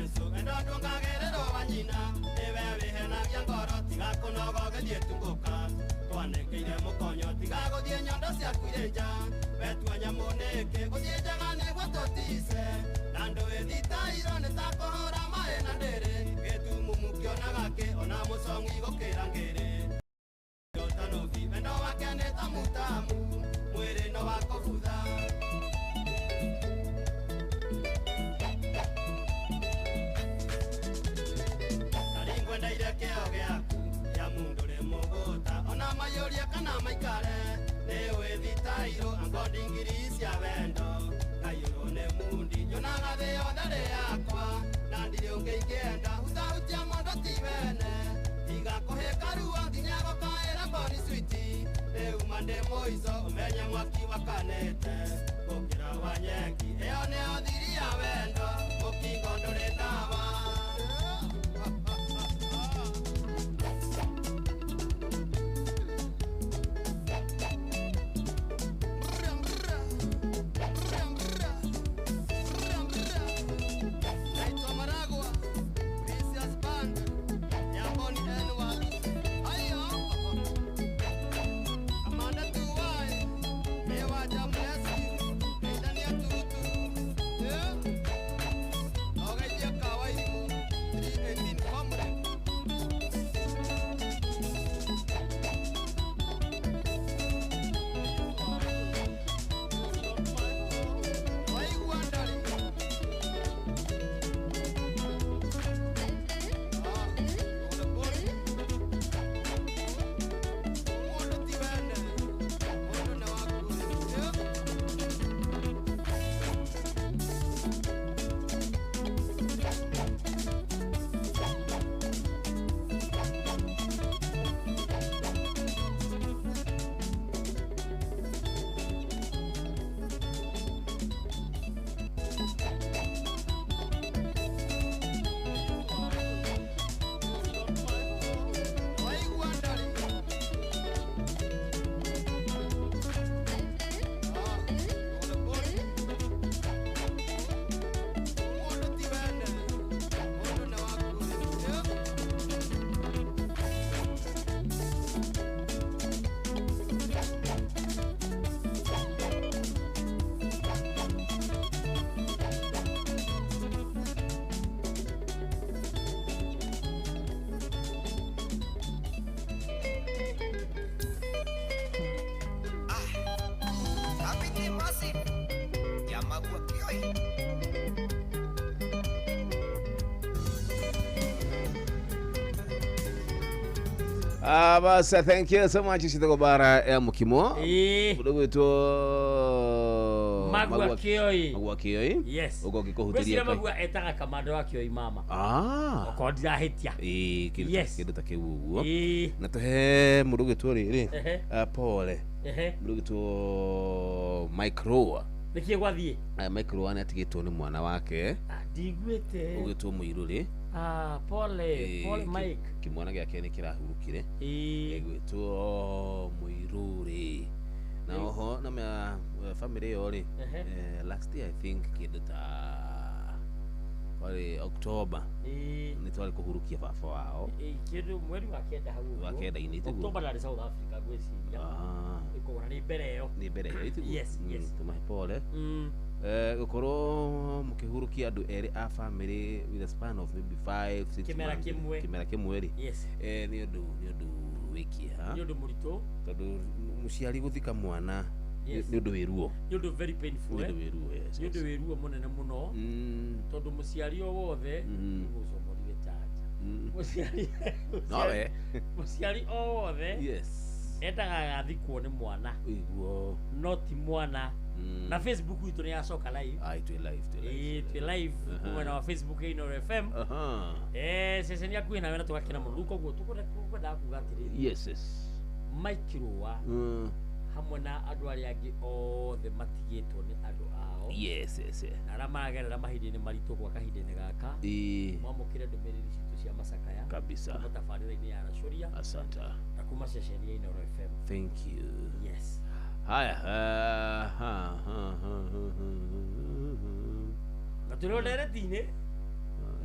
enso endo ndungagiriro banyina ebe bihena bya ngoro tiga kunogo githietunguka twanekeire mukonyo tiga guthie nyondo cia kwirenja betwa nyamuneke guthie njaga niguo tutise na ndũĩ thitairo nĩtakuhũra maĩ na ndĩrĩ gĩtumu mũkĩonaga kĩ ona mũcong'i gũkĩra ngĩrĩ Tanovi wendo wake nĩ ta mũtamu mwĩrĩ no wa kũbutha naringwendeire kĩo gĩaku ya mũndũ rĩ mũgũta ona mayũria kana maikare nĩũĩ thitairo ango ndingiri cia wendo ngayũrwo nĩ mundi nyonaga thĩ yothe rĩ yakwa na ndirĩ ũngĩ ingĩenda hutahutia mũndũ ti wene tiga kũhĩka ruo nginya gũkaĩra mboni switi rĩu mandĩ mũico ũmenye mwaki wakanĩte gũkĩra wa nyeki ĩyo nĩyo thiri ya wendo mũkingo ndũrĩ ndawa Basa, thank you so much. Sitako bara ya mukimo. Udogo ito Magua Kioi. Magua Kioi. Yes. Ugo kiko hutiria kai. Magua etanga kamando wa Kioi mama. Okodira hetia. Kido take uguo. Na tohe mudogo ito riri. Pole. Mudogo ito Micro. Nikie gwathie. Micro ane atigitwo ni mwana wake. Ndigwete. Ugitwo muiruri. Pole Mike. Kimwana gyake ni kirahurukire. Egwitwo muiruri. Na oho na family yori last year I think kidota wale October ni twali kuhurukia baba wao kidu mwezi wa kenda hau wa kenda inite October na South Africa gweciria iko wana ni mbere yo itu yes tumahe pole gukoro mukihurukia andu eri a family with a span of maybe 5 6 kimera kimwe yes ni undu wiki ha ni undu murito tondu muciari guthika mwana ni undu wiruo ni undu very painful ni undu wiruo yes ni undu wiruo munene muno tondu muciari o wothe mucomorire chacha muciari nowe muciari o wothe yes endaga gathikwo ni mwana iguo not mwana na Facebook itu ni yacoka live twi live kumena wa Facebook ino FM seseni yaku ina wena tugakina muruko guo tukwenda kugatiriri yes Micro hamwe na andu ari angi othe matigitwo ni andu ao yes ara maragerera mahindi ni marito gwa kahindi-ini gaka mwamukire ndumiriri citu cia macakaya kabisa mutabarira-ini ya Racoria asanta na kuma ceceni ya Inooro FM thank you yes haya na tulio ndereti-ini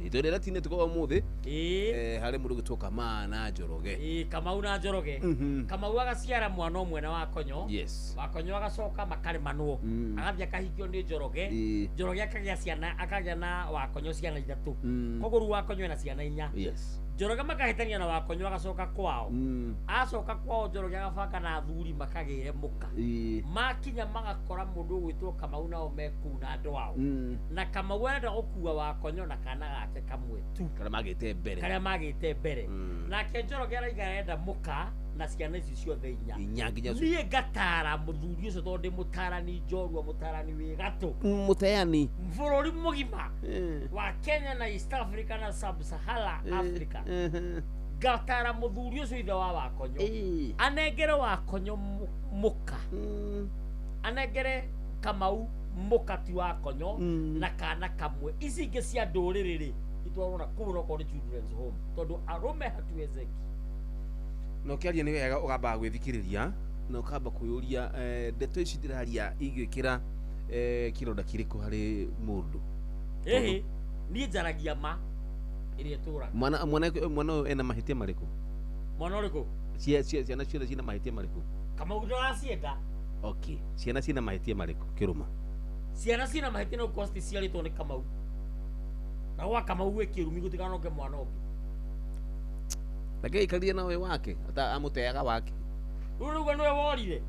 itwendera tine tuko muthi hari mundu gituka mana Njoroge Kamau na Njoroge Kamau agaciara mwana omwe na Wakonyo Wakonyo agacoka makaremanwo agathia akahikio ni Njoroge Njoroge akagĩa na Wakonyo ciana 3 koguo Wakonyo ena ciana 4 Njoroge makahĩtania na Wakonyo agacoka kwao acoka kwao Njoroge agabanga na athuri makagĩre mũka makinya magakora mũndũ ũgwĩtwo Kamau nao mekuna andũ ao na Kamau arenda gũkua Wakonyo na kana gake kamwe tu karĩa magĩte mbere nake Njoroge araiga arenda mũka na ciana ici ciothe 4 niĩ ngatara mũthuri ũcio tondũ ndĩ mũtarani njorua mũtarani wĩ gatũ mũteani bũrũri mũgima wa Kenya na East Africa na Sub-Sahara Africa ngatara mũthuri ũcio ithe wa Wakonyo anengere Wakonyo mũka anengere Kamau mũka ti Wakonyo na kana kamwe ici ingĩ cia ndũrĩrĩ rĩ itwarwo na kũu no kũrĩ children's home tondũ arũme hatuwezeki no kiaria ni wega ugamba gwithikiriria no kamba kuyuria ndeto ici ndiraria igwikira kironda kiriku hari mundu ni njaragia ma iria tura mwana ena mahitia mariku mwana uriku ciana ciothe cina mahitia mariku Kamau ndaracienda okay ciana cina mahitia mariku kiruma ciana cina mahitia no cost ciaritwo ni Kamau na wa Kamau wikirumi gutiganoke mwana ũngĩ lakini ikalia nawe wake hata amuteaga wake rugo niwe worire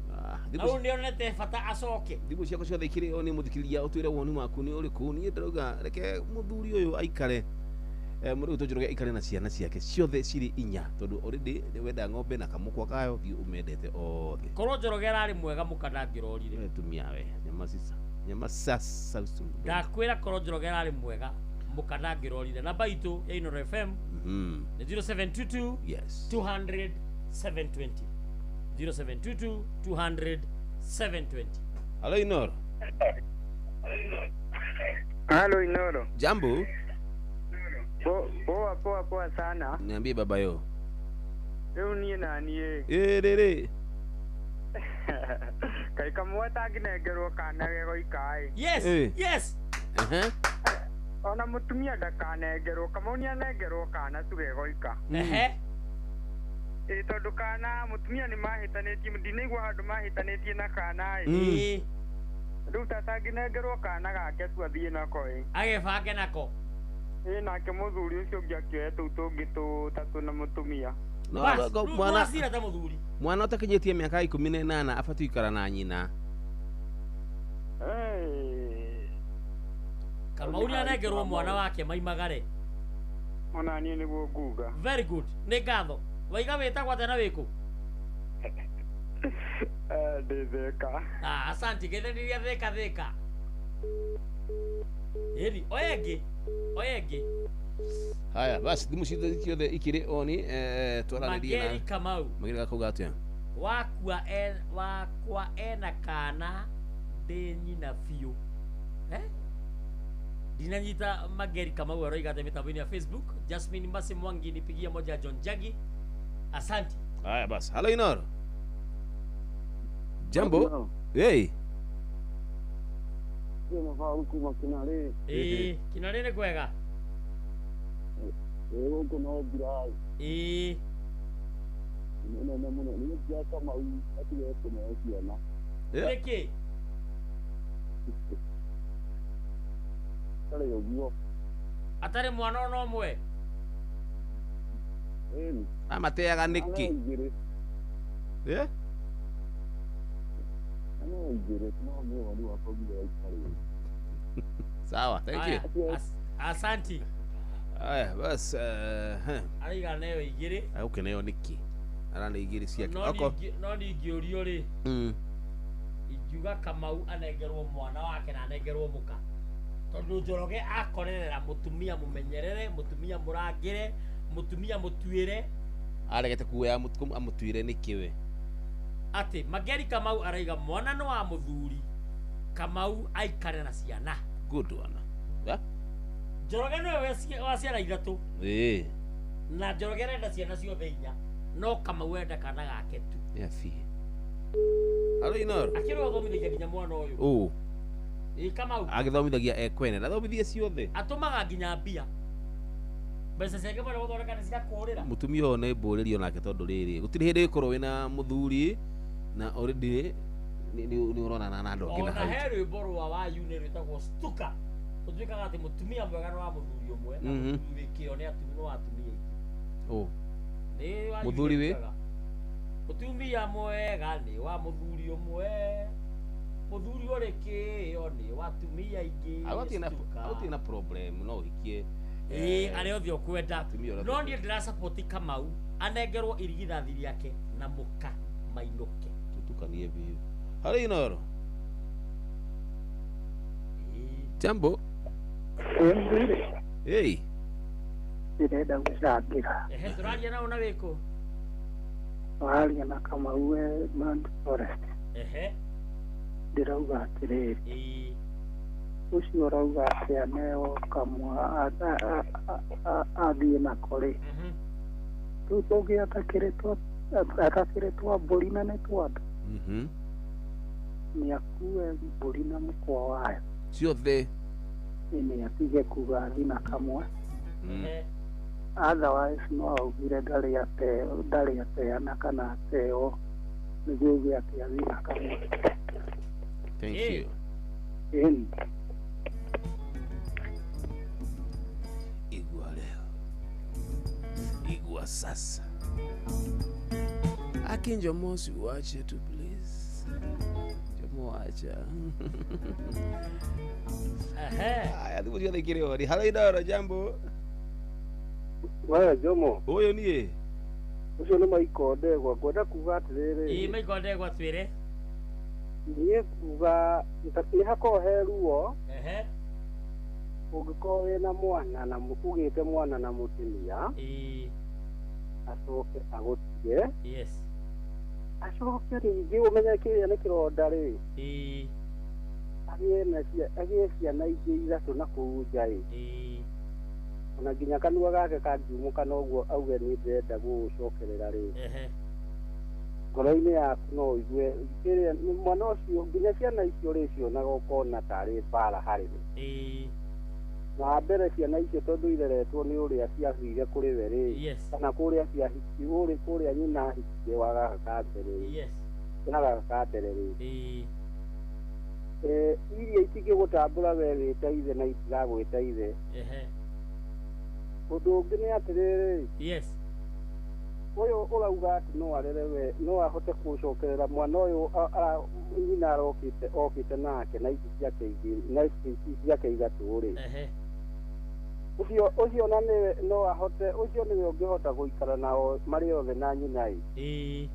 au nionete bata acoke thimu ciako ciothe ikiri oni muthikiria utwire woni waku ni uriku ni ndauga reke muthuri uyu aikare mundu Njoroge aikare na ciana ciake ciothe ciri 4 tondu already ni wenda ng'ombe na kamukwa kayo thi umendete othe korwo Njoroge arari mwega mukana ngirorire tumia we nyama sasa usungu ndakwira korwo Njoroge arari mwega mukana ngirorire namba itu ya Inooro FM ni 0722 200 720 0722 200 720 Halo Inooro. Halo Inooro. Jambo. Poa sana. Niambie baba yo. Leo nie nani rere. Kai Kamau taginegerwo kana gego ikai. Yes. Ona mutumia ndakanegerwo Kamau ni anegerwo kana tu gego ika. Tondu kana mutumia ni mahĩtanĩtie ndinaigua handũ mahĩtanĩtie na kana rĩu tatanginegerwo kana gake tu athiĩ nako agebange nako nake mũthuri ũcio ũngĩ akĩoya tũu tũngĩ tũtatũ na mũtumia mwana ũtakinyĩtie mĩaka 18 abatiĩ ikara na nyina Kamau ni anegerwo mwana wake maimagare ona niĩ nĩguo nguga very good nĩ ngatho waiga wĩtagwo atĩa na wĩkũ ndĩtheka asante getheniria theka eri oyenge haya basi thimu ciothe ikiri oni twaranirie na Mageri Kamau Mageri gakauga atĩa wakwa ena kana ndĩ nyina biũ dinanyita Mageri Kamau aroiga mitambo-inĩ ya Facebook. Jasmine Mbasi Mwangi nipigia moja John Jagi. Asante. Haya basi. Halo Inooro. Jambo. Hey. Kinare ni kwega. Huko no birai. Ni kia Kamau ati yetu na ciana. Reke. Kale yoguo. Atare mwana no mwe. Amateaga niki. Sawa, thank you. Asante. Aya, bas Aiga nayo igiri. Auke nayo niki. Arana igiri cia koko. No ni ngiorio ri. Ijuga Kamau anegerwo mwana wake na anegerwo muka. Tondu Njoroge akorerera mutumia mumenyerere, mutumia murangire, mutumia mutuire. Aregete kuya mutukum amutuire nikiwe. Ati Mageri Kamau araiga mwana no wa muthuri. Kamau aikare na ciana. Good one. Yeah? Njoroge no wa ciana 3. Na Njoroge renda ciana ciothe 4. No Kamau enda kana gake tu. Yeah, fi. Halo Inooro. Akiro thomithagia nginya mwana uyu. Kamau agithomithagia kwene na thomithie ciothe atumaga nginya mbia Mbeca ciake mwene guthondeka nĩ cia kũũrĩra. Mũtumia ũyũ nĩ mbũrĩrio nake tondũ rĩrĩ gũtirĩ hĩndĩ ĩkorwo wĩna mũthuri na already nĩ ũronana na andũ angĩ na hau. Ona he rwĩmbo rwa wa Uni rwĩtagwo Stuka. Gũtuĩkaga atĩ mũtumia mwega nĩ wa mũthuri ũmwe na mũthuri kĩo nĩ wa atumia aingĩ. Mũthuri wĩ? Mũtumia mwega nĩ wa mũthuri ũmwe, mũthuri ũrĩ kĩo nĩ wa atumia aingĩ. Gũtirĩ na problem no ũhikie arĩa othe ũkwenda. No niĩ ndĩra-support Kamau anengerwo irigithathi rĩake na mũka mainũke. Tutukanie biũ. Harĩ Inoro. Jambo. Hey. Ndĩrenda gũcangĩra. Tũraria nao na wĩkũ? Tũraria na Kamau Mount Forest. Ndĩrauga atĩrĩrĩ. Ũcio ũrauga atĩ aneo kamwe athiĩ nako rĩ. Rĩu tũngĩ atakĩrĩ twa mbũri na nĩ twa andũ. Nĩ akue mbũri na mũkwa wayo. Ciothe. Nĩ atige kuga athiĩ na kamwe. Otherwise no augire ndarĩ ateana kana ateo nĩguo uge atĩ athiĩ na kamwe. Thank you. Igua leo. Igua sasa. Akinjo mosi uache tu please. Jomo acha. Aya ndipo dia thikiriori. Harĩ Inoro jambo. Wewe Jomo. Ũyũ niĩ. Ũcio nĩ Maiko Ndegwa. Ngwenda kuga atĩrĩrĩ. Maiko Ndegwa twĩre. Niĩ kuga nĩ hakorwo he ruo. Ũngĩkorwo wĩna mwana na ũgĩte mwana na mũtumia. Acoke agũtige. Acoke rĩngĩ ũmenye kĩrĩa nĩ kĩronda rĩ. Agĩe ciana ingĩ ithatũ na kũu nja ĩ. Ona nginya kanua gake kangiumũka noguo auge nĩ ndĩrenda gũgũcokerera rĩ. Ngoro-inĩ yaku no ũigue kĩrĩa mwana ũcio nginya ciana icio rĩcionaga ũkona tarĩ mbara harĩ we. Na mbere ciana icio tondũ ireretwo nĩ ũrĩa ciathire kũrĩ we rĩ. Kana kũrĩa ciahiki kũrĩa nyina ahikie wa gaka ka mbere. Kana gaka ka mbere rĩ. Iria itingĩgũtambũra we wĩta ithe na itigagwĩta ithe. Ũndũ ũngĩ nĩ atĩrĩrĩ. Ũyũ ũrauga atĩ no arere we no ahote gũcokerera mwana ũyũ nyina okĩte nake na ici ciake igĩrĩ na ici ciake ithatũ rĩ. Ũcio na no ahote ũcio nĩwe ũngĩhota gũikara nao marĩ othe na nyina ĩ.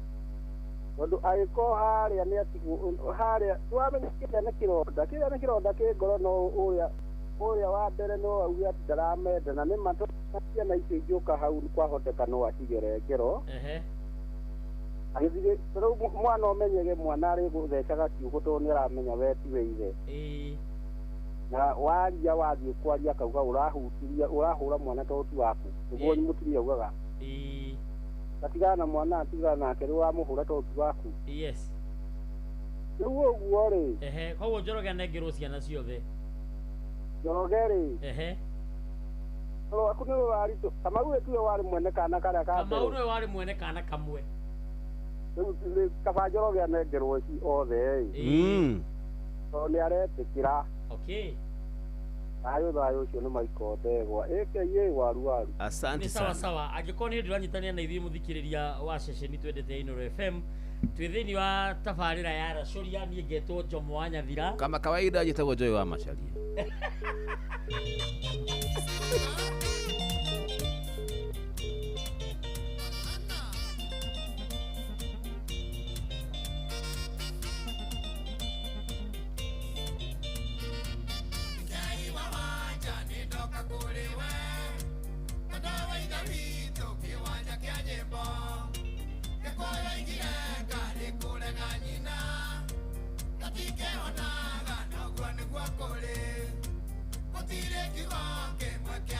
Tondũ agĩkorwo harĩa nĩ atigwo harĩa wamenya kĩrĩa nĩ kĩronda kĩ ngoro no ũrĩa wa mbere no auge atĩ ndaramenda na nĩma ciana icio ingĩũka hau kwahoteka no acigere ngero. Agĩthiĩ rĩu mwana ũmenyege mwana arĩ gũthecaga kiugo tondũ nĩ aramenya we tiwe ithe. Na waria wathiĩ kwaria akauga ũrahũra mwana tondũ ti waku. Ũguo mũtumia augaga. Gatigana na mwana atigana nake rĩu wamũhũra tondũ ti waku. Rĩu ũguo rĩ. Koguo Njoroge anengerwo ciana ciothe. Njoroge rĩ. Aku nĩwe warĩ Kamau tiwe warĩ mwene kana karĩa ka mbere. Kamau nĩwe warĩ mwene kana kamwe. Rĩu kaba Njoroge anengerwo ici othe ĩ. Tondũ nĩ aretĩkĩra. Thayũ ũcio nĩ Maiko Ndegwa aka waru. Asante sana. Sawa angĩkorwo nĩ ndĩranyitania na ithuĩ mũthikĩrĩria wa ceceni twendete Inoro FM twĩ thĩinĩ wa tabarĩra ya Racoria niĩ ngetwo Jomo wa Nyathira. Kama kawaida njĩtagwo Joy wa Macharia. Tire kigonge mweke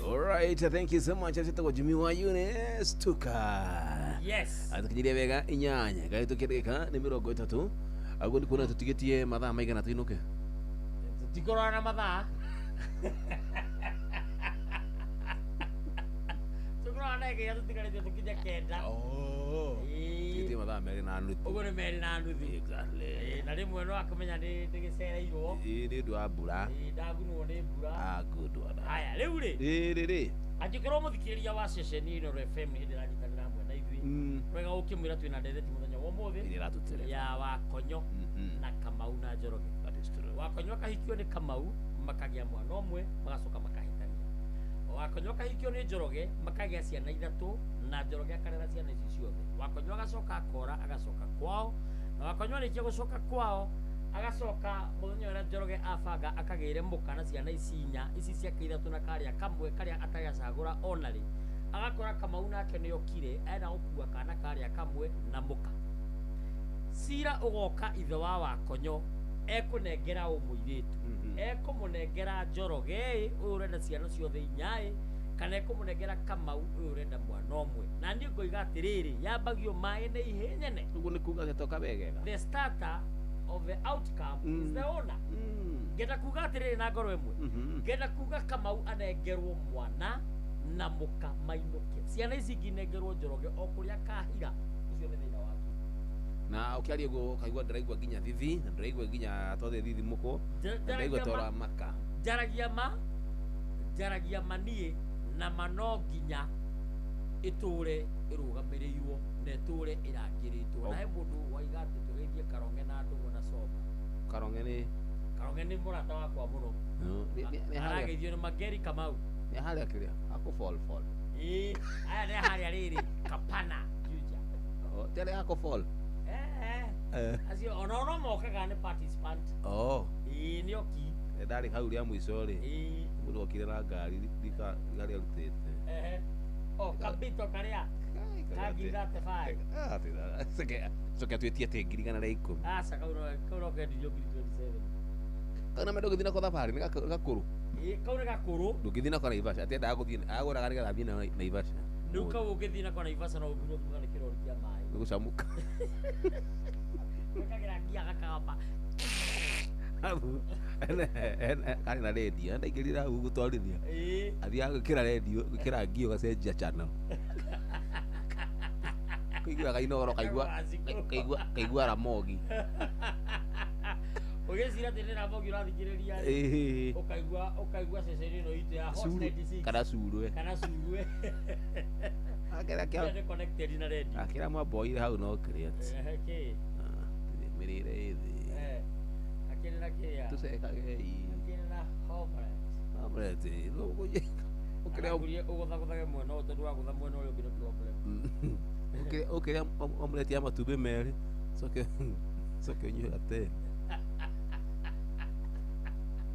Alright, thank you so much. Asita kwa Jimmy wa Stuka. Yes. Atukijiria wega inyanya. Gai tukireka ni 30. Agundi kuna tutigetie mathaa maigana tuinuke. Tutikora na mathaa. Tukora na ke tutikare tukija kenda. Oh. Tugetie mathaa meri na nuthu. Ugo ni meri na nuthu. Exactly. Na rimwe no akamenya ni tigicereirwo. Ni ndu wa mbura. Ndagunwo ni mbura. Good one. Haya, riu ri. Angĩkorwo mũthikĩrĩria wa ceceni ino FM hĩndĩ ĩranyitanĩra hamwe na ithuĩ wega ũkĩmwĩra twĩna ndereti mũthenya wa ũmũthĩ ya Wakonyo na Kamau na Njoroge. Wakonyo akahikio nĩ Kamau makagĩa mwana ũmwe magacoka makahĩtania. Wakonyo akahikio nĩ Njoroge makagĩa ciana ithatũ na Njoroge akarera ciana ici ciothe. Wakonyo agacoka akora agacoka kwao na Wakonyo arĩkia gũcoka kwao agacoka mũthenya ũrĩa Njoroge abanga akagĩire mũka na ciana ici ciake ithatũ na karĩa kamwe karĩa atagacagũra onarĩ agakora Kamau nake nĩokire ena gũkua kana karĩa kamwe na mũka. Cira ũgoka ithe wa Wakonyo ekũnengera mũirĩtu ekũmũnengera Njoroge ũyũ ũrenda ciana ciothe inya kana ekũmũnengera Kamau ũyũ ũrenda mwana ũmwe. Na niĩ ngoiga atĩrĩrĩ yambagio maĩ na ihenyene. Ũguo nĩ kuuga gĩtoka wegega. The starter of the outcome is the owner. Ngenda kuga atiriri na ngoro imwe. Ngenda kuga Kamau anengerwo mwana na mũka mainũke. Ciana ici nginengerwo Njoroge o kũrĩa kahira. Ucio nĩ thĩna wake. Na ukiaria go kaigua ndiraigua nginya thithi na ndiraigua nginya tothe thithi muko. Ndiraigua tora maka. Njaragia manie na mano nginya itũre ĩrũgamĩrĩirwo na itũre ĩrangĩrĩtwo. Na he mũndũ waiga atĩ tũgeithie Karonge na Ndũng'ũ na Coba. Karonge nĩ mũrata wakwa mũno. Arageithio nĩ Mageri Kamau. Nĩ harĩa kĩrĩa ako fall. Aya nĩ harĩa rĩrĩ Kapana Juja. Tele ako fall. Acio ono mokaga ni participant. Ni oki. Ndari hau ria mwico ri. Mundu okire na ngari ngari arutite. Kabito karia. Kagira te fai. Soke twetie te ngirigana ria 10. Saka uno ke ndio 27. Kana mendo githina kwa thabari ni gakuru. Kauna gakuru. Ndugithina kwa Naivasha ati ndaga guthina agora gari gathie na Naivasha. Riu kau ukithina kwa Naivasha no ubiro thugane kirori kia mai. Gucamuka. Kagira ngia gakaba. Kari na radio ndaingirira hau gutwarithia athia gwikira radio gwikira ngio gacenjia channel kuigua inogoro kaigua Ramogi ugecira tene Ramogi urathikiriria ukaigua ceceni ino itu ya Hot 96 kana surwe akira connected na radio akira mwaboire hau no create mirire ithi tusekage Homret uguthaguthage mwena tondu wagutha mwena uria ngire problem ukiria Homret ya matumbi meri soke nyue gate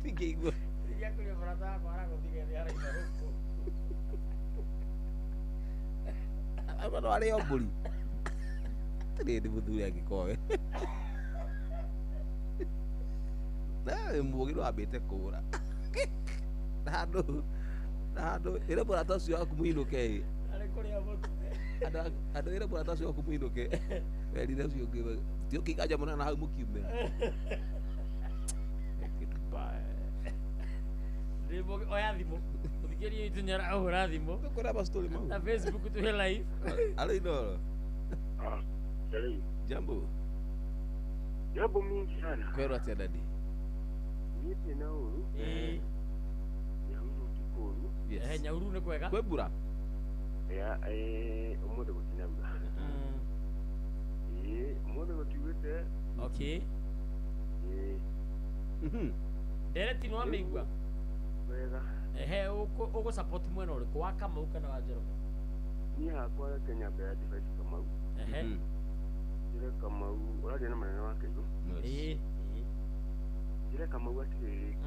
tingigua iria kuria brata kwa guthige thiara imaruku amano ari omburi tiri muthuri agikoe mugiro abete kura nado ira burata ucio waku muinuke ari kuria mutu ando ira burata ucio waku muinuke werire ucio ngi tio kikaja mona na hau mukiumira Ribo oya thimu uthikirie itunyara ahura thimu tukura ba story mau na Facebook tu live alo inoro Jambo mingi sana kwero atia dadi nipe na uru Nyauru Kikuru Nyauru ni kwega kwebura umude gukinabura umude gutiwete okay Dere tino amigwa kwega ugo support mwena uriku wa Kamau kana wa Njoroge ni hakwa Kenya Bear Device Kamau Jire Kamau uraje na maneno wake tu Jire Kamau ati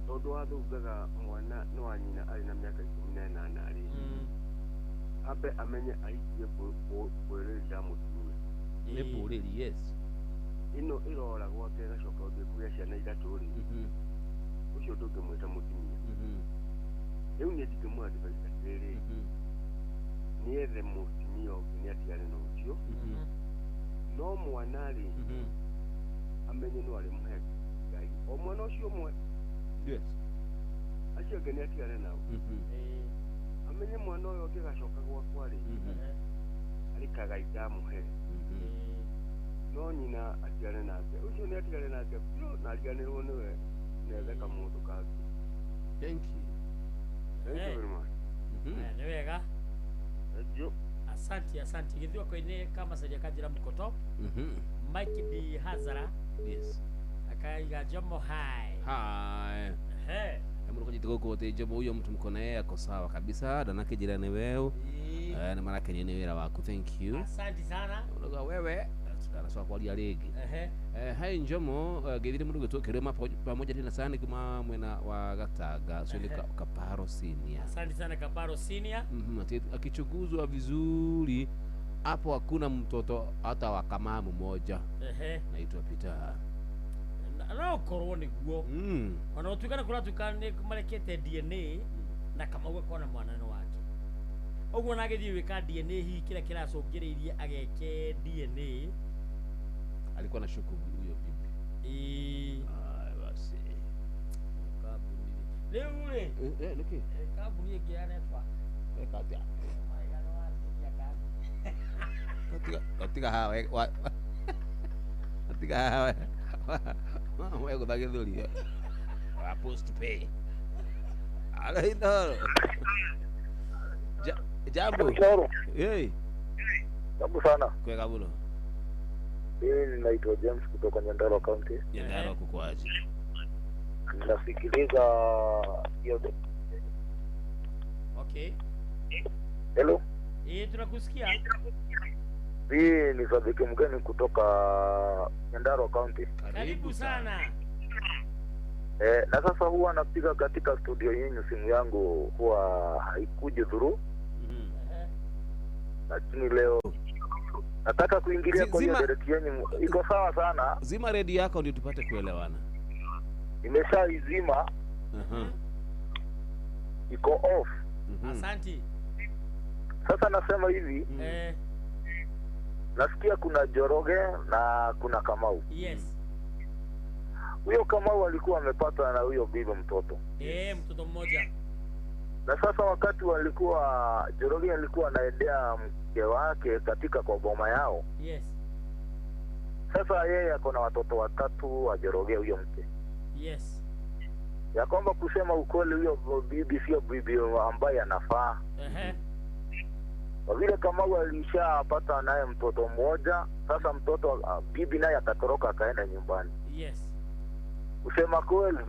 tondu wathugaga mwana no wanyina ari na miaka 18 ari abe amenye aikie bwĩrĩria mũtue nĩ mbũrĩri yes ino irora gwake gacoka ũthiĩ kũgĩa ciana ithatũ rĩ ũcio ndũngĩmwĩta mũtumia rĩu niĩ ndingĩmwadvice atĩrĩrĩ nĩethe mũtumia ũngĩ nĩ atigane na ũcio no mwana rĩ amenye no arĩ mũhe Ngai o mwana ũcio ũmwe yes acio angĩ nĩ atigane nao amenye mwana ũyũ ũngĩ gacoka gwakwa rĩ arĩ Kagai ndamũhe no nyina atigane nake ũcio nĩ atigane nake biũ na ariganĩrwo nĩwe nethe kamũndũ kangĩ. Thank you very much. Nĩ wega Ndio. Asante githio koine kama saria kanjira Mukoto Mike B Hazara yes akaiga Jomo hi Amuru kujitiko kote Jomo huyo mtu mko naye ako sawa kabisa danake jirani weo na mara Kenya ni wera wako thank you asante sana unaga wewe anaswa kwa ligi hai Jomo githire mundu gitokere pamoja tena sana kuma mwena wa Gataga so ni Kaparo senior asante sana Kaparo senior akichunguzwa vizuri hapo hakuna mtoto hata wa Kamamu moja naitwa Peter no koroni guo ona utukana kula tukane kumarekete DNA na Kamau kona mwanano wake oguo nagithii wika DNA hi kila congeririe ageke DNA alikuwa na shuku huyo bibi basi kabuni leo look kabuni giana twa katia maigano wa katika hawa katika hawa wewe kudage dhuri wa post pay ala ino jambo jambo sana kwa kabulo mimi naitwa James kutoka Nyandarua County. Nyandarua kukwaje? Nasikiliza hiyo. Okay. Hello. Tunakusikia. Hii ni Sadiki mgeni kutoka Nyandarua County. Karibu sana. Na sasa huwa napiga katika studio yenu, simu yangu huwa haikuji through. Lakini leo nataka kuingilia kwenye direct yenu. Iko sawa sana. Zima radio yako ndio tupate kuelewana. Nimeshaizima. Iko off. Asante. Sasa nasema hivi. Nasikia kuna Njoroge na kuna Kamau. Yes. Huyo Kamau alikuwa amepata na huyo bibi mtoto. Mtoto mmoja. Na sasa wakati walikuwa Njoroge alikuwa anaendea mke wake katika kwa boma yao. Yes. Sasa yeye ako na watoto 3 wa Njoroge huyo mke. Yes. Ya kwamba kusema ukweli huyo bibi sio bibi ambaye anafaa. Kwa vile Kamau alishapata naye mtoto mmoja, sasa mtoto bibi naye akatoroka akaenda nyumbani. Yes. Kusema kweli.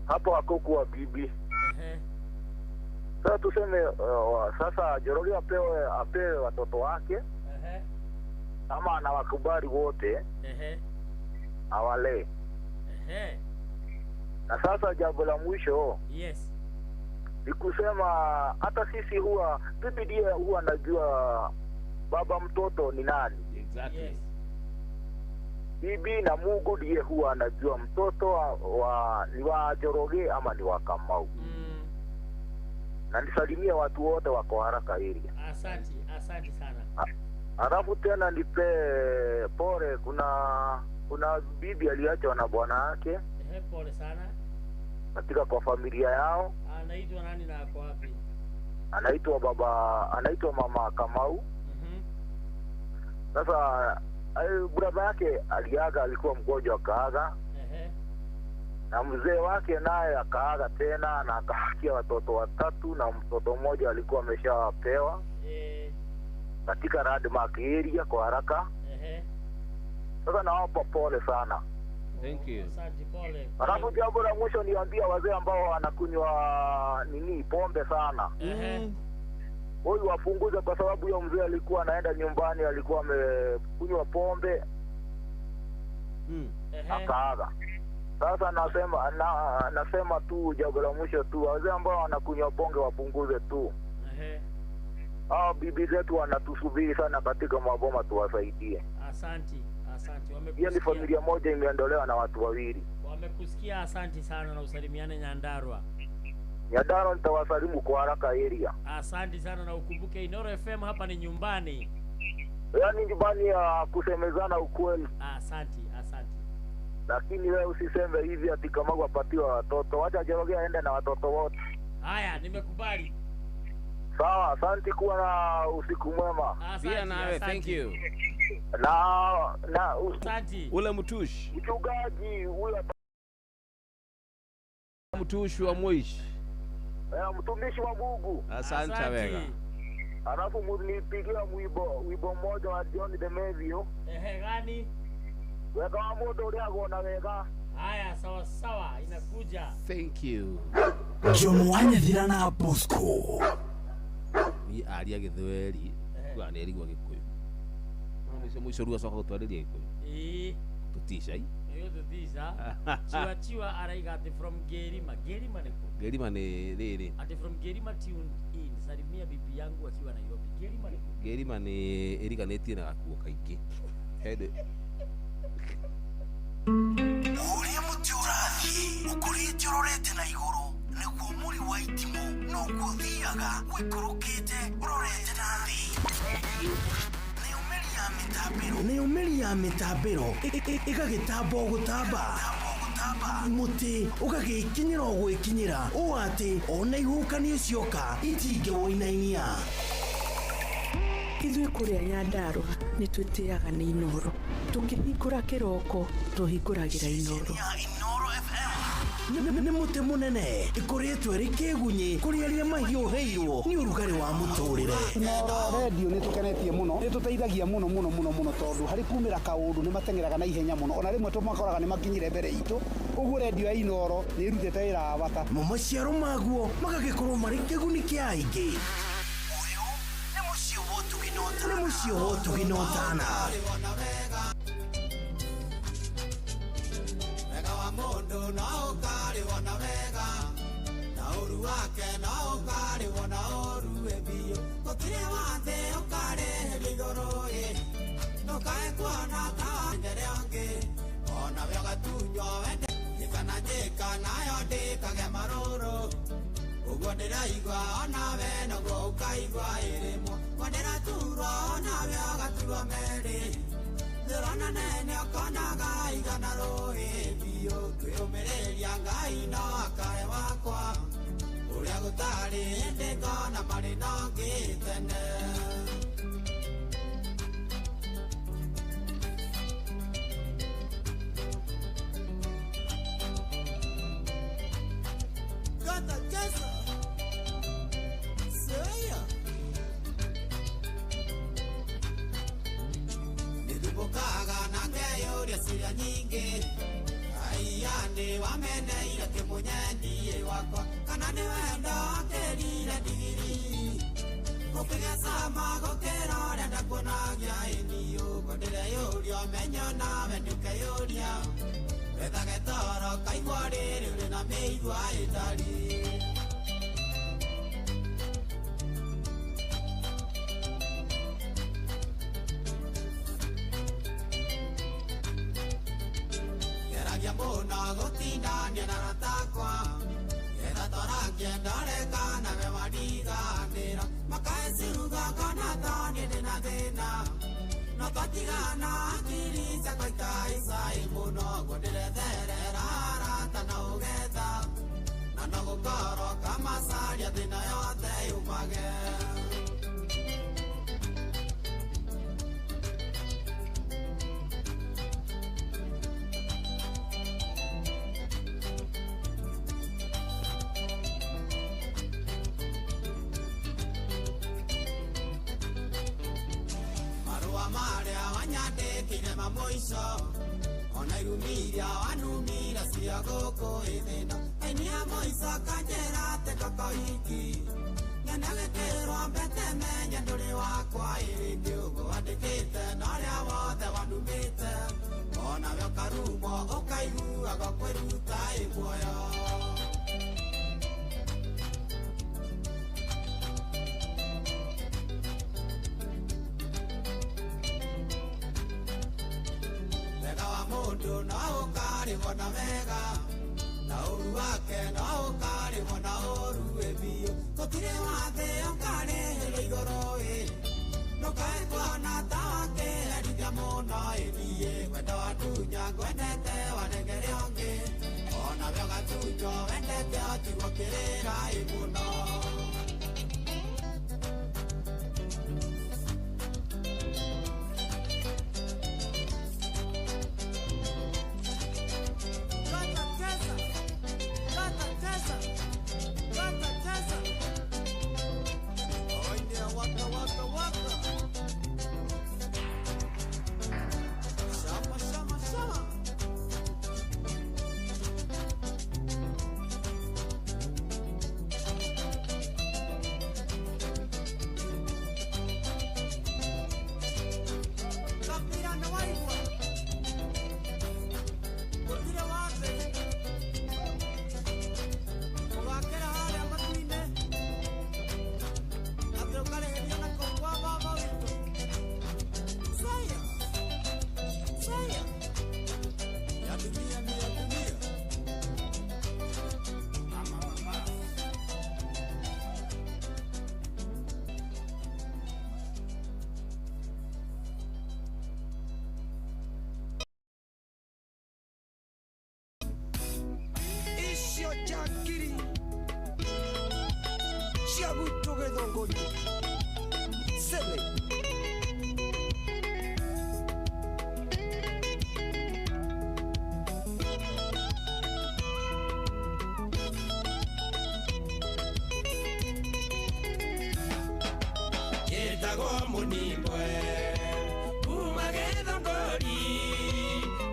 Hapo hakukuwa bibi. Sasa tuseme sasa Njoroge apewe watoto wake. Ama anawakubali wote. Awale. Na sasa jambo la mwisho. Yes. Ni kusema hata sisi huwa bibi ndiye huwa anajua baba mtoto ni nani. Exactly. Yes. Bibi na Mungu ndiye huwa anajua mtoto ni wa Njoroge ama ni wa Kamau. Na nisalimie watu wote wako haraka area. Asante sana. Alafu tena nipe pole, kuna bibi aliachwa na bwana wake. Pole sana. Katika kwa familia yao. Anaitwa nani na ako wapi? Anaitwa mama Kamau. Sasa brother yake aliaga, alikuwa mgonjwa akaaga. Na mzee wake naye akaaga tena na akafikia watoto 3 na mtoto mmoja alikuwa ameshapewa. Katika Radmark area kwa haraka. Sasa nawapa pole sana. Thank you. Asante, pole. Alafu jambo la mwisho niambia wazee ambao wanakunywa pombe sana. Huyu wapunguze, kwa sababu huyo mzee alikuwa anaenda nyumbani alikuwa amekunywa pombe. Akaaga. Sasa nasema tu jambo la mwisho tu, wazee ambao wanakunywa pombe wapunguze tu. Bibi zetu wanatusubiri sana katika maboma, tuwasaidie. Asante. Hiyo ni familia moja imeondolewa na watu 2. Wamekusikia, asante sana na usalimiane Nyandarua. Nyandarua nitawasalimu kwa haraka area. Asante sana na ukumbuke Inoro FM hapa ni nyumbani. Yaani nyumbani ya kusemezana ukweli. Asante. Lakini wewe usiseme hivi ati Kamau apatiwa watoto. Wacha Njoroge aende na watoto wote. Haya, nimekubali. Sawa, asante, kuwa na usiku mwema. Pia nawe, thank you. Na asante. Ule mtushi. Mchungaji ule mtushi wa Mwishi. Mtumishi wa Mungu. Asante wega. Alafu mnipigia wimbo mmoja wa John the Mevio. Gani? Weka wa modo uliago na wega. Haya, sawa, inakuja. Thank you. Jomwanya thirana Bosco. Ni aria githweri. Kwa neri gwa Gikuyu. Mwisho ruga soka gutwariria Gikuyu. Tutisha i. Tutisha. Chiwa araiga ati from Gerima neko. Gerima ni riri. Ati from Gerima tuned in. Salimia bibi yangu akiwa Nairobi. Gerima neko. Gerima ni iriganetie na gakuo kaingi. Hede. Uria muti urathie ukurite urorete na iguru niguo muri wa itimu no guthiaga wikurukite urorete na thi. Ni umeri ya mitambiro igagitambo gutamba muti ugagikinyira gwikinyira o ati ona ihukani cioka itinge woinainia. Ithuĩ kũrĩa Nyandarua nĩ twĩtĩaga nĩ Inoro. Tũkĩhingũra kĩroko tũhingũragĩra Inoro. Nĩ mũtĩ mũnene ĩkoretwo ĩrĩ kĩgunyi kũrĩ arĩa mahiũhĩirwo nĩ ũrugarĩ wa mũtũrĩre. Inoro radio nĩ tũkenetie mũno, nĩ tũteithagia mũno tondũ harĩ kumĩra kaũndũ nĩ matengeraga na ihenya mũno, ona rĩmwe tũmakoraga nĩ makinyire mbere itũ. Ũguo radio ya Inoro nĩ ĩrutĩte wĩra wa bata. Maciaro maguo magagĩkorwo marĩ kĩguni kĩa aingĩ. Nĩ mucio tuginotana wega wa mundu no ukari wona wega na uru wake no ukari wona uru ebio gutire wathe ukari hebigoro ndukae kuona ta ngere angi ona wega tunyo wende nikana njika nayo ndikage maruru uguo ndiraigua ona we noguo ukaigua irimwo ndiraturwo ona we ugaturwo meri ndĩrona nene ũkonaga igana rũĩ biũ kwĩyũmĩrĩria Ngai no akae wakwa ũrĩa gũtarĩ hĩndĩ ngona marĩ na ngĩ tene Gata Jesa Seya Nidubukaga na ngeyoria ciria nyingĩ Aiani wameneire kĩmunyendie wakwa kana nĩ wendo akĩrire ndigiri gũkĩgĩa cama gũkĩra ũrĩa ndakuonagia ĩni ũguo ndĩreyũria ũmenyo nawe ndũkeyũria wethage toro kaigua rĩrĩ ũrĩ na mĩigua ĩtari geragia mũno gũtindania na ratakwa getha torangie ndareka nawe wandiganĩra makaeciruga ngona ta niĩ ndĩna thĩna no twatigana akiri ciakwa ikaicai mũno guo ndĩretherera arata na ũgetha na no gũkorwo kamacaria thĩna yothe yumage marĩa wanyandĩkire mamũico ona irumiria wanumira cia gũkũ ĩthĩno ainia mũico kanjĩra atĩ koko iki nyenda gĩkĩrwo mbete menya ndũrĩ wakwa ĩrĩndĩ ũguo wandĩkĩte na ũrĩa wothe wanumĩte ona we ũkarumwo ũkaiguaga kwĩruta ĩmuoyo mundu no ũkarĩhwo na wega na ũru wake no ũkarĩhwo na ũru ebio gũtirĩ wathe ũkarĩhĩrwo igũrũ ndũkae kuona ta wakĩherithia mũno ĩniĩ wendo wa ndunya ngwendete wanengere ũngĩ ona we ũgatunyo wendete otigwo kĩrĩra mũno Chakiri Chiaguto Gedongoni Sele Yetago munibwe Umagedongoni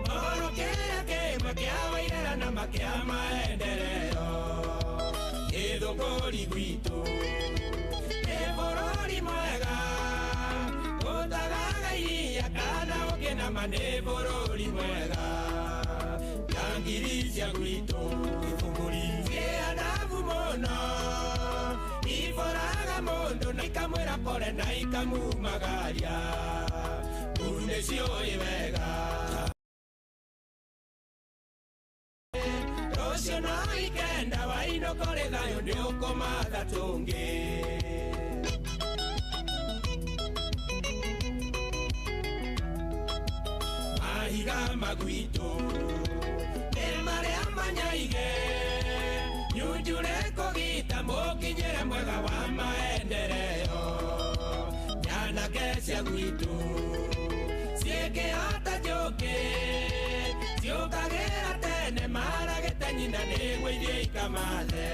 Oro que makiawaira na makiama endereo Edongori gwito Eborori mwega na maneboro limwega Yangirisha gwito Ifunguri Adabu mono Iforaga mondo na ikamwera pole na ikamumagaria Unesio iwega Rosio no ikenda waino kore dayo Nioko mada tunge Mahiga maguito Emare amanyaige Nyunjure kogita mokinyere mwega wa maendeleo Nyana kesia guito Sieke hata joke Siokagera tene maragete nyina negwe irie ikamale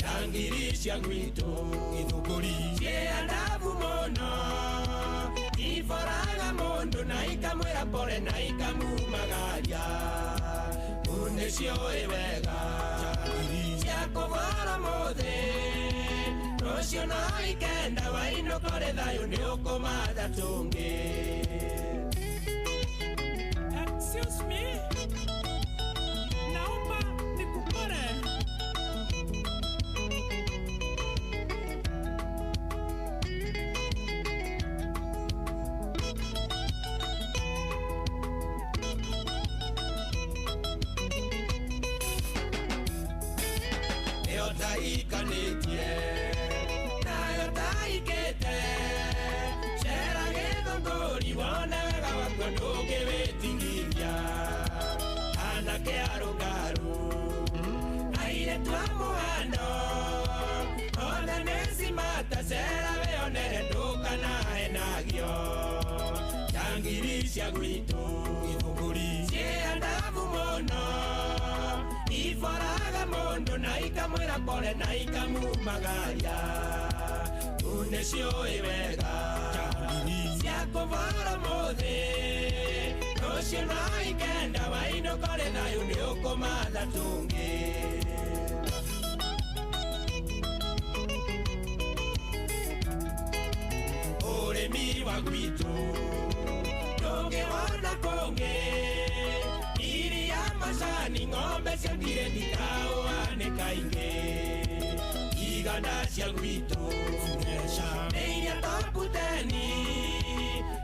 Yangirisha guito Ithukuri Sie adabu mono Iforaga mondo na ikamwera pole na ikamumagaria Unesio iwega Siakovara mothe Rosio na ikenda waino kore dayo Nioko mada tunge Excuse me Naomba nikupore Ikanitie nayo taikete Sherage dongori wana wega wakwa wetingiria Anake arugaru Aire twa muhano Ona nesi mata sera veonere nduka na enagio Yangirisha gwito Ifunguri Sie adabu mono Iforaga mondo na ikamwera pole na ikamumagaria Unesio iwega Siakovara mothe Rosio na ikenda waino kore dayo Nioko mada tunge Uremi wa gwito Nonge wana konge Masani ngombe siangire nikao anekainge Iganda siangwito Eiria toputeni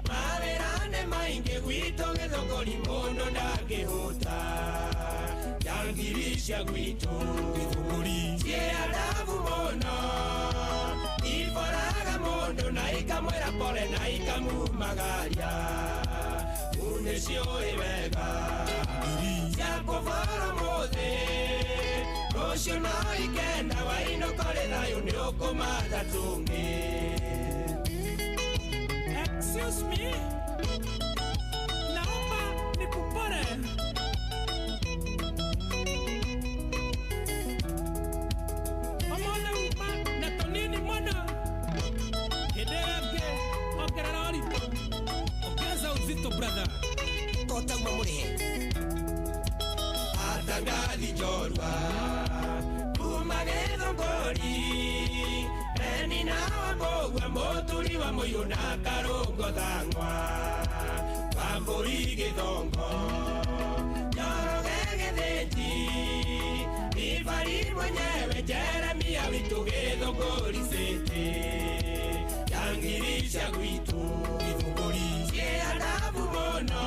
Maverane mainge gwito Gedogori mono ndage hota Yangiri siangwito Sie adabu mono Iforaga mondo na ikamwera pole na ikamumagaria Unesio iwega Siakovara mothe Rosio na ikenda waino kore dayo Nioko mada tunge Excuse me Naomba nikupore Omona uma na tonini mwana Hederage Ogerara orito Ogeza uzito brother Kota umamurihe Atangali jorwa Kumagedo ngori Eni na wabogwa Moturi wa moyo na karongo dhangwa Wambori githongo Nyoro gegedeti Ifari mwenyewe Jeremia witu githongori sete Yangirisha gwitu Githongori Sie adabu mono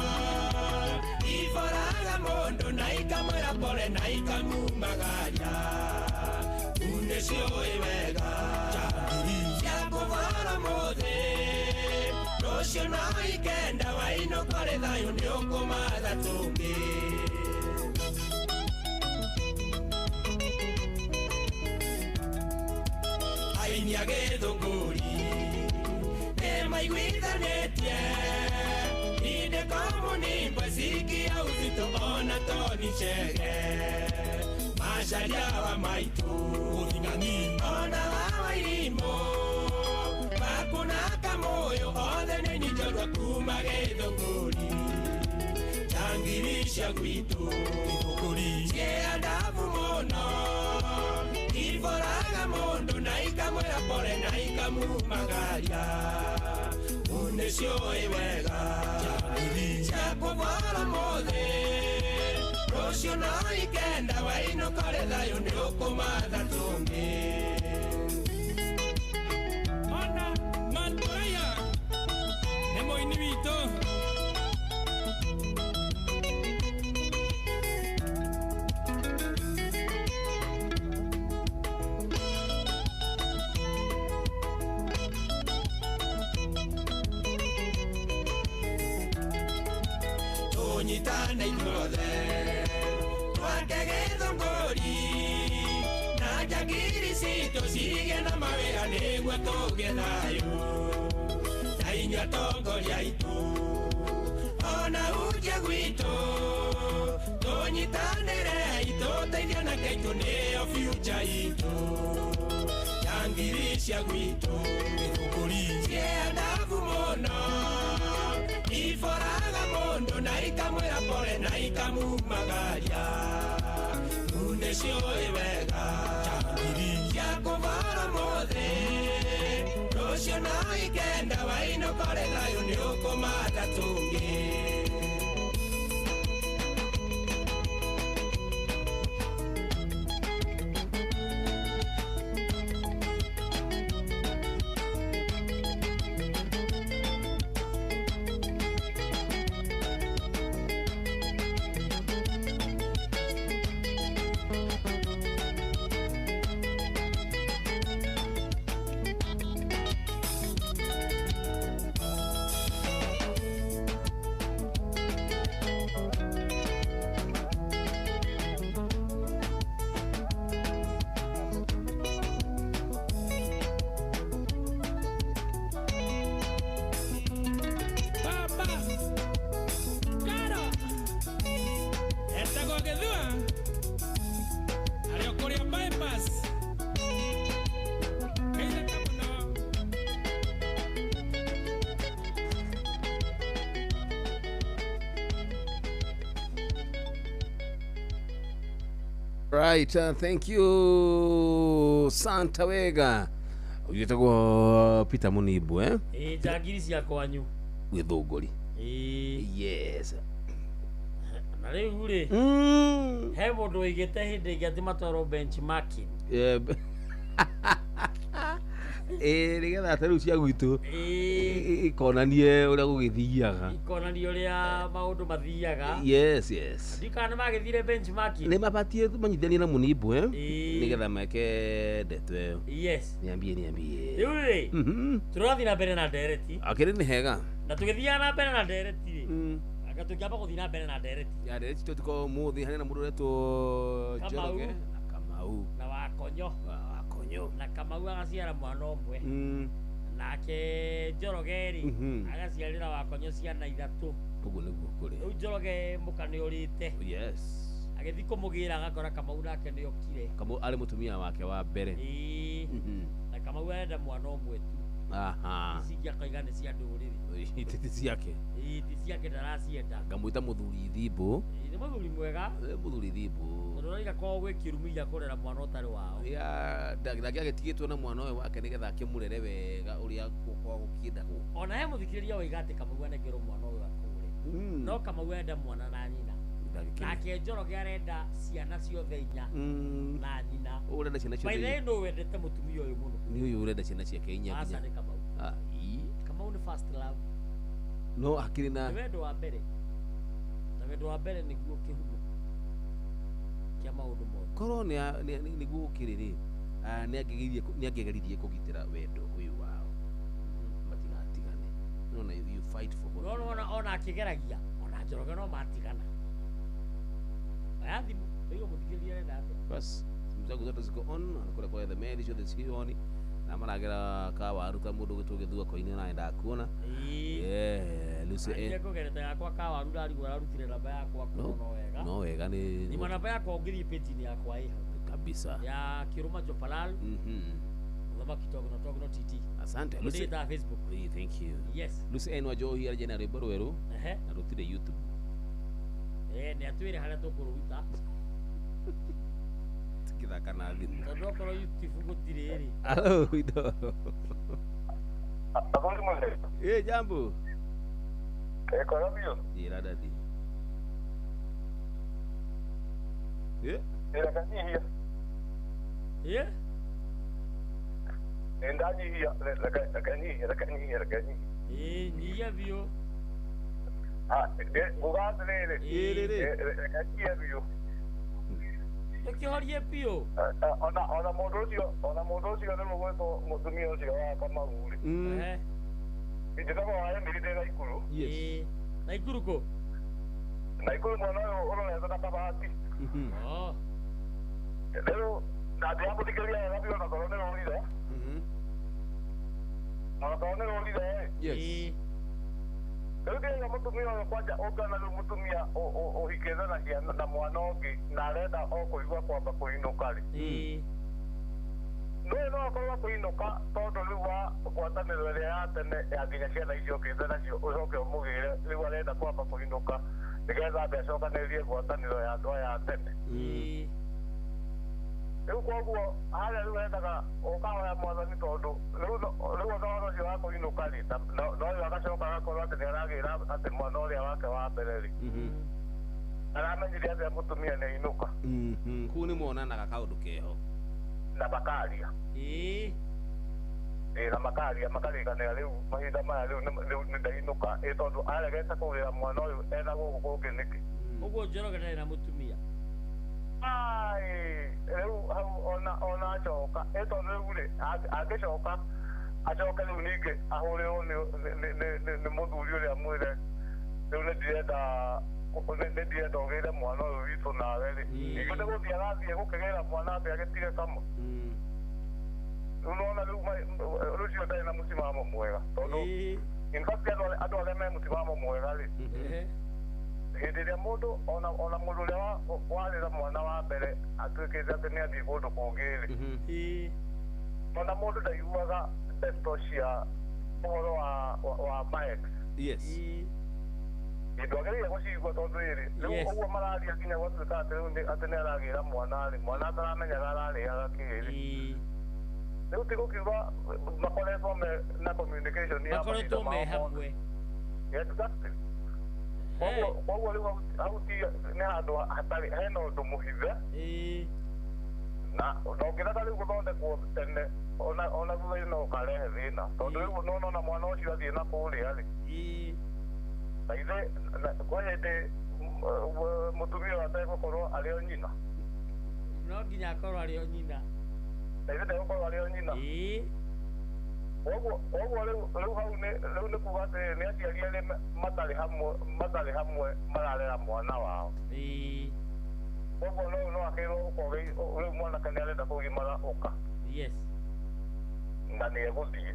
Iforaga mondo na ikamwera pole na ikamumagaria Unesio iwega Siakovara mothe Rosio na ikenda waino kore dayo Nioko mada tunge Aini agethongori Ema iguithanetie Ide como nimbo Siki au zito ona toni chege Masharia wa maitu Uthingani Ona wa irimo Bakuna kamoyo Ode nini jorwa kumagethongori Yangirisha gwitu Ifukuri Sie adabu mono Iforaga mondo na ikamwera pole na ikamumagaria Unesio iwega Chakuvara mothe Rosio na ikenda waino kore thayo ni ukumada tungi Ona Mantoraya Nemo ini wito Tonyitane inyuothe twakege thongori na jagiri cito cirige na mawĩra nĩguo tũgĩe thayũ na inyuĩ atongoria aitũ ona hunjia gwitũ tũnyitanĩre itũteithie na kaitũ nĩyo future itũ ya ngiri cia gwitũ gĩthũngũri ciendabu mũno iforaga mũndũ na ikamwĩra pole na ikamumagaria munde cioĩ wega cia kũvara mothe rũciũ na ikenda wainũkore thayũ nĩ ũkũmata tũngĩ Right, thank you Santa Wega. Uyetagwo Peter Munibu jagiri cia kwanyu githunguri. Yes. Na riu ri he mundu igite hindi ingati matoro benchmarking nigetha ata riu cia gwitu ikonanie uria gugithiaga ikonanie uria maundu mathiaga. Yes. Ndikana magithire benchmarking ni mabatie manyithanie na Munibu nigetha meke ndeto iyo. Yes. Niambie riu ri turathi na mbere na ndereti akiri ni hega na tugithia na mbere na ndereti ri tukiamba guthii na mbere na ndereti ya ndereti tuko muthi hani na mundu uretwo Njoroge na Kamau na Wakonyo na Kamau agaciara mwana umwe nake Njorogeri agaciarira Wakonyo ciana ithatu. Uguo niguo kuri riu Njoroge muka ni urite. Yes. Agithi kumugira agakora Kamau nake ni okire. Kamau ari mutumia wake wa mbere na Kamau arenda mwana umwe tu. Aha. Sikia kaigane cia nduriri. Ititi ciake. Ititi ciake ndaracienda. Ngamwita muthuri Thimbu. Ni muthuri mwega. Muthuri Thimbu. Ndoraiga ko gwe kirumia kurera mwana utari wao. Ya ndagiragia getigitwo na mwana uyu wake nigetha akimurere wega uria kwa gukindagwo. Ona he muthikiriria oigate Kamau anengero mwana uyu akure. No Kamau enda mwana na nyina. Nake Njoroge arenda ciana ciothe inya na nyina. Urenda ciana ciothe. Maithe no wendete mutumia uyu muno. Ni uyu urenda ciana ciake inya. Asa ni Kamau. Kamau ni first love. No akiri na wendo wa mbere. Na wendo wa mbere niguo kihumo kia maundu mothe. Korwo niguo kiriri ni angegeririe kugitira wendo uyu wao. Matigatigane. No you fight for both. No ona akigeragia ona Njoroge no matigana. Ayathi hiyo muthikiria nda bas mzago zote ziko on anakora kwa the mail zote ziko on na maragera ka waru ta mundu gitugithua ko ine naenda kuona Lucy yako gereta yakwa ka waru ndari wararutire namba yakwa no wega ni namba yakwa ngiri page ni yakwa iha kabisa ya Kiruma Jopalal Mama kitogo na TT. Asante. Lucy ta Facebook. Thank you. Yes. Lucy enwa jo here January Borweru na rutire YouTube. Ni atwire haria tukuruta tukithaka na thimu tondu okorwo YouTube gutire ri. Hello ido. Jambo Ekorabio. Ira dadi. Ira kanihia. Endanyihia, lakanihia. Niya bio. Gugatrere. Kanihia bio. Ekihorie bio. Ona modocio ne mugweto mutumia ucio wa Kamaguri. Nditaka wae miride na ikuru. Yes. Na ikuru ko? Na ikuru mwana uroneza na kabati. Leo na diabo dikelia na bio na korone rolida. Na korone rolida. Yes. Leo ndio mutumia wa kwaja ogana lu mutumia ohikeza na kia na mwana ongi na renda okuigwa kwamba kuinukari. No akorwo kuinuka tondu riu wa ngwataniro iria ya tene ya nginya ciana icio ũkĩte nacio ũcoke ũmũgĩre rĩu arenda kwamba kũinũka nĩgetha acokanĩrĩrie ngwatanĩro ya andũ aya a tene. Rĩu koguo harĩa rĩu endaga ũkahoya mwathani tondũ rĩu ũhoro ũcio wa kũinũka rĩ no ũyũ agacoka agakorwo atĩ nĩaragĩra atĩ mwana ũrĩa wake wa mbere rĩ aramenyire atĩa mũtumia nĩainũka. Kũu nĩ monanaga kaũndũ keho na makaria na makariganĩra rĩu mahinda maya rĩu nĩndainuka tondũ aregete kũgĩra mwana ũyũ ena gũkũ kũngĩ nĩkĩ. Ũguo Njoroge ndarĩ na mũtumia. Rĩu hau ona acoka tondũ rĩu rĩ angĩcoka acoke rĩu ningĩ ahũrĩrwo nĩ mũthuri ũrĩa mwĩre rĩu nĩndirenda ũgĩre mwana ũyũ witũ nawe rĩ ningĩ nĩgũthiĩ agathiĩ gũkĩgĩra mwana atĩ agĩtige kama. Rĩu nona rĩu rũcio ndarĩ na mũsimamo mwega tondũ in fact andũ arĩa me mũsimamo mwega rĩ hĩndĩ ĩrĩa mũndũ ona mũndũ ũrĩa warĩra mwana wa mbere atuĩkĩte atĩ nĩathiĩ kũndũ kũngĩ rĩ ona mũndũ ndaiguaga ndeto cia ũhoro wa maex. Ndwagĩrĩire gũcigua tondũ rĩrĩ rĩu ũguo mararia nginya gwatuĩka atĩ nĩaragĩra mwana rĩ mwana ataramenyaga ararĩaga kĩ rĩ rĩu ti gũkiuga makoretwo na communication ya makoretwo me hamwe. Koguo rĩu hau nĩ handũ hatarĩ hena ũndũ mũhithe na ndũngĩreka rĩu gũthondekwo tene ona thutha-inĩ no ũkarehe thĩna tondũ rĩu nona mwana ũcio athiĩ na kũrĩa rĩ na ithe kwa hĩndĩ mũtumia ategũkorwo arĩ o nyina no nginya akorwo arĩ o nyina na ithe ndegũkorwo arĩ o nyina koguo rĩu hau nĩ kuga atĩ nĩ aciari erĩ matarĩ hamwe mararera mwana wao koguo no akĩrwo ũko rĩu mwanake nĩ arenda kũgimara ũka na nĩ egũthiĩ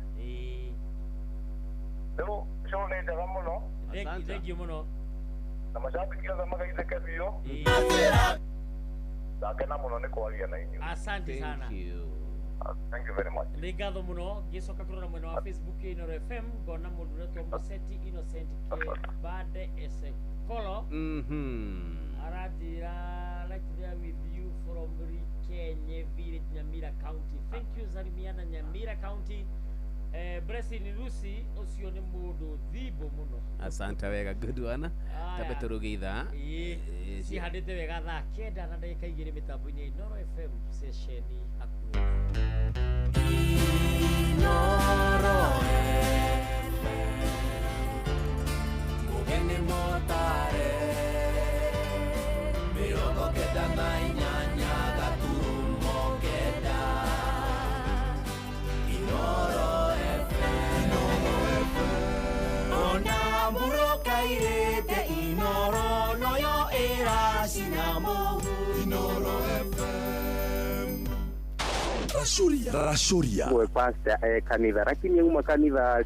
rĩu show nĩ njega mũno. Thank you mũno. Na macambĩki othe magaithĩke biũ. Ndakena mũno nĩ kwaria na inyuĩ. Asante sana. Thank you very much. Nĩ ngatho mũno ngĩcoka kũrora mwena wa Facebook ya Inooro FM ngona mũndũ ũretwo Mũseti Innocent Kĩbande Esekolo aranjĩra like there with you from Rikenye Village Nyamira County. Thank you Zarimiana Nyamira County. Blessing Lucy ucio nĩ mũndũ thibo mũno. Asante wega good one. Tabe turugitha. Cihandĩte wega thaa 9 na ndagĩka 2 mĩtambo-inĩ Inooro FM session hakuhĩ. Inooro Mugeni motare mĩrongo kenda na inyanya gaturumo kenda Inooro Ona muroka irete Inooro noyo era sinamo Inooro FM Rashuria mwe pastor kanitha lakini uma kanitha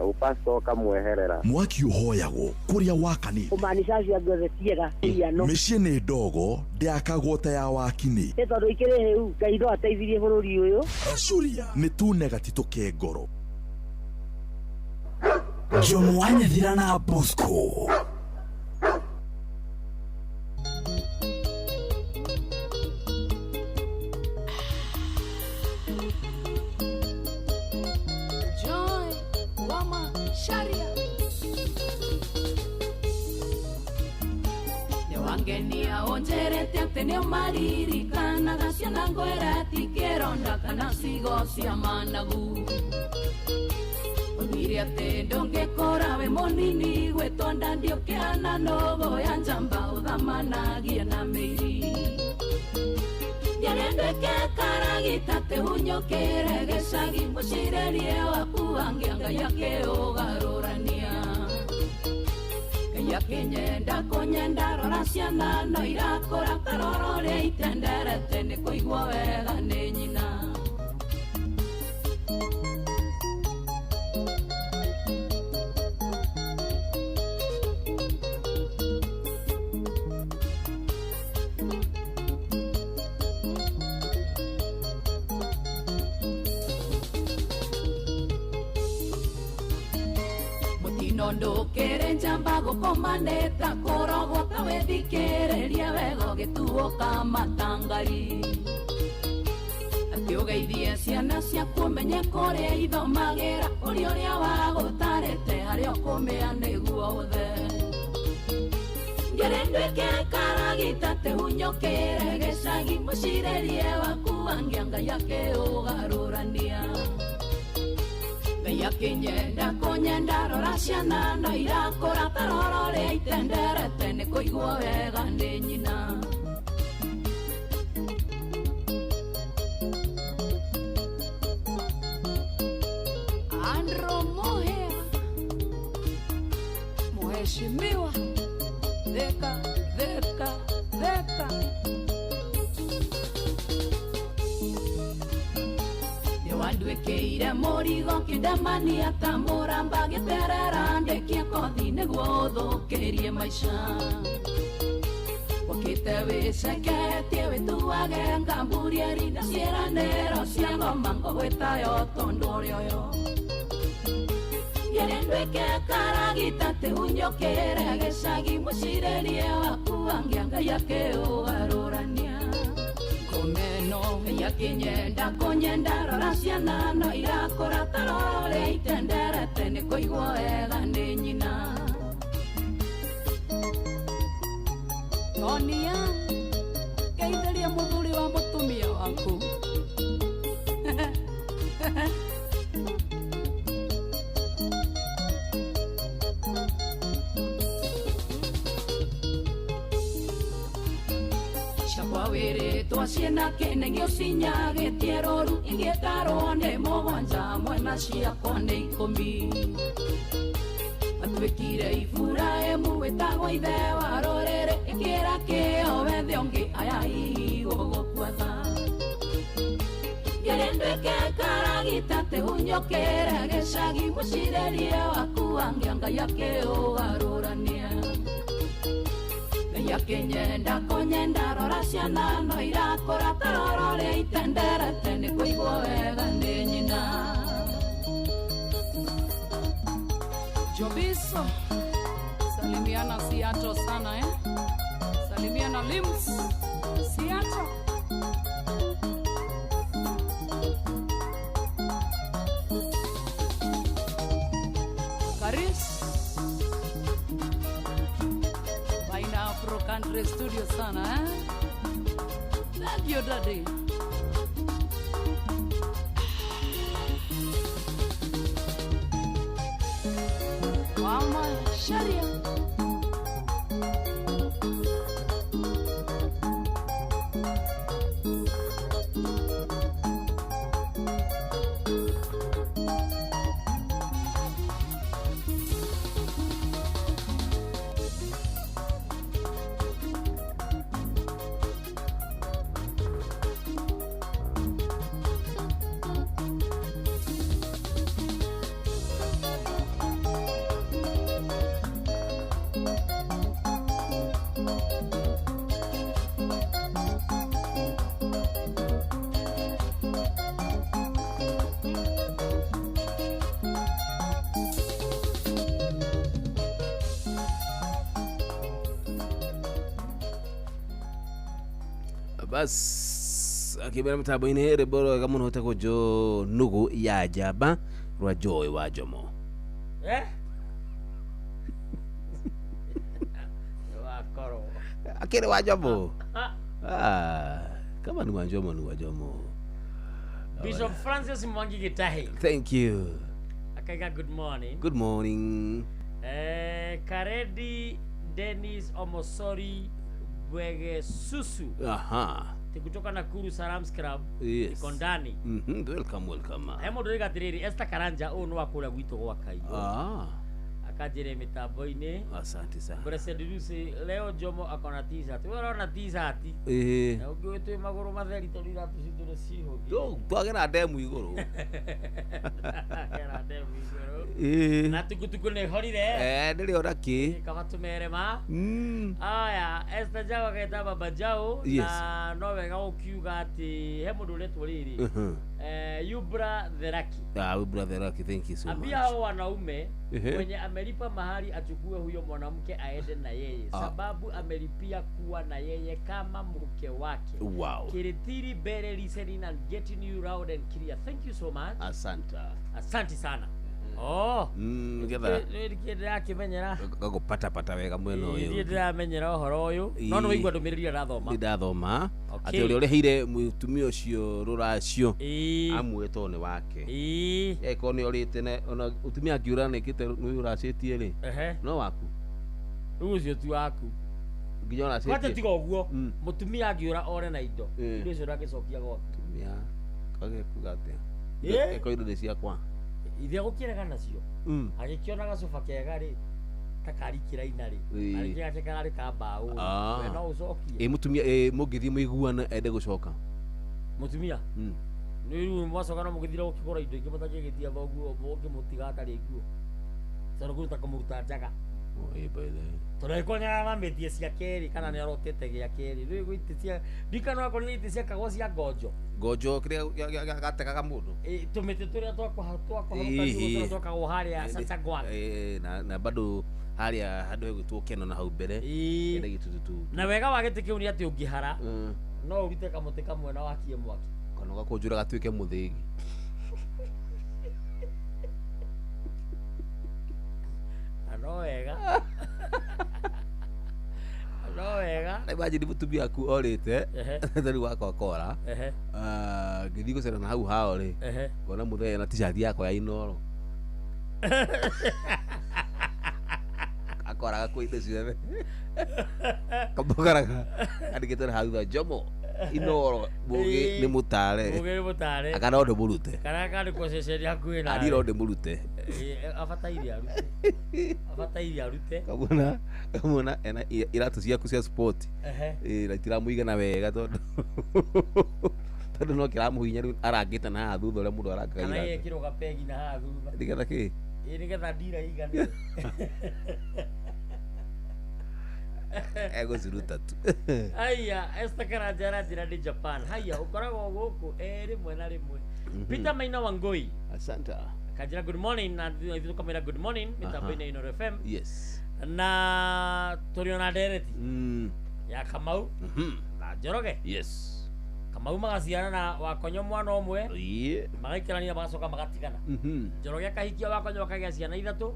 upastor kamweherera mwaki uhoyagwo kuria wakanite umaanishaji agwethetiega iano mĩciĩ nĩ ndogo ndĩakagwo ta ya wakini tondũ ikĩrĩ hĩu Ngai no ateithirie bũrũri ũyũ Rashuria nĩ tunega titũke ngoro John Wanyathira na Bosco Joy Wama Sharia Angenia onjerete ati nio maririkanaga ciana ngwera tikĩronda kana cigo cia managu. Oigire atĩ ndũngĩkora we mũnini gwĩtwo ndiũkĩana nogo ya njamba ũthamanagie na mĩiri. Nderendwĩke karagita tĩhunyũkĩre gĩcagi mũcirĩrie waku angĩanga yakĩũgarũrania. Ngai akĩnyenda kũnyenda rora ciana no irakũra karoro rĩa itenderete nĩ kũigua wega nĩ nyina. Ndũkĩrĩ njamba gũkomanĩta kũrogota wĩthikĩrĩrie wega ũgĩtuo kamatangari. Atĩ ũgeithie ciana ciaku ũmenye kũrĩa ithomagĩra ũrĩa ũrĩa wagũtarĩte harĩa ũkũmĩa nĩguo ũthe. Ngĩrĩ nduĩke karagita tĩhunyũkĩre gĩcagi mũcirĩrie waku angĩanga yakĩũgarũrania. Ngai akĩnyenda kũnyenda rora ciana no irakũra taroro rĩa itenderete nĩ kũigua wega nĩ nyina. Andro Mohea Mheshimiwa Theka Theka Theka Wandwĩkĩire mũrigo kĩndemania ta mũramba gĩterera ndĩkie kothi nĩguo ũthũkĩrie maica. Ũkĩte wĩceketie wĩtuage ngamburi erinda ciĩranĩro cia ngoma ngũgwĩtayo tondũ ũrĩ ũyũ. Ngĩrĩ ndwĩke karagita tĩhunyũkĩre gĩcagi mũcirĩrie waku angĩanga yakĩũgarũrania. Komeno yakĩnyenda kũnyenda rora ciana no irakũra taroro rĩa itenderete nĩ kũigua wega nĩ nyina. Tonia geithĩria mũthuri wa mũtumia waku. Wĩrĩtwo ciĩna kĩnegio cinyagĩtie rũru igĩtarwo nĩ mũgwanja mwena ciakwa nĩ 10. Matuĩkire Iburahĩmu wĩtagwo ithe wa rũrĩrĩ ĩkĩra kĩo wethe ũngĩ aya igũgũkua tha. Ngĩrĩ nduĩke karagita tĩhunyũkĩre gĩcagi mũcirĩrie waku angĩanga yakĩũgarũrania. Yakĩnyenda kũnyenda rora ciana no irakũra taroro rĩa itenderete nĩ kũigua wega nĩ nyina. Jobiso salimiana Seattle sana salimiana Limbs Seattle. Karis Country Studio sana Thank you daddy. Mama Sharia bas akibera mtaboine reboro kama unaota kujo nugu ya jaba rwa joy wa jomo wa koro Akere wa Jomo. Kama ni wa Jomo ni wa Jomo. Bishop Francis Mwangi Gitahi. Thank you. Akaiga good morning. Good morning. Karedi Dennis Omosori Bwege Susu. Aha. Kutoka Nakuru Salams Club. Yes. Iko ndani. Welcome. Hemo ndoriga tiriri Esther Karanja uno wakura gwito gwa Kaigo. Akajire mitambo-ini. Asante sana. Blessed Lucy leo Jomo akona t-shirt. Wewe una t-shirt? Na ugwitwe maguru matheri torira tucitune ciho. Twagera demu iguru. Twagera demu iguru. Na tukutuku ne horire. Ndiri oraki. Kama tumerema. Aya, Esther Jawa kaita baba Jao na no wega ukiuga ati he mundu retwo riri. Yubra Theraki. Yubra Theraki, thank you so much. Ambia hao wanaume mwenye amelipa mahari achukue huyo mwanamke aende na yeye sababu amelipia kuwa na yeye kama mke wake. Wow. Kiritiri bere listening and getting you loud and clear. Thank you so much. Asante sana. Ngetha. Ndirikira kimenyera. Gago pata wega mweno uyu. Ndirikira menyera uhoro uyu. No no igwa ndumiriri ndathoma. Ndathoma. Ati uri reheire mutumia ucio ruracio. Amweto ni wake. Eko ni urite ne ona utumia akiura nekite ni uracitie ri. No waku. Ucio tu waku. Nginya uracitie. Kwate tiga uguo. Mutumia akiura ore na indo. Ndio cio ragicokia gwa. Mutumia. Kage kugate. Eko indo cia kwa. Ithe gukirega nacio agikiona gacuba kega ri kakarikira inari arikia kekara ka mbao we no ucokie mutumia mungithie muiguana ende gucoka mutumia ni ru mwacoka no mugithira gukigora indo ingi mutagigitia thoguo mungimutiga atari iguo cero kuruta kumuruta njaga turaikonya mametie cia keri kana ni arotete gia keri riu gwiticia ndikano akoni ni iticia kagwa cia ngojo kiria gatekaga mundu tumite turia twakwa horuka twakagwo haria sachagwa na bado haria handu hegwitwo keno na hau mbere ende gitututu na wega wa giti kiu ni ati ungihara no urite kamuti kamwe na wakie mwaki kana gakunjura gatwike muthigi no wega na imagine mutumia aku orite thari wakwa kora ngithi gucera na hau hao ri ngona muthee na t-shirt yakwa ya inoro akoraga kå indo ciothe kambogaraga andĩkĩtwo na hau Jomo inoro mũgĩ nĩ mũtare akana ndĩ mũrute kana kandĩkwo ceceni hakuhĩ na andiro ndĩ mũrute abataire arute kamona ena iratũ ciaku cia sport na itiramũigana wega tondũ no kĩramũhinya rĩu arangĩte na haha thutha ũrĩa mũndũ arangaga kana yekĩrwo gapegi na haha thutha nĩgetha kĩ nĩgetha ndira igane egũciruta tu aya Esther Karanja njĩra ndĩ Japan haya ũkoragwo gũkũ rĩmwe na rĩmwe Peter Maina Wangui asante Kajira good morning na ithu kamera good morning mitambo-inĩ Inoro FM yes na tũriona ndereti ya Kamau na Njoroge yes Kamau magaciana na Wakonyo mwana ũmwe magaikĩrania magacoka magatigana Njoroge akahikia Wakonyo akagĩa ciana ithatũ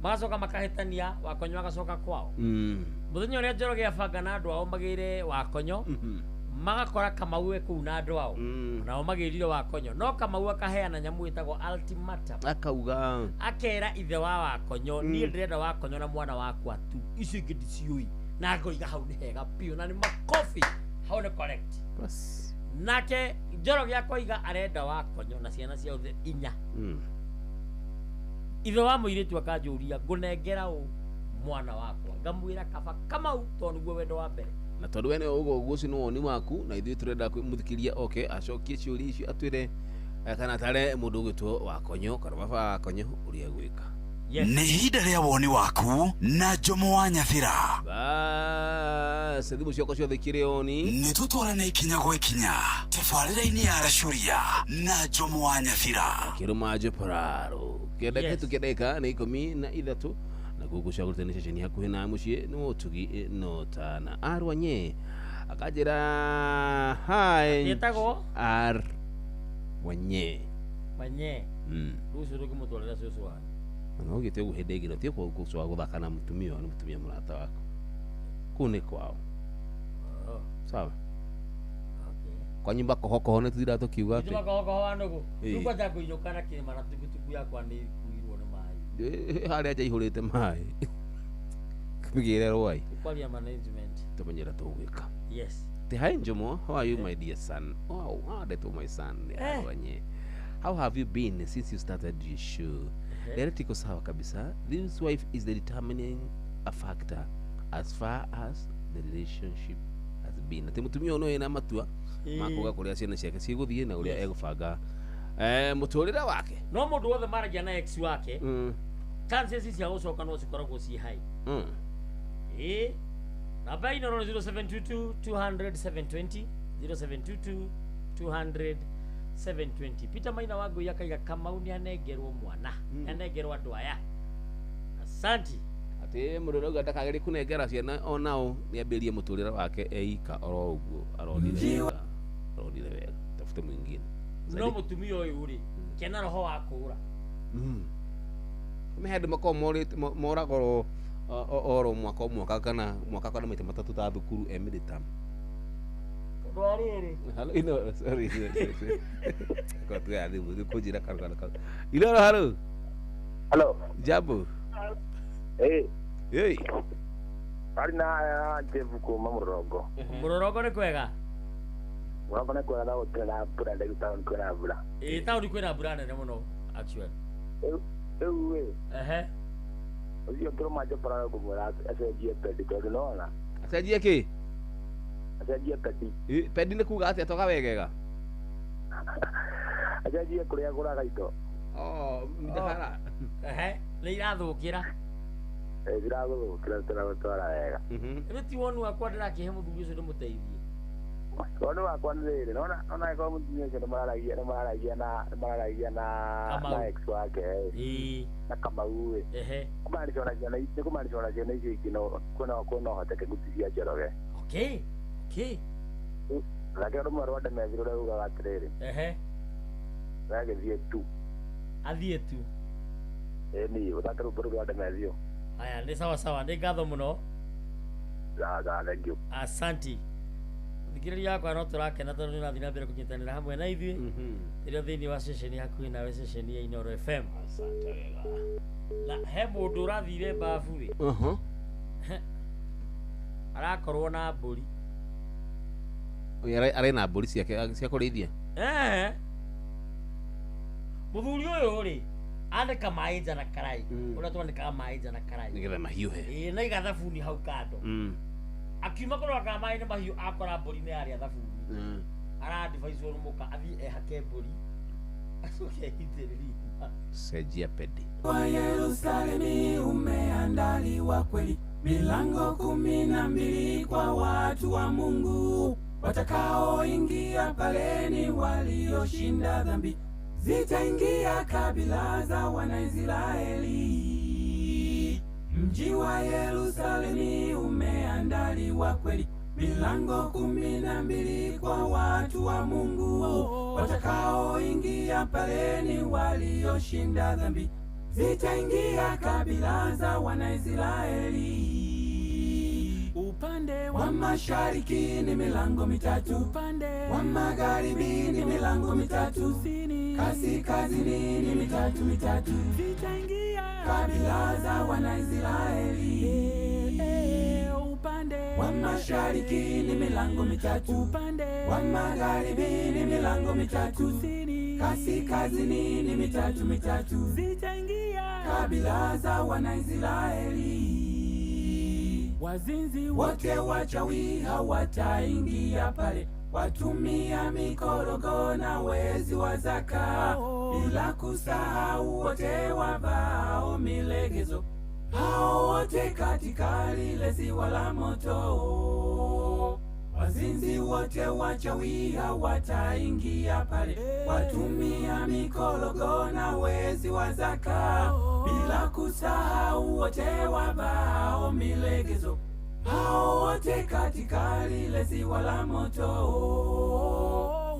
magacoka makahĩtania Wakonyo agacoka kwao mũthenya ũrĩa Njoroge abanga na andũ ao magĩire Wakonyo magakora Kamau we kũu na andũ ao nao magĩrire Wakonyo no Kamau akaheana nyamũ ĩtagwo ultimatum akauga akera ithe wa Wakonyo niĩ ndĩrenda Wakonyo na mwana wakwa tu icio ingĩ ndiciũi na ngoiga hau nĩ hega piũ na nĩ makobi hau nĩ correct nake Njoroge akoiga arenda Wakonyo na ciana ciao inya ithe wa mũirĩtu akanjũria ngũnengera ũ mwana wakwa ngamwĩra kaba Kamau tondũ nĩguo wendo wa mbere na tondu wene uguo ucio ni woni waku na ithuĩ turenda kwĩmũthikĩria acokie ciũria icio atwĩre kana tare mũndũ ũgwĩtwo Wakonyo kana baba Wakonyo ũrĩa gwĩka nĩ ihinda rĩa woni waku na Jomo wa Nyathira basi thimũ ciakwa ciothe ikĩrĩ oni nĩ tũtwarana ikinya gwa ikinya tabarĩra-inĩ ya Racuria na Jomo wa Nyathira kĩrũma Joporaro kĩndeka nĩ 13 na gugucagũrĩte nĩ ceceni hakuhĩ na mũciĩ nĩ Mũtugi no tana Arwanye akanjĩra hi yetagwo Arwanye ucio ndũngĩmũtwarĩra cũcũ waku no gĩtĩ ũguo hĩndĩ ĩngĩ no tiĩ gũcũa gũthaka na mũtumia nĩ mũtumia mũrata waku kũu nĩ kwao Sawa. Kwa nyumba kohoko ne tudira to kiuga ati. Nyumba kohoko anogo. Ruko ta kuinyuka na kirima na tukutuku yakwa ni kuirwo ni mai. Hari aja ihurite mai. Kugire rwai. Kwalia management. Tumenyera to gwika. Yes. Hi Njomo, how are you my dear son? Wow, that was my son. How have you been since you started your show? Tiko sawa kabisa. This wife is the determining a factor as far as the relationship has been. Timutumia ono ina matua. Makuga kuria ciana ciake ciguthie na uria egubanga muturira wake. No mundu wothe maragia na ex wake. Chances cia gucoka no cikoragwo ci high. Namba ino 0722 200 720 0722 200 720. Peter Maina wangu yakaiga Kamau ni anegerwo mwana anegerwo andu aya. Asanti. Ati muriro gatakagira kunengera ciana onao ni ambirie muturira wake eika oro uguo arodire wega tafute mwingine. No mutumia uyu ri kena roho wa kura. Mehede mako moragoro oro mwaka kana maite matatu ta thukuru emiritam. Rwariri. Hello, ino sorry. Ko tu ya dibu kujira kana. Ilo halo. Hello. Jambo. Hey. Arina Jevu ko Murorogo. Murorogo ni kwega. Murorogo ni kwega dawo tena pura de town ko na bura. Town ko na bura ne muno actually. Oyo tro majo para ko mura asajie pedi ko no na. Asajie ki? Asajie pedi. Pedi ne kuga ati toka wegega. Asajie kuria gura gaito. Midahara. Ni irathukira. Irago kira tera batwara wega. Reti wonu wakwa ndirakihe muthugi ucio ndimuteithie. Wonu wakwa ndire nona ko muthugi ucio ndimaragia na ex wake. Na Kamau kumaanisha ciana icio ingĩ no hoteke gũtithia Njoroge. Okay. Rake rumwe rwa Ndemezi rũrĩa rugaga atĩrĩrĩ agĩthiĩ tu athiĩ tu niĩ ũthake rũmbũ rwa Ndemezi. Aya nĩ sawa nĩ ngatho mũno. Thank you. Asanti. Thikĩrĩria yakwa no tũrakena tondũ nĩũrathiĩ na mbere kũnyitanĩra hamwe na ithuĩ rĩrĩa thĩinĩ wa ceceni hakuhĩ nawe ceceni ya Inooro FM. Asante wega. Na he mũndũ ũrathire mbabu rĩ arakorwo na mbũri. Arĩ na mbũri ciake cia kũrĩithia. Mũthuri ũyũ rĩ andĩka maĩ nja na karai ũrĩa twandĩkaga maĩ nja na karai nĩgetha mahiũhe na iga thabuni hau kando. Akiuma kũroga maĩ nĩ mahiũ akora mbũri nĩ yarĩa thabuni aradvice ũrũ mũka athiĩ ehake mbũri acoke ahithĩrĩria. Sejia pedi. Kwa Yerusalemu umeandaliwa kweli milango 12 kwa watu wa Mungu watakaoingia pale ni walioshinda dhambi. Zitaingia kabila za Wanaisraeli. Mji wa Yerusalemu umeandaliwa kweli milango 12 kwa watu wa Mungu watakaoingia pale ni walioshinda dhambi. Zitaingia kabila za Wanaisraeli. Upande wa mashariki ni milango mitatu, upande wa magharibi ni milango mitatu, kaskazini ni mitatu. Zitaingia kabila za Wanaisraeli. Upande wa mashariki ni milango mitatu, upande wa magharibi ni milango mitatu, kaskazini ni mitatu. Zitaingia kabila za Wanaisraeli. Wazinzi wote wachawi hawataingia pale, watumia mikorogo na wezi wa zaka, bila kusahau wote wavao milegezo, hao wote katika lile ziwa la moto. Wazinzi wote wachawi hawataingia pale, watumia mikorogo na wezi wa zaka, bila kusahau wote wavao milegezo, hao wote katika lile ziwa la moto.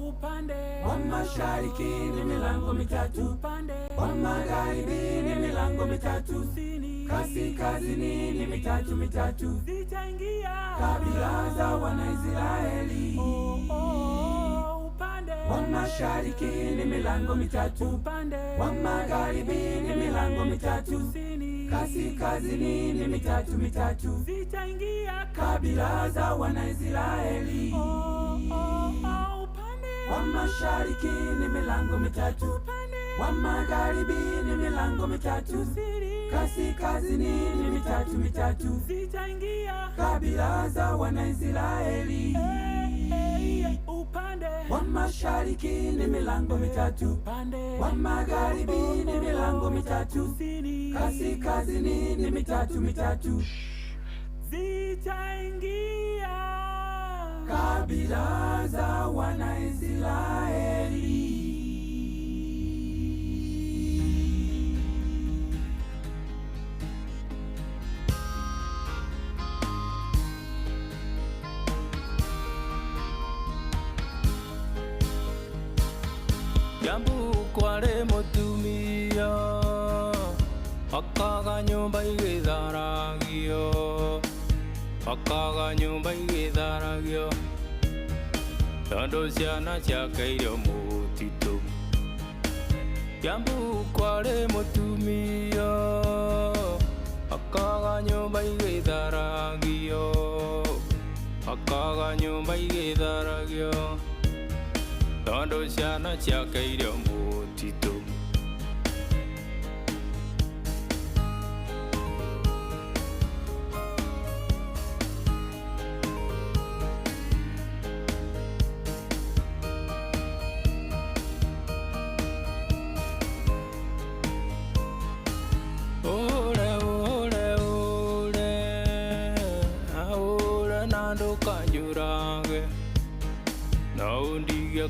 Upande wa mashariki ni milango mitatu, upande wa magharibi ni milango mitatu, kaskazini ni mitatu. kabila za Wanaisraeli. Wa mashariki ni milango mitatu, wa magharibi ni milango mitatu, kaskazini ni mitatu. Kabila za Wanaisraeli. Wa mashariki ni milango mitatu, wa magharibi ni milango mitatu, kaskazini ni mitatu. Kabila za Wanaisraeli. Wa mashariki ni milango mitatu, wa magharibi ni milango mitatu, kaskazini ni mitatu. Zitaingia kabila za Wanaisraeli. Jambu kware mutumia akaga nyumba igitharagio, akaga nyumba igitharagio, tondu ciana ciake irio mutitu. Jambu kware mutumia akaga nyumba igitharagio, akaga nyumba igitharagio, tondu ciana ciake irio mutitu.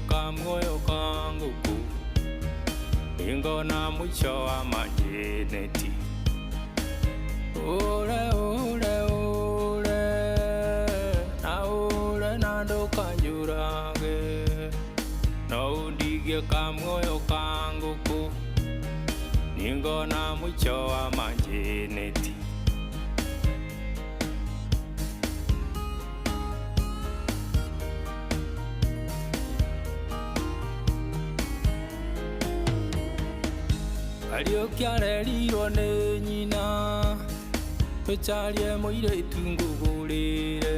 Kamoyo kanguku ingona mwisho wa majeneti. Ule na ule nando kanjurage na undige kamoyo kanguku ingona mwisho wa majeneti. Aliokiarerirwo nĩ nyina tũcarie mũirĩtu ngũgũrĩre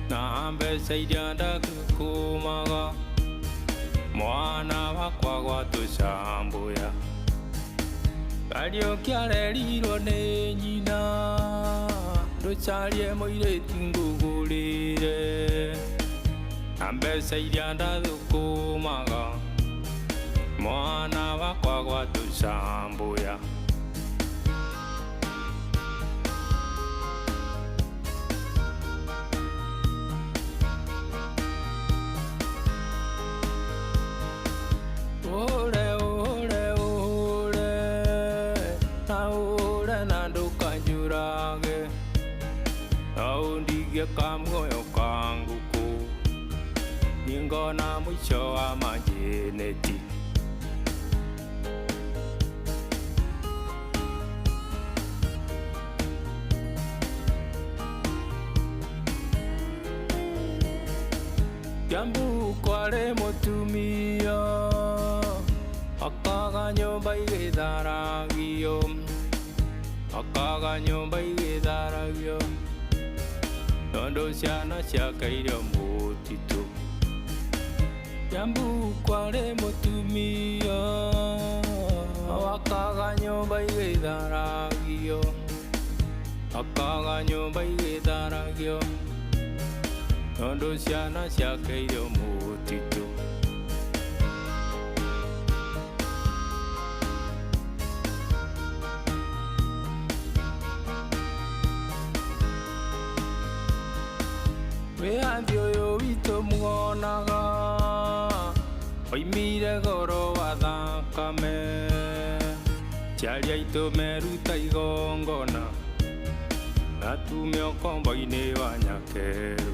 na mbeca iria ndagĩkũmaga mwana wakwa gwa tũcambũya. Aliokiarerirwo nĩ nyina tũcarie mũirĩtu ngũgũrĩre na mbeca iria ndagĩkũmaga mwana wakwa gwa tũcambũya. Ule na ndũkanjũrage na ũndige kamuoyo kanguku ningona mwisho wa majeneti. Jambu kware mutumia akaga nyumba igitharagio, akaga nyumba igitharagio, tondu ciana ciake irio mutitu. Jambu kware mutumia akaga nyumba igitharagio, akaga nyumba igitharagio, tondu ciana ciake irio mutitu. Wĩyathi ũyũ witũ muonaga oimire goro wa thakame, ciari aitũ meruta igongona na tume ũkombo-inĩ wa nyakeru.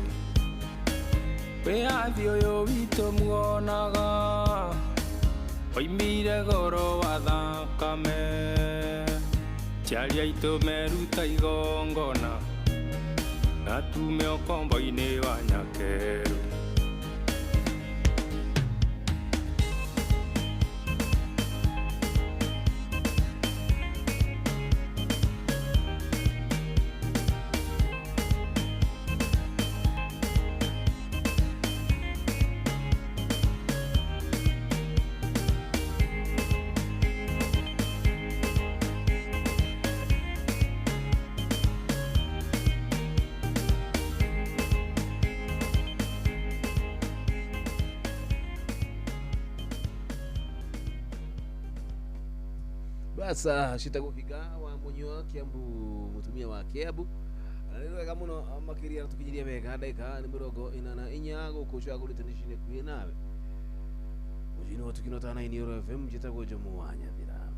Wĩyathi ũyũ witũ muonaga oimire goro wa thakame, ciari aitũ meruta igongona na tume ũkombo-inĩ wa Nyakeru. Basa shitagufika wa munyo wa Kiambu mutumia wa Kiambu rero wega muno makiria tukinyiria wega ndaika ni mirongo inana inya gukushwa gulitanishine kwi nawe ujino tukinota na Inioro FM jitago jomo wanya thira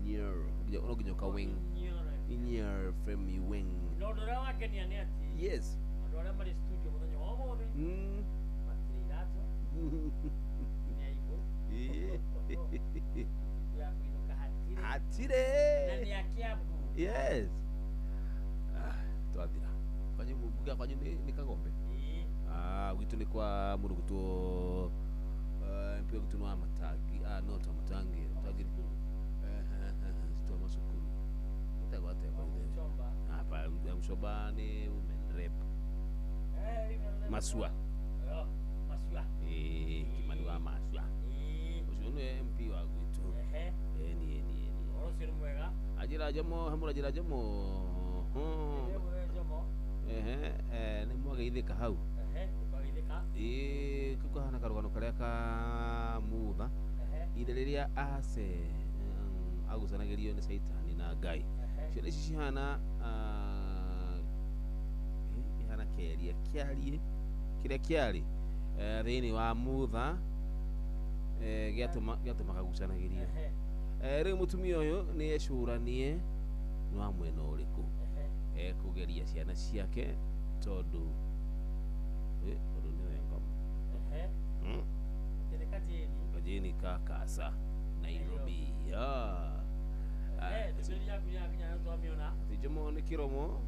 Inioro kuja unoginyo ka wing Inioro FM wing no ndora wake ni ati yes ndora mari studio muthenya wa mothe matiri irato ni aibu Hatire nani ya Kiambu yes twathira kwanyu mubuga kwanyu ni Kagombe witu ni kwa muruguto mpio gutu no amatagi no to matangi tagi to masukuru mtago ate kwa chomba hapa mshoba ni women rep masua masua kimani wa masua ushunu MP wa gwitu ni orosiri mwega ajira jamo hamura ajira jamo ni mwageithika hau twageithika kuko hana karugano karia ka mutha inde riria ase agusanagirio ni Saitani na Ngai cio ici cihana ihana keria kiarie kiria kiari thiini wa mutha giatuma kagucanagirio riu mutumia uyu ni ecuranie no mwena uriku kugeria ciana ciake tondu tondu ni wenga kajeni ka Kasa Nairobi tijomo ni kiromo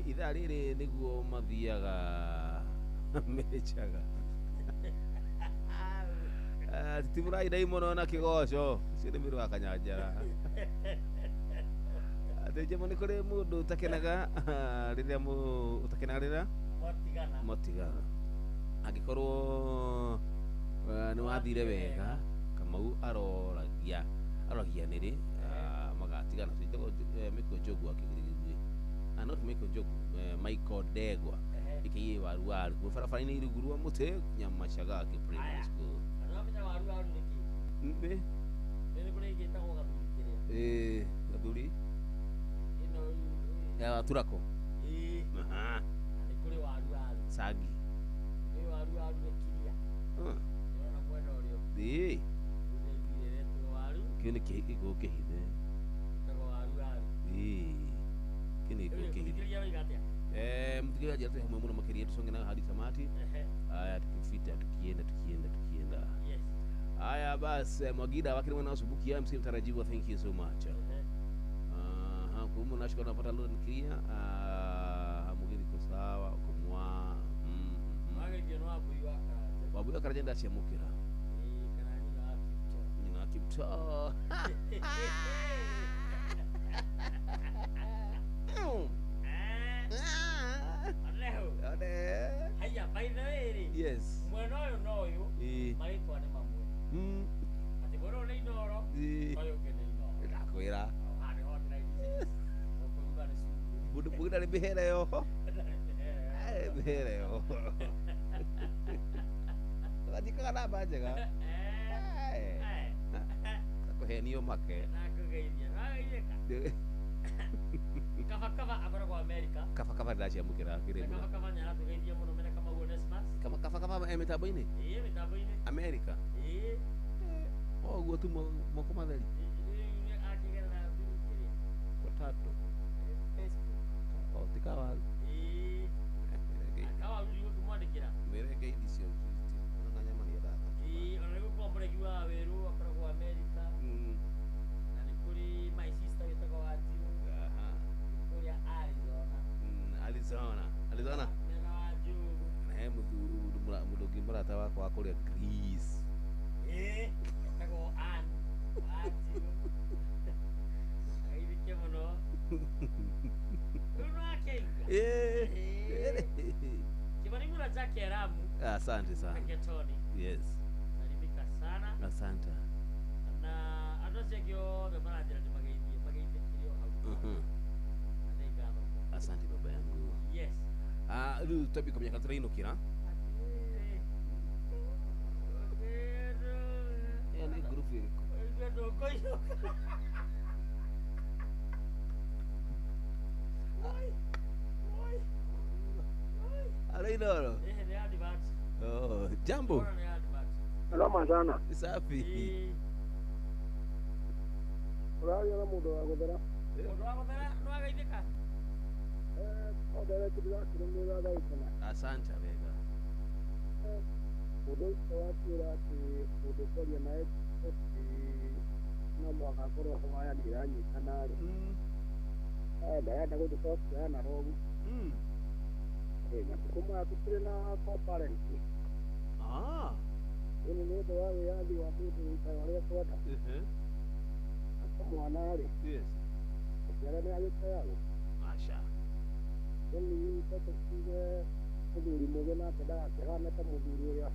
ithaa riri niguo mathiaga mechaga titimurai dai mono na kigoco ciri miru akanyanjara ateje moni kuri mundu utakenaga riria utakenaga riria motigana angikorwo ni wathire wega Kamau aroragia niri magatigana citego Michael Njogu akigirigirwe not Michael Njogu Michael Ndegwa ikiye waru ku barabara-ini irugurwa muti Nyamachaga primary school gathuri ya turako sagi kini kigo kihithe kini kigo kihithe mtikia jatu hamwe muno makiria tusonge na hadi tamati haya tukifita tukienda yes haya basi Mwagida wakili mwana usubuki ya MC mtarajiwa thank you so much kumu nashukuru napata leo nikiria Mwagida kwa sawa kumwa Mwagida no abu ya karajenda chemukira nina kipto haya by the way yes mwena uyu no uyu maitwa ni mamwe ati boro ni Inooro oyo ngene Inooro ndakwira ari hot like budu dari bihere yo bihere yo lagi kana baje ga ko henio make nakugeiria kava abara kwa America kava ndacia mukira kire kava nyara tugeiria muno mena kama Onesmus kava mitaboini mitaboini America guo tu moko matheri akigera na bikiria potato tikawa kawa uri kumwandikira merege idicio na nyama ni data onarego kwa mbere kiwa weru akora kwa America na ni kuri my sister witako wati kuri Arizona Alizana. Na mudungi murata wako wa kuria Greece. Etago an. Ati. Aithi kemono. Uno akeiga. Kibani mura zake Ramu. Asante sana. Paketoni. Yes. Salimika sana. Asante. Na adosegyo bemara jira magaidi kilio hau. Asante baba yangu. Yes. Lu tapi kami akan teraino kira. Ni grup ini. Ada ini loh. Oh, jambo. Salama sana. Safi. Urayo na mudo wa godera. Mudo wa godera no agaideka. Odere kidira kirungira da ikana. Asante bega. Mudo wa kira ki mudo kwa na na mwaka koro kwa ya diranyi kanari. Da go to ya na rogu. Na kuma tukire na co-parent. Ini ni ndo wao yadi wa mtu tayari kwa mwanari. Yes. Yale ni ayotayalo. Masha. Ini mtoto kile kuduri mogena tada kana ta muduri ya.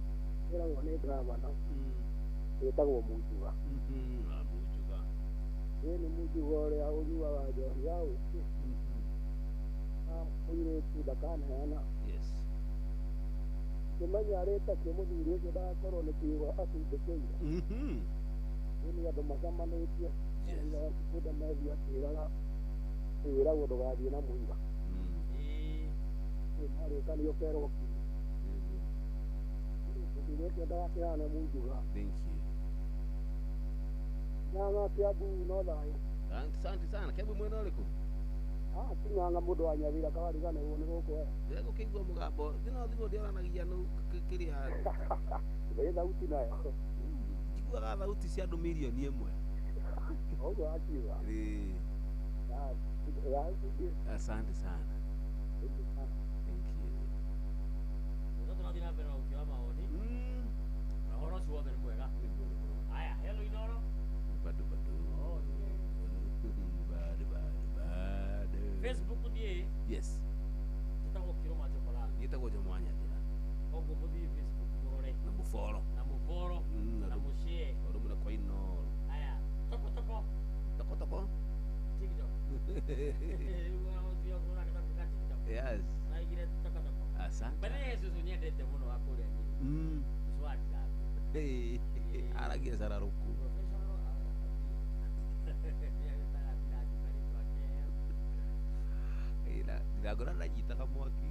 Era wone drama na. Etago mujuga. Mujuga. Ini mujuga ole auliwa wajo yao. Ile tudakana yana. Yes. Kemanya areta kemuduri ke da koro le kiwa asu dekenya. Ini ya domasama ne pia. Ya kuda mavi ya kirala. Ira wodo gadi na muiba. Mari kan yo kero. Ini ke da ya na mujuga. Thank you. Nyanga kiabu no dai. Asante sana. Kiabu mwena liko. Kinyanga mudo anyavira kawari kana wone goko. Yego kigwa mugabo. Dino thigo ndio aranagia no kiria. Weza uti nayo. Kigwa gatha uti cia andu milioni imwe. Ogo akiwa. Asante sana. Thank you. Ndio tunadina mbele na ukiwa maoni. Na horo suwa mbele mwega. Aya, hello Inoro. Bado. Oh, Bado. Facebook ndiye. Yes. Tutago kiro majo pala. Yitago jo mwanya dira. Ogo mudi Facebook murore. Na muforo. Na mushie. Oro muna kwa Inoro. Aya, toko. Toko. TikTok. Yes. Asante. Bana Yesu unyende muno akore ni. Swati da. Aragia sana ruku. Ndagora ranyita kamwaki.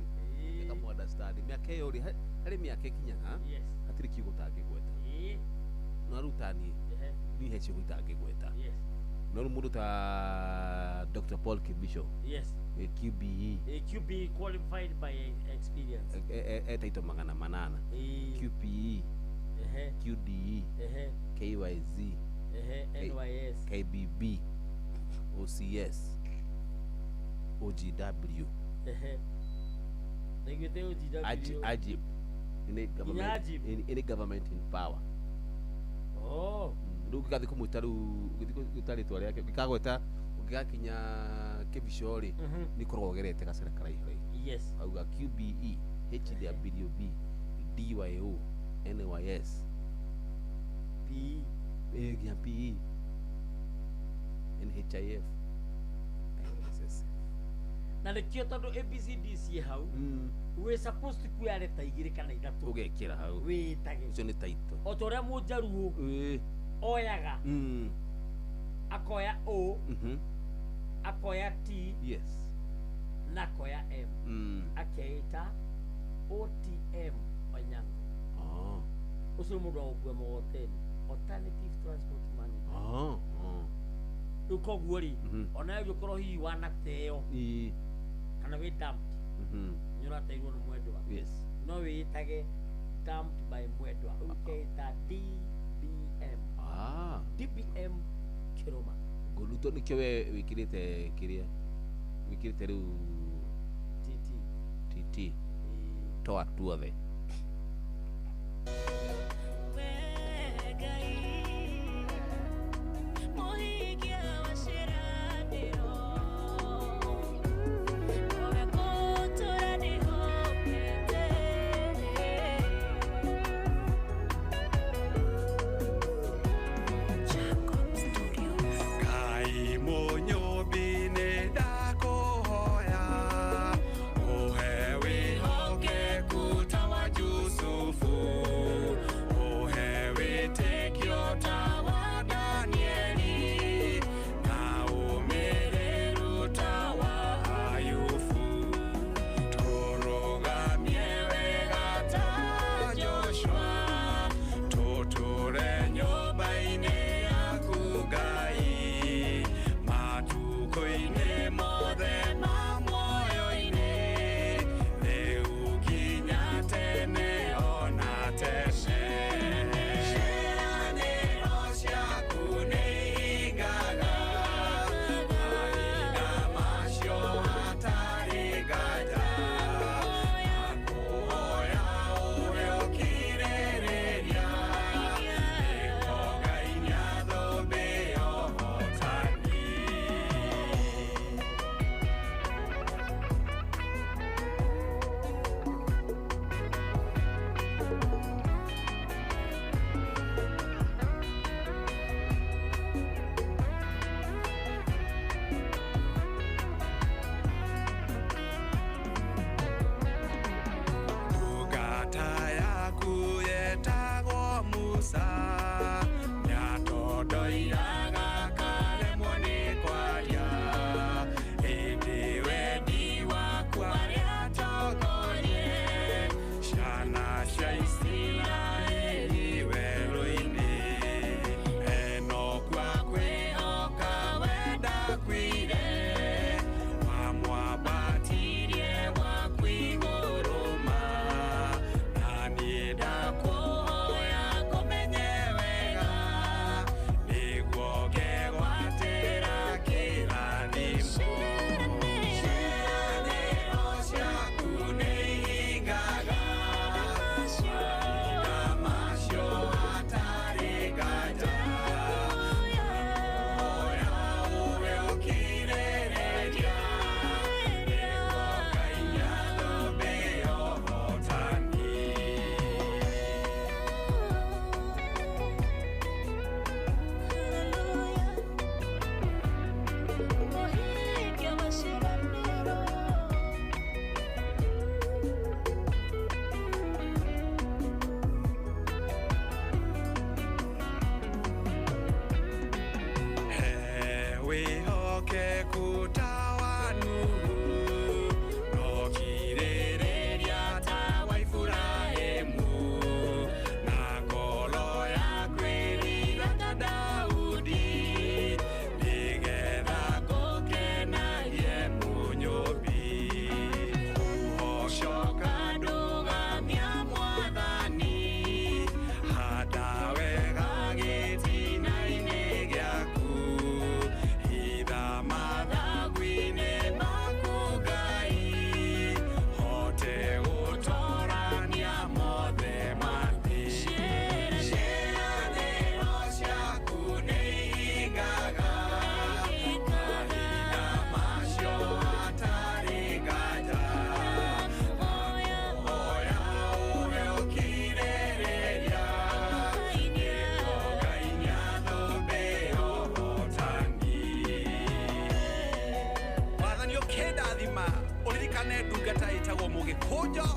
Kama understand. Miaka yo ri hari miaka kinyaga. Yes. Hatiri kigo tangigweta. No rutani. Ni hechi gutangigweta. Yes. No mundu ta Dr. Paul Kibisho. Yes. A QBE. A QBE qualified by experience. Taito magana manana. QPE. QDE. KYZ. NYS. KBB. OCS. OGW. Negete OGW. Ajib. Any government in power. Oh. Ndugu kathi kumutaru gutari twari yake bikagweta ugigakinya kibishori ni kurogerete gasera karai. Yes. Auga QBE, HWB, DYO, NYS, PE, NHIF. Na lekio tondu ABCDC hau we supposed to kuya ta igire kana ithatu ugekira hau we tage icio ni taito otoria mujaru oyaga akoya O akoya T yes na akoya M akeita OTM Onyango ucio mundu ogwe mo hotel alternative transport manager ukoguo ri ona yo korwo hi wanateo kana we dumped nyora tairwo no mwendwa yes no we itage dumped by mwendwa ukeita DBM DBM kiroma goluto nikyo we wikirite kiria wikirite riu TT toa tuothe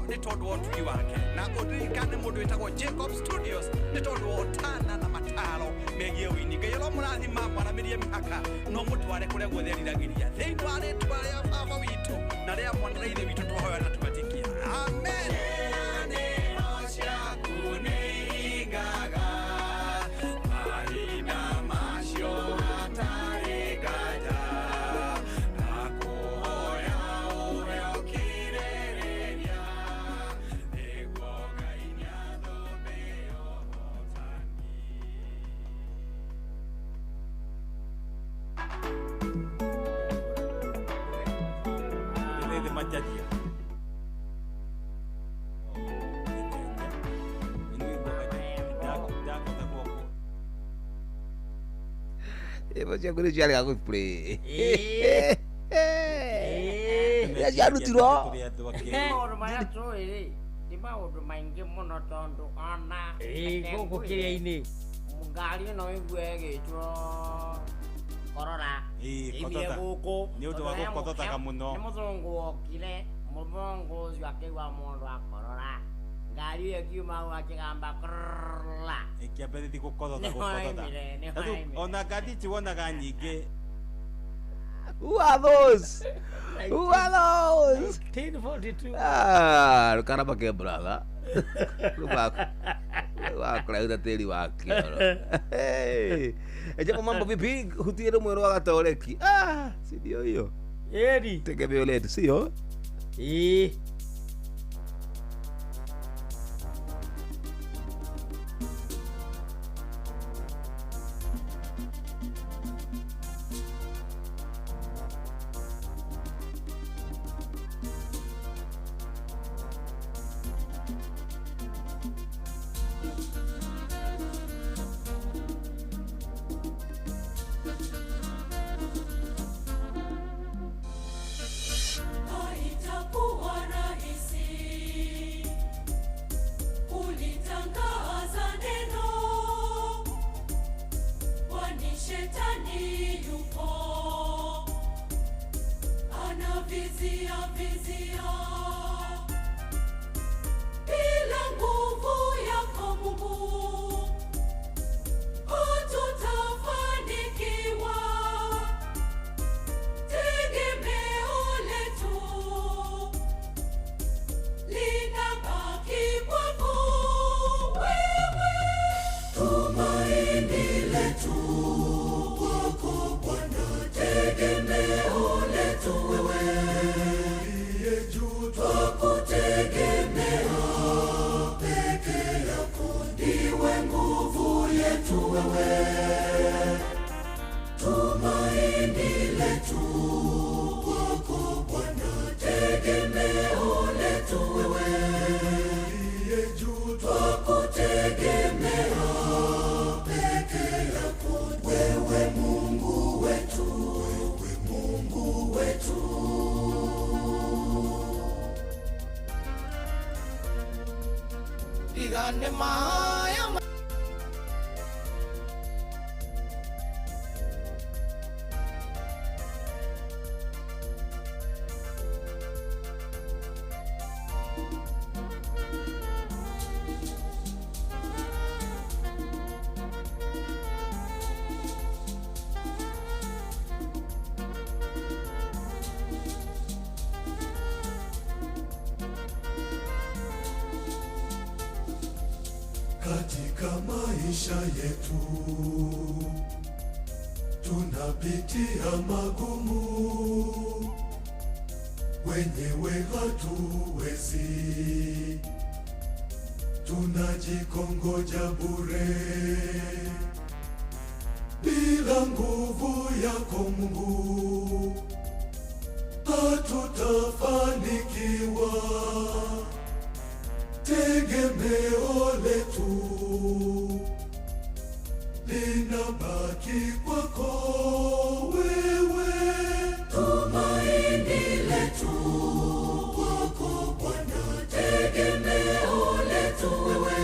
nĩ tondũ wa ũtugi wake na ũririkane mũndũ wĩtagwo Jacob Studios nĩ tondũ wa ũtana na mataro megiĩ ũini Ngai mũrathima mwaramĩrie mĩhaka no mũtware kũrĩa guothe eriragĩria thĩinĩ wa rĩtwa rĩa baba witũ na rĩa mwana na ithe witũ tũhoya na tũgatikia amen. Evo cia kuri cia ga play. Ya jadu tiro. Maundu maya tui ni maundu maingi muno tondu ona guku kiria-ini ngari no igwe gitwo korora ibie guku ni undu wa gukothotaga muno ni muzungu okire muzungu ucio akigwa mundu akorora ngari iyo kiuma akigamba krla ikiambirithi gukothotha ona ngari tiwonaga nyingi. Who are those? Who are those? 1042. Ah, kana bake brother. Wakora utateli wakio. Hey. Eja mambo vipi? Hutiere mwero wa Gatoreki. Ah, si ndio hiyo. Eri. Tegemeo letu, sio? Katika maisha yetu tunapitia magumu, wenyewe hatuwezi, tunajikongoja bure. Bila nguvu yako Mungu hatutafanikiwa. Tegemeo letu linabaki kwako wewe, tumaini letu kwako Bwana, tegemeo letu wewe,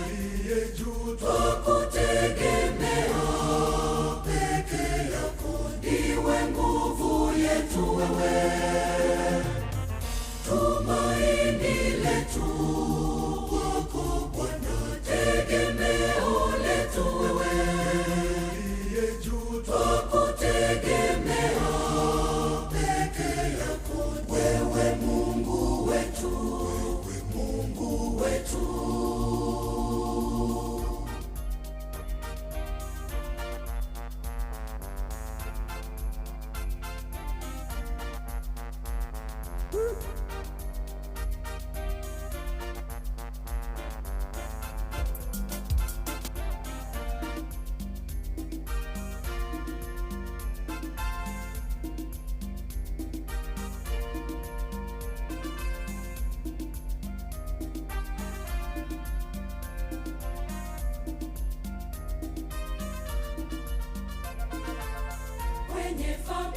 ndiye juu twakutegemea, peke yako ndiwe nguvu yetu wewe.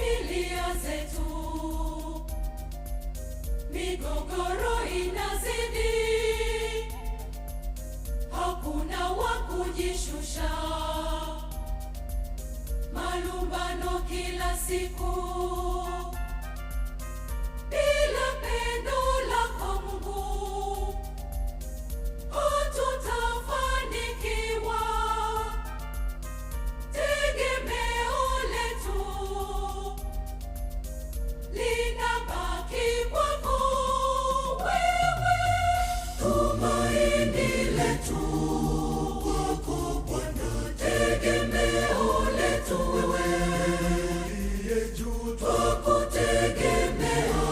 familia zetu. Migogoro inazidi, hakuna wa kujishusha, malumbano kila siku. Bila pendo lako Mungu, hatutafanikiwa. Tegemeo letu linabaki kwako wewe. Tumaini letu kwako Bwana, tegemeo letu wewe. Uliye juu twakutegemea,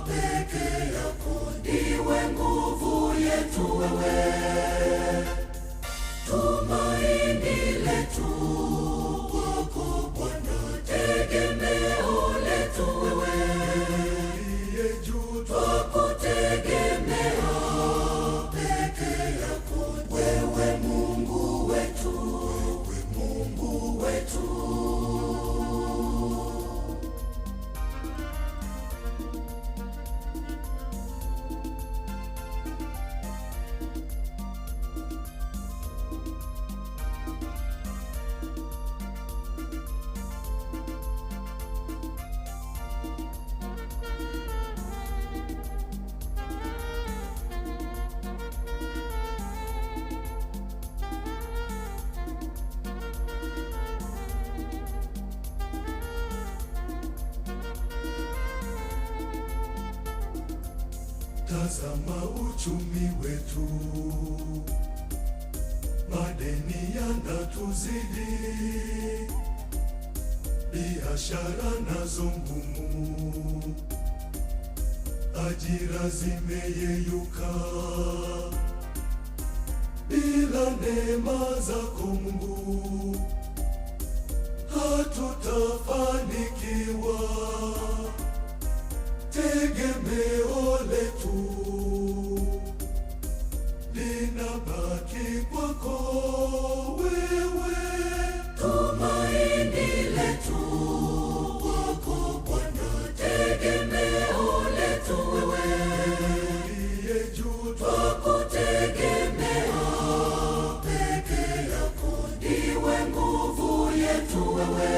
peke yako ndiwe nguvu yetu wewe. Tumaini letu kwako Bwana, tegemeo letu wewe. Uliye juu twakutegemea, peke yako wewe Mungu wetu, wewe Mungu wetu. Tazama uchumi wetu, madeni yanatuzidi, biashara nazo ngumu, ajira zimeyeyuka. Bila neema zako Mungu, hatutafanikiwa. Tegemeo letu linabaki kwako wewe. Tumaini letu kwako Bwana, tegemeo letu wewe. Uliye juu twakutegemea, peke yako ndiwe nguvu yetu wewe.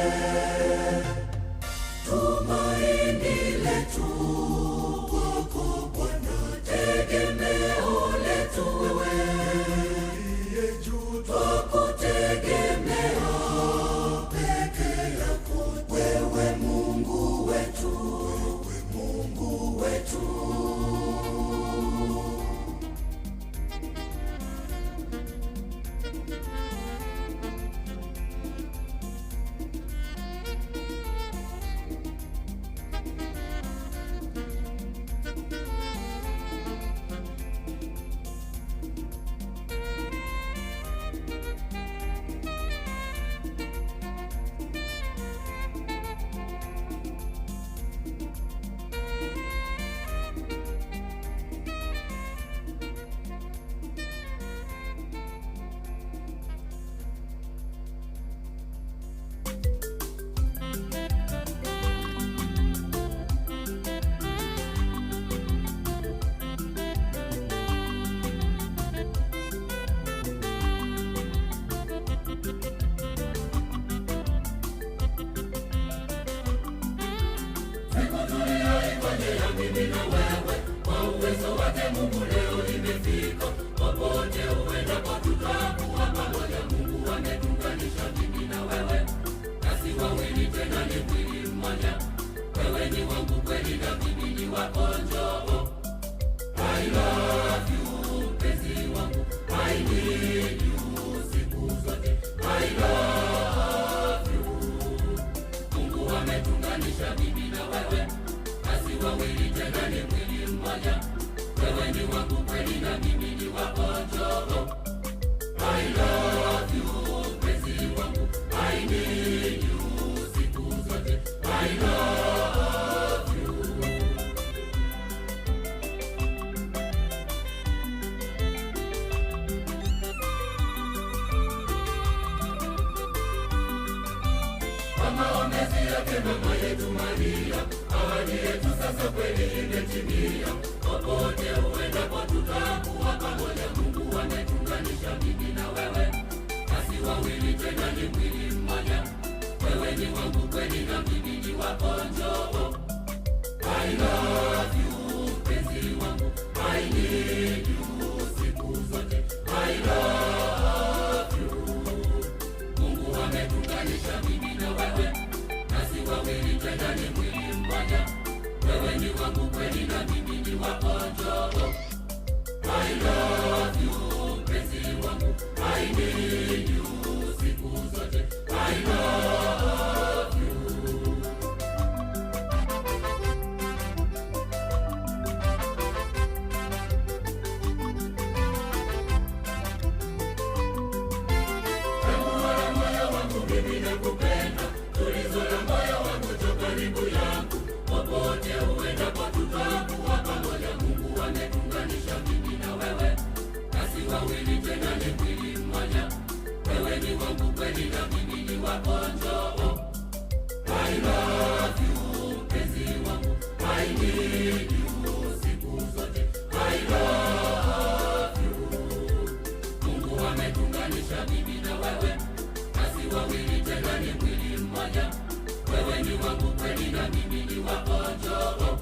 Tumaini letu kwako Bwana, tegemeo letu wewe. Uliye juu twakutegemea, peke yako wewe Mungu wetu, wewe Mungu wetu. Mimi na wewe, kwa uwezo wake Mungu leo imefika. Popote uendapo tutakuwa pamoja. Mungu ametuunganisha mimi na wewe, nasi wawili tena ni mwili mmoja. Wewe ni wangu kweli na mimi ni wako, njoo. I love you mpenzi wangu, I need you siku zote. I love you. Mungu ametuunganisha mimi na wewe, wawili tena ni mwili mmoja. Wewe ni wangu kweli na mimi ni wako, njoo. I love you mpenzi wangu, I need you siku zote. I love you. Kama maombezi yake mama yetu Maria, ahadi yetu sasa kweli imetimia. Popote uendapo tutakuwa pamoja, Mungu ametuunganisha mimi na wewe, basi wawili tena ni mwili mmoja. Wewe ni wangu kweli na mimi ni wako, njoo. I love you mpenzi wangu, I need you siku zote. I love you. Mungu ametuunganisha mimi na wewe, nasi wawili tena ni mwili mmoja. Wewe ni wangu kweli na mimi ni wako, njoo. I love you mpenzi wangu, I need you siku zote. I love you. Mimi nakupenda, tulizo la moyo wangu, njoo karibu yangu. Popote uendapo tutakuwa pamoja, Mungu ametuunganisha mimi na wewe, nasi wawili tena ni mwili mmoja. Wewe ni wangu kweli na mimi ni wako, njoo. I love you mpenzi wangu, I need you siku zote. I love you. Mungu ametuunganisha mimi na wewe, nasi wawili tena ni mwili mmoja. Wewe ni wangu kweli na mimi ni wako, njoo.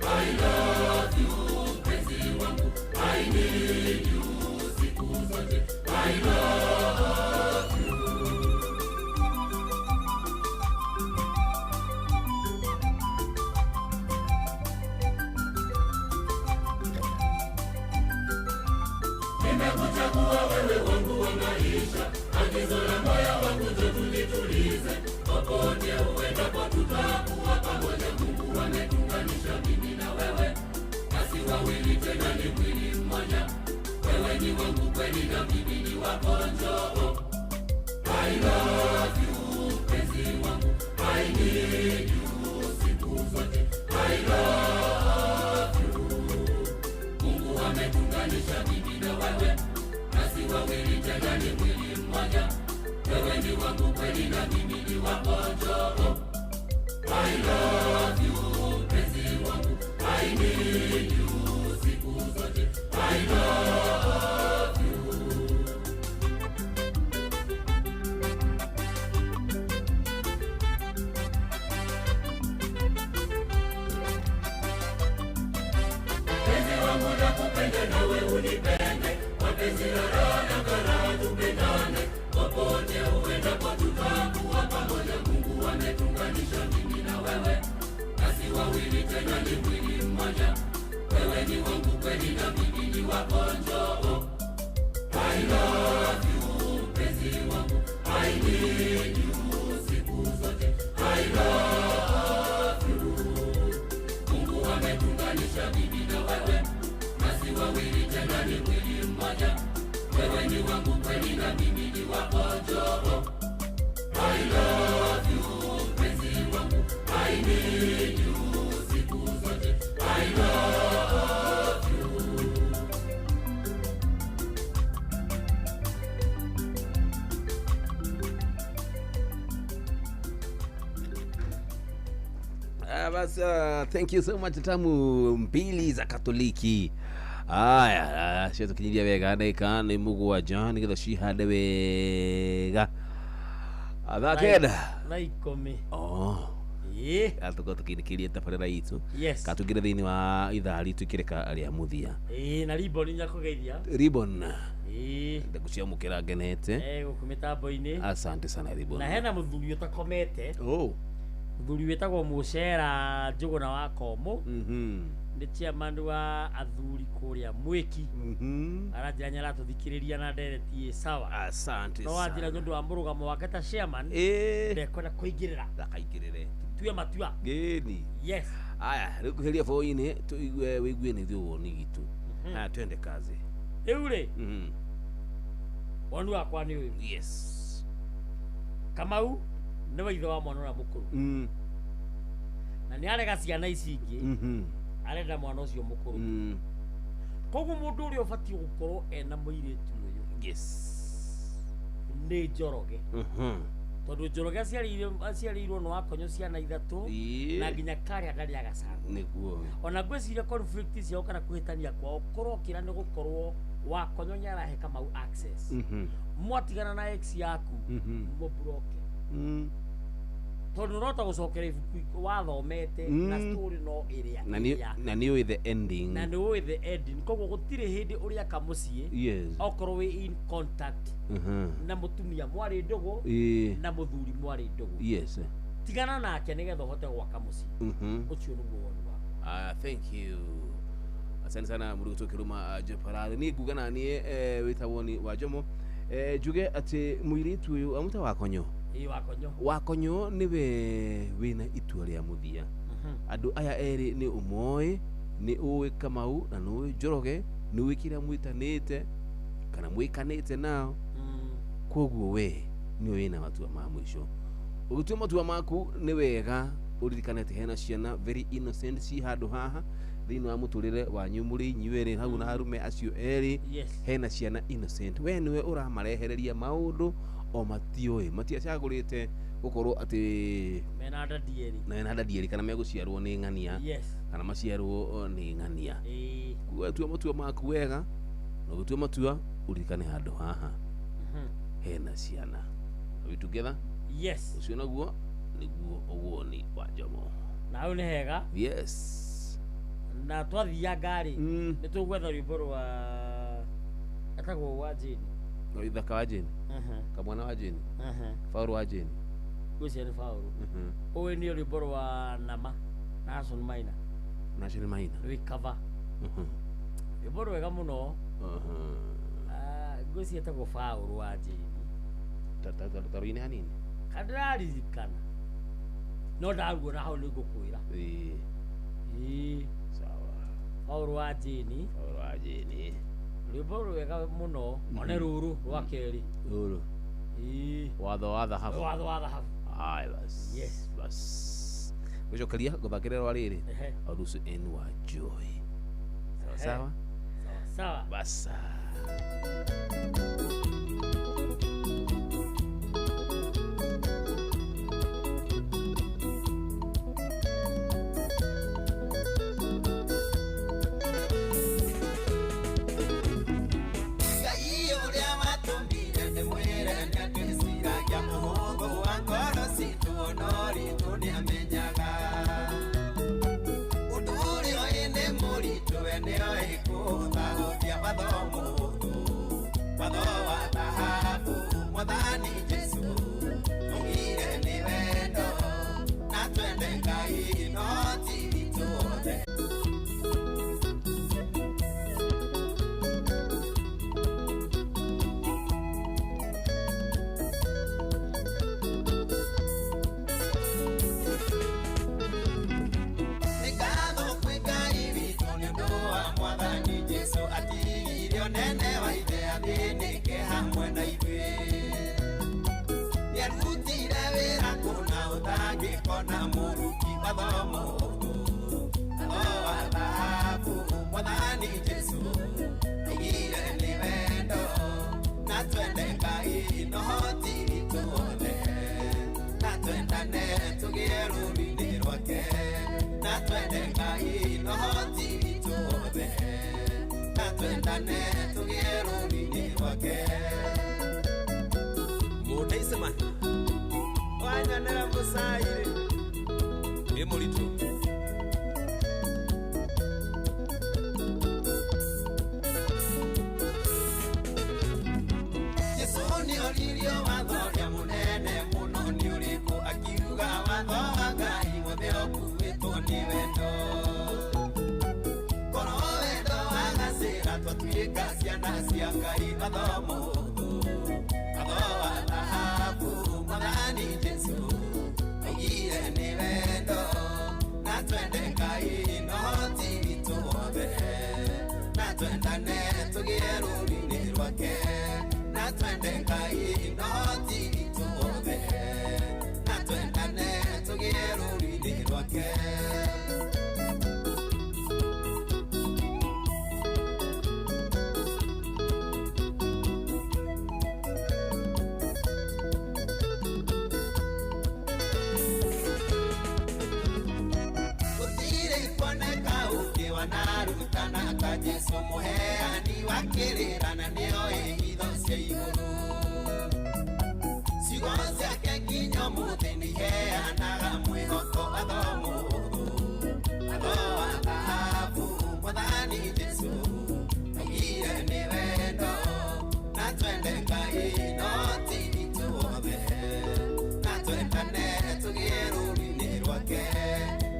I love you mpenzi wangu, I need you siku zote. I love you. Nimekuchagua wewe wangu wa maisha, agizo la moyo wangu, njoo tulitulize. Popote uendapo tutakuwa pamoja, Mungu ametuunganisha mimi na wewe, nasi wawili tena ni mwili mmoja. Wewe ni wangu kweli na mimi ni wako, njoo. I love you mpenzi wangu, I need you siku zote. I love you. Mungu ametuunganisha mimi na wewe, nasi wawili tena ni mwili mmoja. Wewe ni wangu kweli na mimi ni wako, njoo. I love you mpenzi wangu, I need you siku zote. I love you. Mpenzi wangu nakupenda nawe unipende, mapenzi ya roho na karaha tupendane. Popote uendapo tutakuwa pamoja, Mungu ametuunganisha mimi na wewe, nasi wawili tena ni mwili mmoja. Wewe ni wangu kweli na mimi ni wako, njoo. I love you mpenzi wangu, I need you siku zote. I love you. Mungu ametuunganisha mimi na wewe, nasi wawili tena ni mwili mmoja. Wewe ni wangu kweli na mimi ni wako, njoo. I love you mpenzi wangu, I need you siku zote. I love you. Basa, thank you so much. Tamu mbili za Katoliki. Aya, sheto kinyiria wega ndeka ni mugwa John githo cihande wega. Athakenda na ikome. Atuko tukinikiria tabarĩra itu. Yes. Katugire thĩinĩ wa ithaa ritũ ikĩrĩka rĩa mũthia. Na Ribbon nyakugeithia. Ribbon. Ndaguciamũkĩra ngenete. Gũkũ mĩtambo-inĩ. Asante sana Ribbon. Na hena mũthuri ũtakomete. Mũthuri wĩtagwo Mũcera Njũgũna wa Komũ. Nĩ chairman wa athuri kũrĩa Mwĩki. Aranjĩra nĩaratũthikĩrĩria na ndereti sawa. Asante sana. No anjĩra nĩ ũndũ wa mũrũgamo wake ta chairman. Ndekwenda kũingĩrĩra. Ndakaingĩrĩre. Tue matua. Gĩni. Yes. Aya, rĩu kũheria boi-inĩ tũigue wĩigue nĩ ithuĩ woni gitu. Aya, twende kazi. Rĩu rĩ. Woni wakwa nĩ ũyũ. Yes. Kamau nĩ wa ithe wa mwana ũrĩa mũkũrũ. Na nĩ arega ciana ici ingĩ. Arenda mwana ũcio mũkũrũ. Koguo mũndũ ũrĩa ũbatiĩ gũkorwo ena mũirĩtu ũyũ. Yes. Nĩ Njoroge. tondu Njoroge aciarirwo no akonyo ciana ithatu na nginya Karia ndari agacana niguo ona gwiciria conflict ciao kana kuhitania kwao korokira ni gukorwo wakonyo nyarahe Kamau access mwatigana na ex yaku mubroke tondu rota gucokera ibuku wathomete na story no area na ni with the ending koguo gutire hindi uria kamucie okorwo we in contact na mutumia mwari ndogo na muthuri mwari ndogo tigana nake nigetha uhote gwaka mucie ucio niguo woni wako. Thank you, asante sana Murugutu Kiruma Jeparari ni nguga na nie witawoni wa Jomo juge ati muiritu uyu amuta wakonyo wakonyo niwe wina itua ria muthia andu aya eri ni umoi ni uwe Kamau na nuwe Njoroge ni wikira mwitanite kana mwikanite nao koguo we ni wina matua ma mwisho ugitua matua maku ni wega uririkanete hena ciana very innocent si handu haha thini wa muturire wa nyumuri nyiwere hau na harume acio eri hena ciana innocent we niwe uramarehereria maundu o matiacagurite gukorwo ati mena dieri kana meguciarwo ni ng'ania kana maciarwo ni ng'ania gwetua matua maku wega no gutua matua uririkane handu haha hena ciana. Are we together? Yes. Ucio naguo niguo uguoni wa Jomo na une hega. Yes. Na twathia ngari ni tugwetha rwimbo rwa atagwo wa Jane no ithaka wa Jane kamwana wa Jane Fauru wa Jane gucia ni Fauru uwe ni rwimbo rwa Nama National Minor we cover rwimbo rwega muno gucia atagwo Fauru wa Jane taruine hanini kadrarizikana no ndaguo na hau ni ngukwira sawa Fauru wa Jane rwimbo rwega muno one ruru rwa keri ruru watho wa dhahabu ai bas yes bas gucokeria guthakira rwa riri arusu enwa joy sawa basa arutana ta Jesu muheani wakirana nio ihitho cia iguru ciugo ciake nginya muthi niheanaga mwihoko athomu athoa thahabu mwathani Jesu augire ni wendo na twende Ngai no ti ithuothe na twendane tugie rũũri-inĩ rwake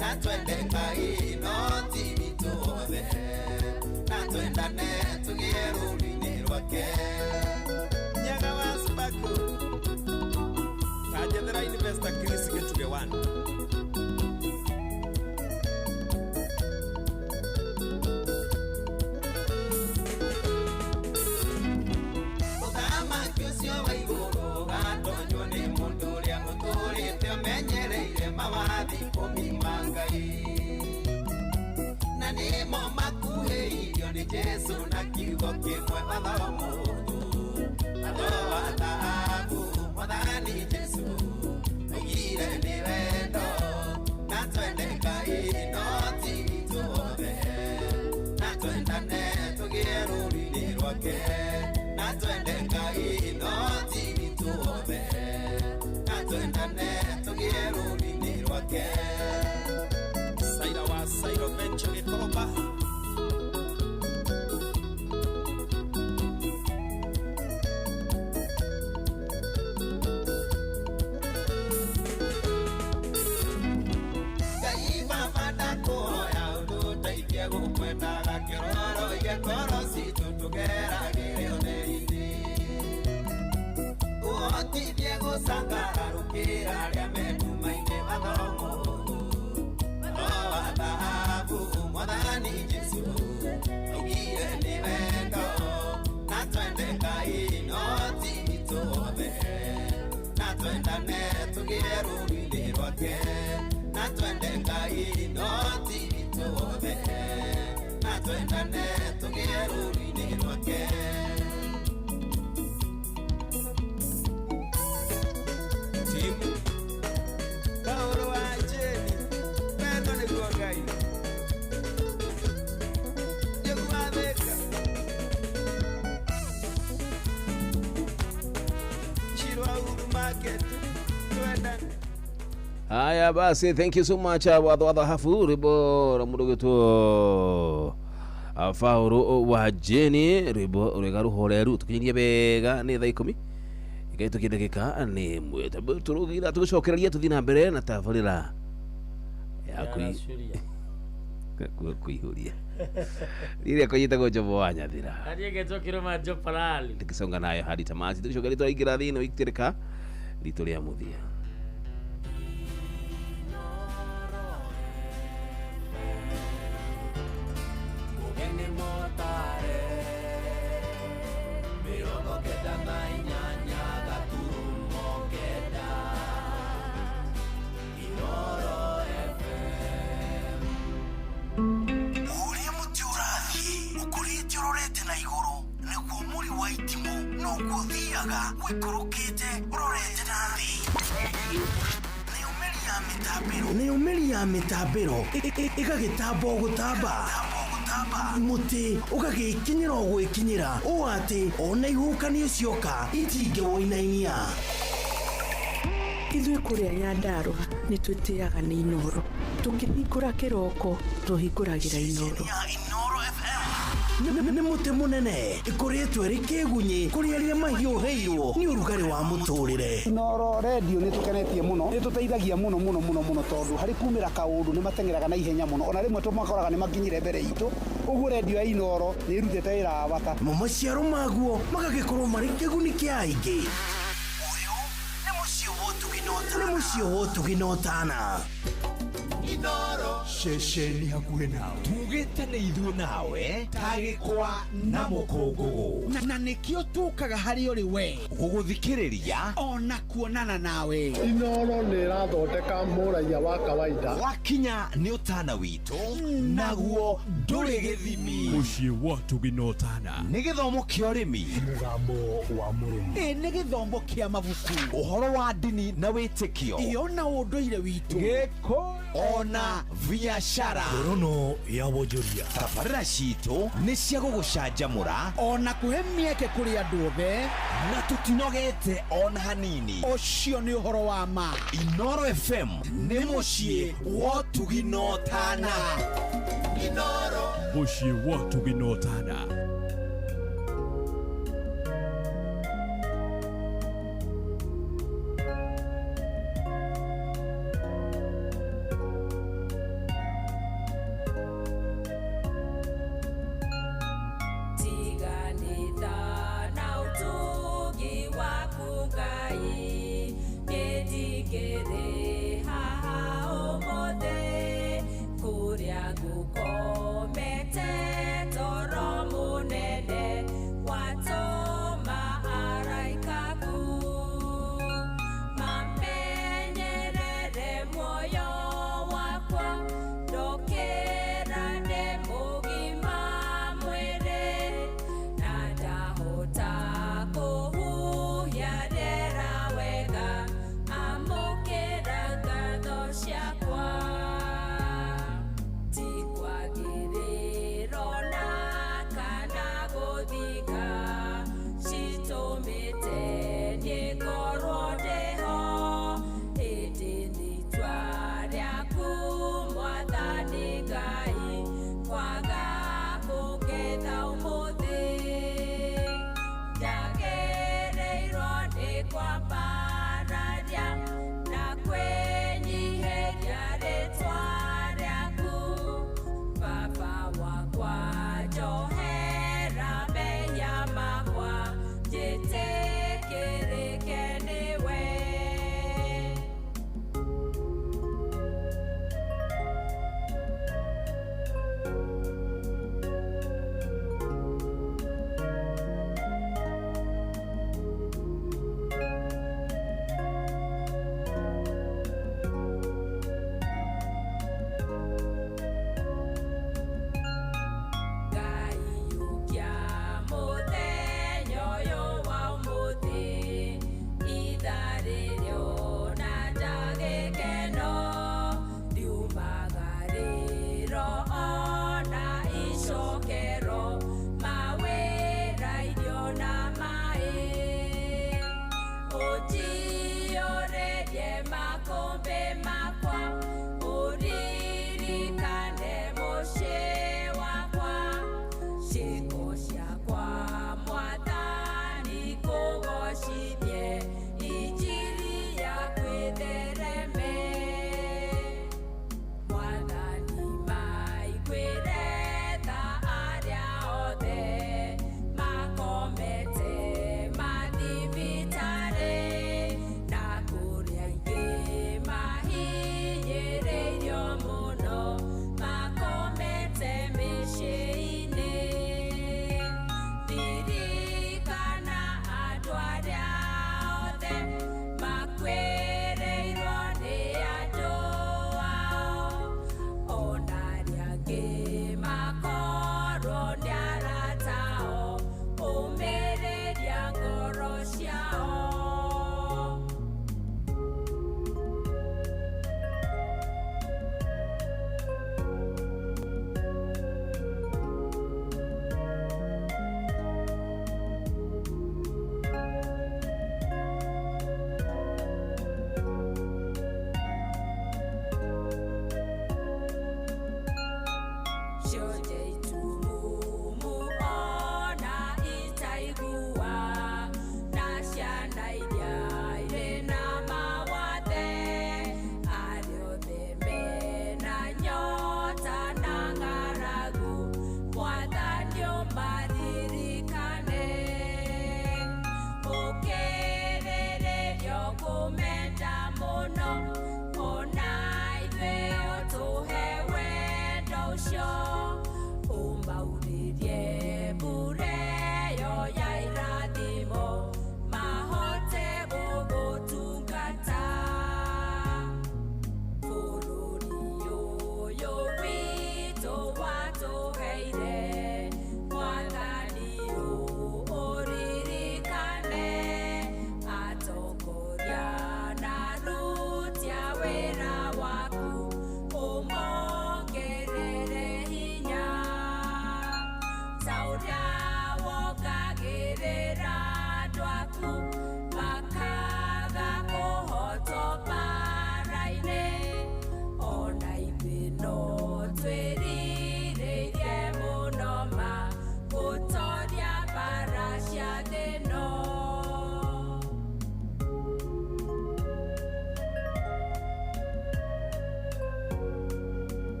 na twende Ngai no ti ithuothe na twendane tugie rũũri-inĩ rwake nyaga wa Subaku Kajethera Investor Chris Gĩtuge 1 Jesu na kiugo kimwe athomu athoa thahabu mwathani Jesu augire ni wendo na twende Ngai no ti ithuothe na twendane tugie rũũri-inĩ rwake na twende Ngai no ti ithuothe na twendane tugie rũũri-inĩ rwake Saira wa Sairo Bencho Gĩkomba Haya basi, thank you so much wadha hafu ribo ramudogeto afauro wa Jeni ribo uregaru horeru tukinyirie bega ni thaa 10 igaito kidagika ni mweta turugira tucokereria tuthina mbere na tabarira ya kuihuria ile kujita Jobo Wanyathira aliyegeto kiroma Jopalali tukisonga nayo hadi tamati tucokereria turaingira thino ikitereka rito ria muthia Neomelia mitabero igagitambo gutamba muti ugagikinyira gwikinyira o ati ona ihukanio cioka itinge woinainia Ithuĩ kũrĩa Nyandarua nĩ twĩtĩaga nĩ Inoro. Tũkĩhingũra kĩroko tũhingũragĩra Inoro. Nĩ mũtĩ mũnene ĩkoretwo ĩrĩ kĩgunyi kũrĩ arĩa mahiũhĩirwo nĩ ũrugarĩ wa mũtũrĩre. Inoro radio nĩ tũkenetie mũno, nĩ tũteithagia mũno tondũ harĩ kumĩra kaũndũ nĩ matengeraga na ihenya mũno, ona rĩmwe tũmakoraga nĩ makinyire mbere itũ. Ũguo radio ya Inoro nĩ ĩrutĩte wĩra wa bata. Maciaro maguo magagĩkorwo marĩ kĩguni kĩa aingĩ. Nĩ mũciĩ wotũginotana. Inoro Shesheni hakuhĩ nawe tugĩte nĩ ithuĩ nawe tagĩkwa na mũkũngũgũ na nĩkĩo tũkaga harĩ ũrĩ we gũgũthikĩrĩria ona kuonana nawe. Inoro nĩ ĩrathondeka mũraia wa kawaida wakinya nĩ ũtana witũ naguo ndũrĩ gĩthimi. Mũciĩ wotũginotana nĩ gĩthomo kĩa ũrĩmi, mũgambo wa mũrĩmi, nĩ gĩthomo kĩa mabuku, ũhoro wa ndini na wĩtĩkio, iyo na ũndũire witũ, gĩkũ ona via biashara rono ya wonjoria tabarĩra citũ nĩ cia gũgũcanjamũra ona kũhe mĩeke kũrĩ andũ othe na tũtinogete ona hanini. Ũcio nĩ ũhoro wa ma. Inooro FM nĩ mũciĩ wa ũtugi na ũtana. Inooro mũciĩ wa ũtugi na ũtana.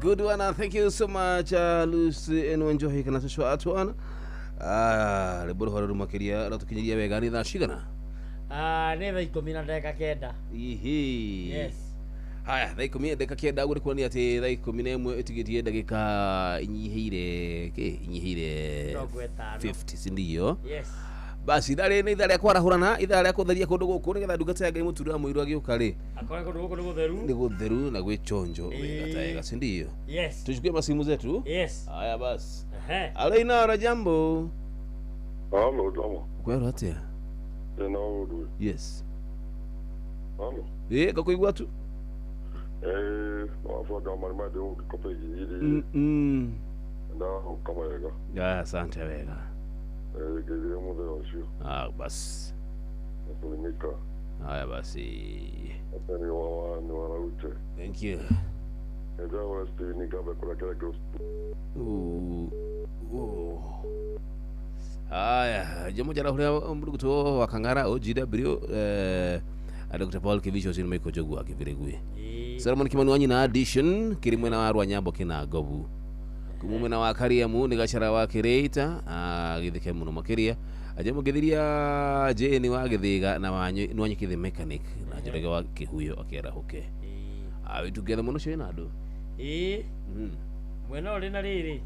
Good one, thank you so much, Lucy Enjoy kana sho atwana. Leboro horo makiria ratukinyiria wega ni thaa cigana? Nĩ thaa 10:09. Ihi. Yes. Haya, thaa 10:09 guri kuonia ati thaa 11 itigitie ndagika inyihire 50 sindio? Yes. Basi ndare ni ndare kwarahurana idare kutheria kundu guku nigetha ndungata ya Ngai mutura muiru agiuka ri akora kundu guku ni gutheru na gwichonjo wega sindio? Yes. Tuchukue masimu zetu. Yes. Haya basi. Alaina jambo. Hello, Domo. Kwero atia? Udu. Yes. Hello. Kakuigua tu? Wafoda marimade ukikope hili. Kama yega. Ya, asante wega. Gele mudeo sio. Basi. Nakulimika. Haya basi. Asante ni wanaute. Thank you. Ejawa sti ni kabe kula kila kitu. Haya, jamu jara huria mburuguto wakangara OGW Dr. Paul Kivisho sinu meiko jogu akiviregwe. Solomon Kimanuanyi na addition kirimwe na warwa nyambo kina gobu. Kumume na wakaria mu nigashara wa kireita githike muno makiria. Ajamu githiria je ni wa githiga na wanyi kithe mechanic na jorege wa kihuyo akiera hoke. Together muno cyo nado. Mwena uri na riri.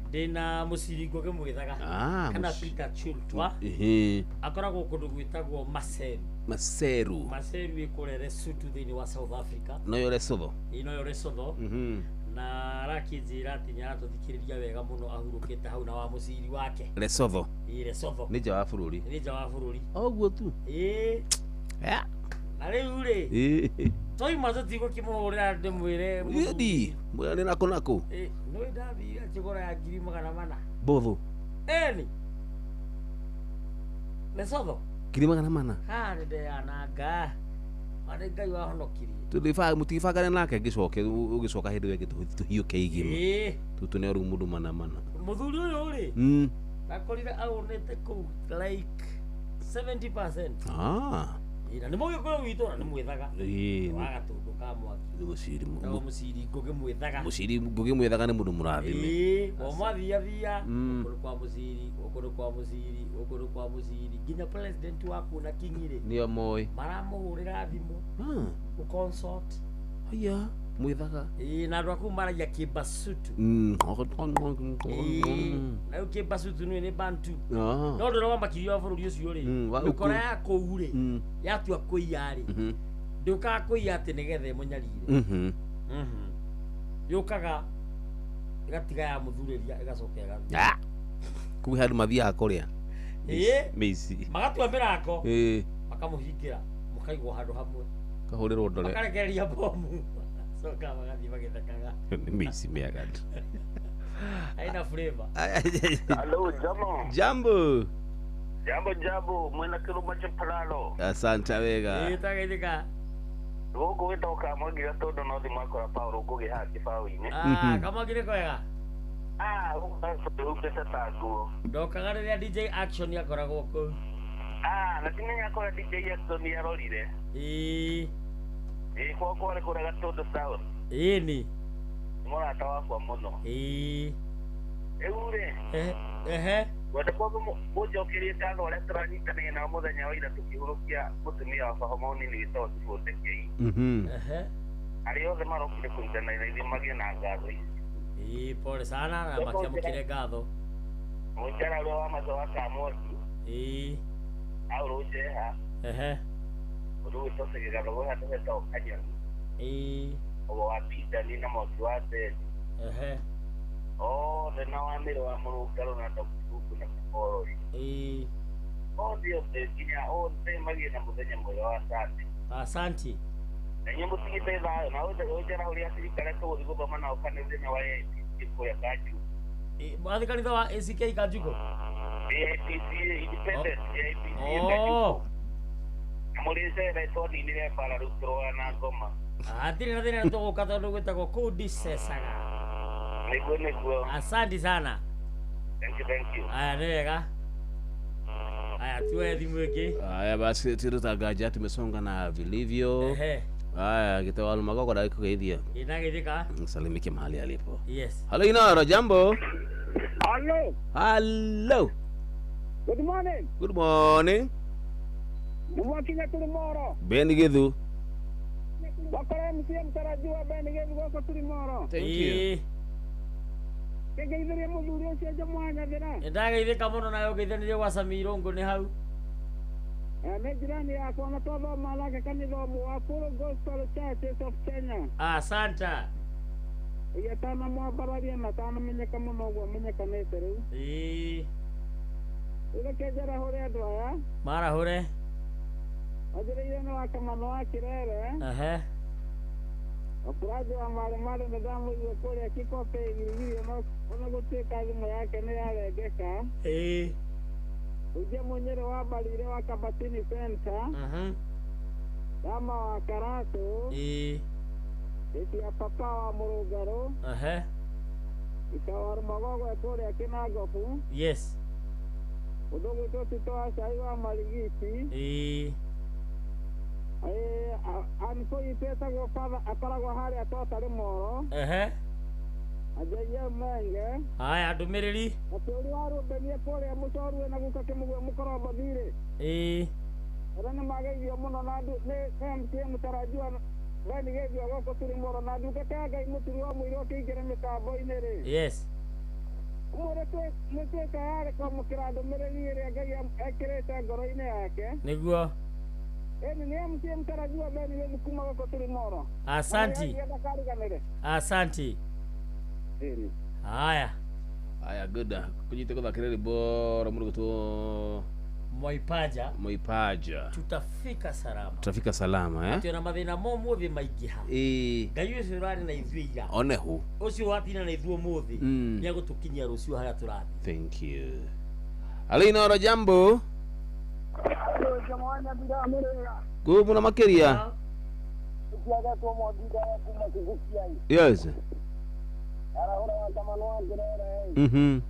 Ndina musiringo ke mwithaga kana Peter Chultwa akoragwo kundu gwitagwo Maseru ikurere sutu thini wa South Africa no yore sotho na rakijira ati nyaratũthikĩrĩria wega muno ahurũkĩte hau na wa mũciri wake Lesotho nĩ nja wa bũrũri oguo tu na rĩu rĩ toima tũtigũkĩmũhũrĩra ndĩmwĩre yedi mwĩra nako nĩ ndathire njũgũra ya 400 botho ni Lesotho 400 nĩ ndeyananga arĩ Ngai wahonokirie mutifagane nake ũgĩcoka hĩndĩ ĩyo tũhiũke igima tũtũ nĩ mũndũ mana mũthuri ũyũ rĩ akorire aunĩte kũu like 70%. Ina nĩ mũgĩkũyũ witũ na nĩ mwĩthaga wagatũndũ ka mwaki mũciri ngũgĩ mwĩthaga nĩ mũndũ mũrathime mathiathia ũkũrũ kwa mũciri nginya president waku na king'irĩ nĩo moĩ maramũhũrĩra thimũ gũconsult mwĩthaga na andũ aku maragia kĩmbasutu na kĩmbasutu nĩ bantu no ndĩrona makĩria wa bũrũri ũcio rĩ ũkora ya kũu rĩ yatua kũiya rĩ ndĩũkaga kũiya atĩ nĩgetha ĩmũnyarire yũkaga ĩgatiga ya mũthurĩria ĩgacoka ĩgathiĩ kũu handũ mathiaga kũrĩa mĩici magatua mĩrango makamũhingĩra mũkaigwo handũ hamwe kahũrĩrwo ndore makarekereria bomu soka magathi magithakaga ni misi meagad haina flavor. Hello, jambo mwena kiruma chipalalo. Asante wega itageithika gogo witoka mwagira todo no thi makora Paulo kugi haki fawi-ini kama gire kwega ukesa taguo ndokaga rĩrĩa DJ Action yakoragwo kũ na timenya yakora DJ Action yarorire kwa kore kuraga todo south ni murata wakwa muno eure wenda kwamba mujokerie tano ũrĩa tũranyitanĩire na mũthenya wa ira tũkĩhurũkia mũtumia wa Fahomoni nĩ wĩtagwo Tibote Kei arĩa othe marokire kũrutana na ithuĩ magĩe na ngatho ici pole sana na makiamũkĩre ngatho mũcara ũrĩa wa maco wa Kamoki aũrũnjeha ũndũ gwĩtoceke gatho gwĩ handũ hetagwo Kanyani ũgo wa Pidani na Mwaki wa Teni othe na wa Mĩrũ wa Mũrũngaro na Ndũku na Kaborori othe nginya othe magĩe na mũthenya mwega wa Sande. Asante na inyuĩ mũtigĩte thayũ na ũnjara ũrĩa thirikari tũgũthiĩ gũthoma nao kana mũthenya wa kũrĩa Kanjugu mwathi kanitha wa ACK Kanjugu APC independent mũrĩcera itoni-inĩ rĩa bara rĩu tũrũa na ngoma hatirĩ na thĩna tũgũka tondũ gwĩtagwo kũu ndicecaga nĩguo. Asante sana. Thank you. Aya nĩ wega. Aya tuwe thimũ ĩngĩ. Aya basi turutangaja tumesonga na vilivyo. Haya, kitoa almagoko dai kugeithia. Inagithika. Msalimike mahali alipo. Yes. Hello Inoro, jambo. Hello. Hello. Good morning. Good morning. Mwakinga tulimoro. Ben Githu. Wakora msia mtarajiwa Ben Githu goko tulimoro. Thank you. Kegeithia muthuri ucio jamwana thira. Ndageithika muno nayo geithanirie gwa Samirongo ni hau. Nĩ jirani yakwa na twathoma nake kanitha wa Full Gospel Churches of Kenya. Santa. Tana mwambararia na tana menyeka muno guo menyekanĩte rĩu. Ũrekejera hore andũ aya. Mara hore. Athĩrĩire nĩ wa Kamano wa Kĩrere. Okuraji wa mare na damu iwe kũrĩa Kikope igirigiri ona gũtuĩka thimũ yake nĩ yarengeka. Uje Munyere wa Balire wa Kabatini Center. Dama wa Karatu. Eti ya papa wa Murugaro. Ikawa Magogo kũrĩa Kinagofu. Yes. Udogo totu toa sai wa Marigiti. Aniko ipesa go father akaragwa hari atota rimoro. Ajaye menge. Haya ndumiriri. Aturi waru benia kore mucoru na guka kimugwe mukoroba thire. Rana mageithio muno na ndu ne MTM mutarajiwa bani geithio goko turi moro na ndu kataga imuturu wa mwiro kigere mitambo-ini ri. Yes. Umurete nete kayare kwa mukirado mereri ri ngai akirete ngoro-ini yake. Niguo. Ni MTM mutarajiwa bani geithio kuma goko turi moro. Asanti. Asanti. Haya. Haya, good. Kujite kuthakiriri bora murugo tu Moipaja. Tutafika salama. Tutafika salama Ati na mathina momu thi maingi ha. Ngai ucio rari na ithuiga. Onehu. Ucio watina na ithuo muthi. Ni agutukinyia rucio haria turathi. Thank you. Alina jambo. Jamwana bila murega. Muna makeria. Ukiaga tu mwadida kuma kugukia. Yes. Ahora wa Kamano wa Kĩrere.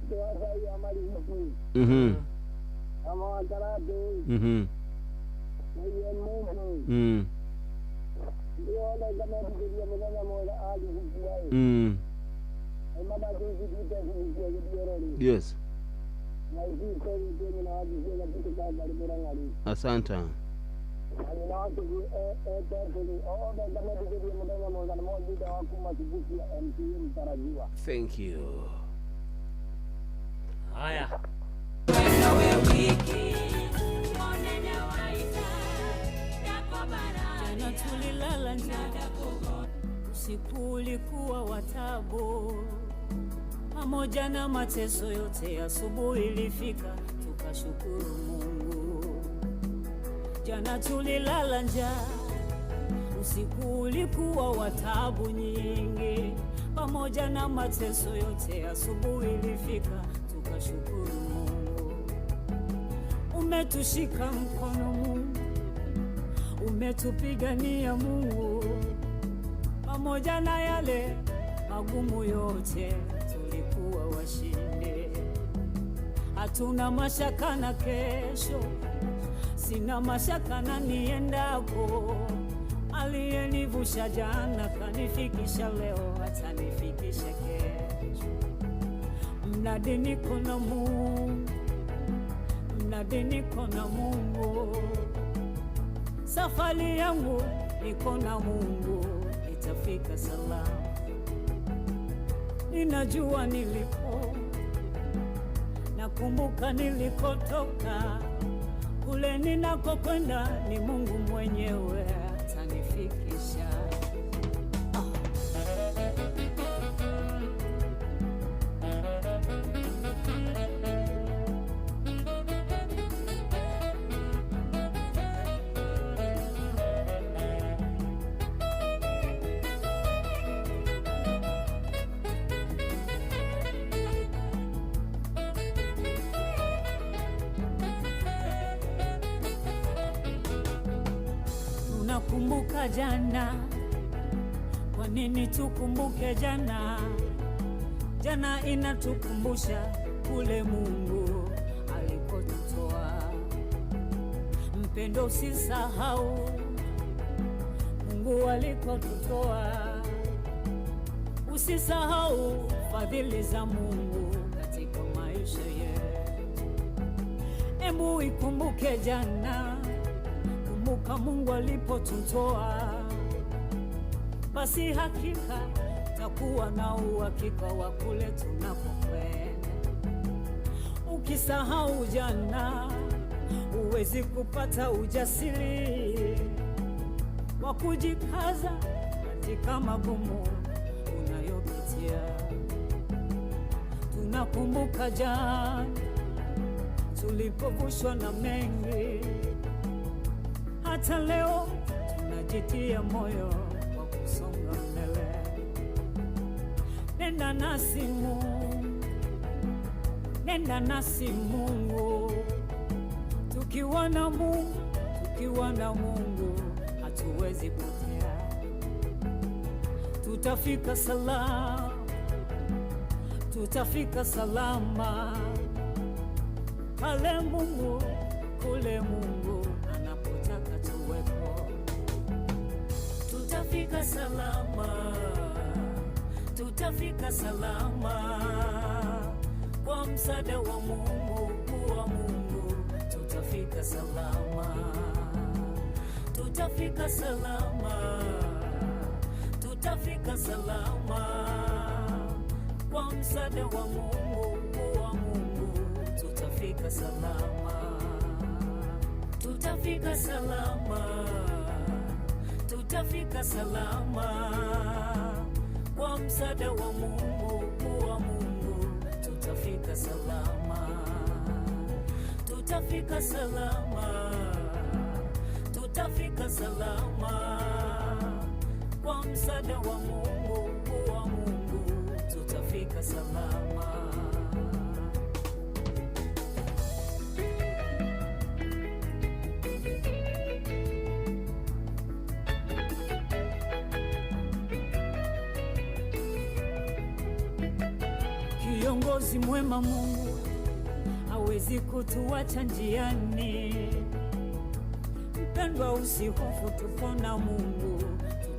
Tuwasai amali. Ama Karatu. Niye Mungu. Ndio ile kama ndio mmoja mmoja aje kujiai. Mama jinsi kitu Yes. Na hivi kwa ndio na hadi sasa kitu kama bali. Asante. Thank you. Haya. Jana tulilala njaa, usiku ulikuwa wa taabu, pamoja na mateso yote, asubuhi ilifika tukashukuru Mungu. Jana tulilala njaa, usiku ulikuwa wa taabu nyingi, pamoja na mateso yote, asubuhi ilifika tukashukuru Mungu. Umetushika mkono Mungu, umetupigania Mungu, pamoja na yale magumu yote tulikuwa washindi. Hatuna mashaka na kesho, sina mashaka na niendako. Aliyenivusha jana kanifikisha leo, atanifikisha kesho. Mnadi niko na Mungu, mnadi niko na Mungu. Safari yangu niko na Mungu, itafika salama. Ninajua nilipo, nakumbuka nilikotoka. Kule ninakokwenda ni Mungu mwenyewe atanifikisha. Tunakumbuka jana, kwa nini tukumbuke jana? Jana inatukumbusha kule Mungu alikotutoa. Mpendo, usisahau Mungu alikotutoa, usisahau fadhili za Mungu katika maisha yetu. Hebu ikumbuke jana, kumbuka Mungu alipotutoa, basi hakika takuwa na uhakika wa kule tunakokwenda. Ukisahau jana, huwezi kupata ujasiri wa kujikaza katika magumu unayopitia. Tunakumbuka jana tulipovushwa na mengi, hata leo tunajitia moyo wa kusonga mbele. Nenda nasi Mungu, nenda nasi Mungu. Tukiwa na Mungu, tukiwa na Mungu hatuwezi potea. Tutafika salama, tutafika salama pale Mungu, kule Mungu anapotaka tuwepo. Tutafika salama, tutafika salama kwa msaada wa Mungu, wa Mungu tutafika salama. Tutafika salama, tutafika salama kwa msaada wa Mungu, wa Mungu tutafika salama. Tutafika salama, tutafika salama kwa msaada wa Mungu, wa Mungu tutafika salama. Tutafika salama, tutafika salama kwa msaada wa Mungu, wa Mungu tutafika salama. Kiongozi mwema Mungu hawezi kutuacha njiani. Mpendwa, usihofu, tupo na Mungu,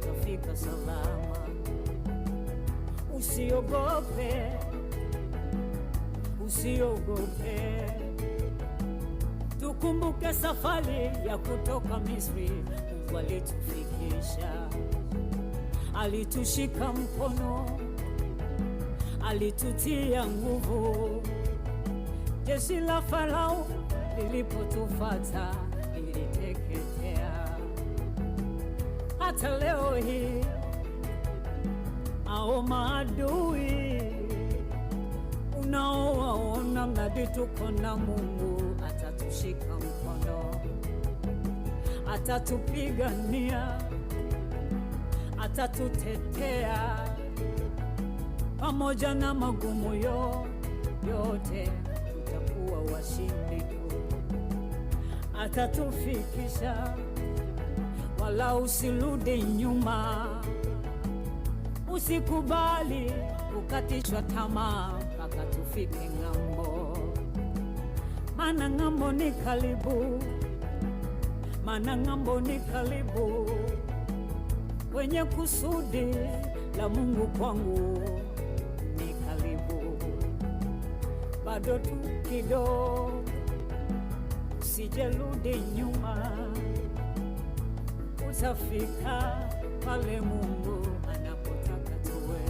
tutafika salama. Usiogope, usiogope. Tukumbuke safari ya kutoka Misri, Mungu alitufikisha, alitushika mkono, alitutia nguvu. Jeshi la Farao lilipotufuata liliteketea. Hata leo hii hao maadui unaowaona, mradi tuko na Mungu, atatushika mkono, atatupigania, atatutetea. Pamoja na magumu yote tutakuwa washindi. Atatufikisha, wala usirudi nyuma. Usikubali kukatishwa tamaa mpaka tufike ng'ambo. Maana ng'ambo ni karibu, maana ng'ambo ni karibu. Kwenye kusudi la Mungu kwangu ni karibu. Bado tu kidogo, usijerudi nyuma. Utafika pale Mungu anapotaka tuwe.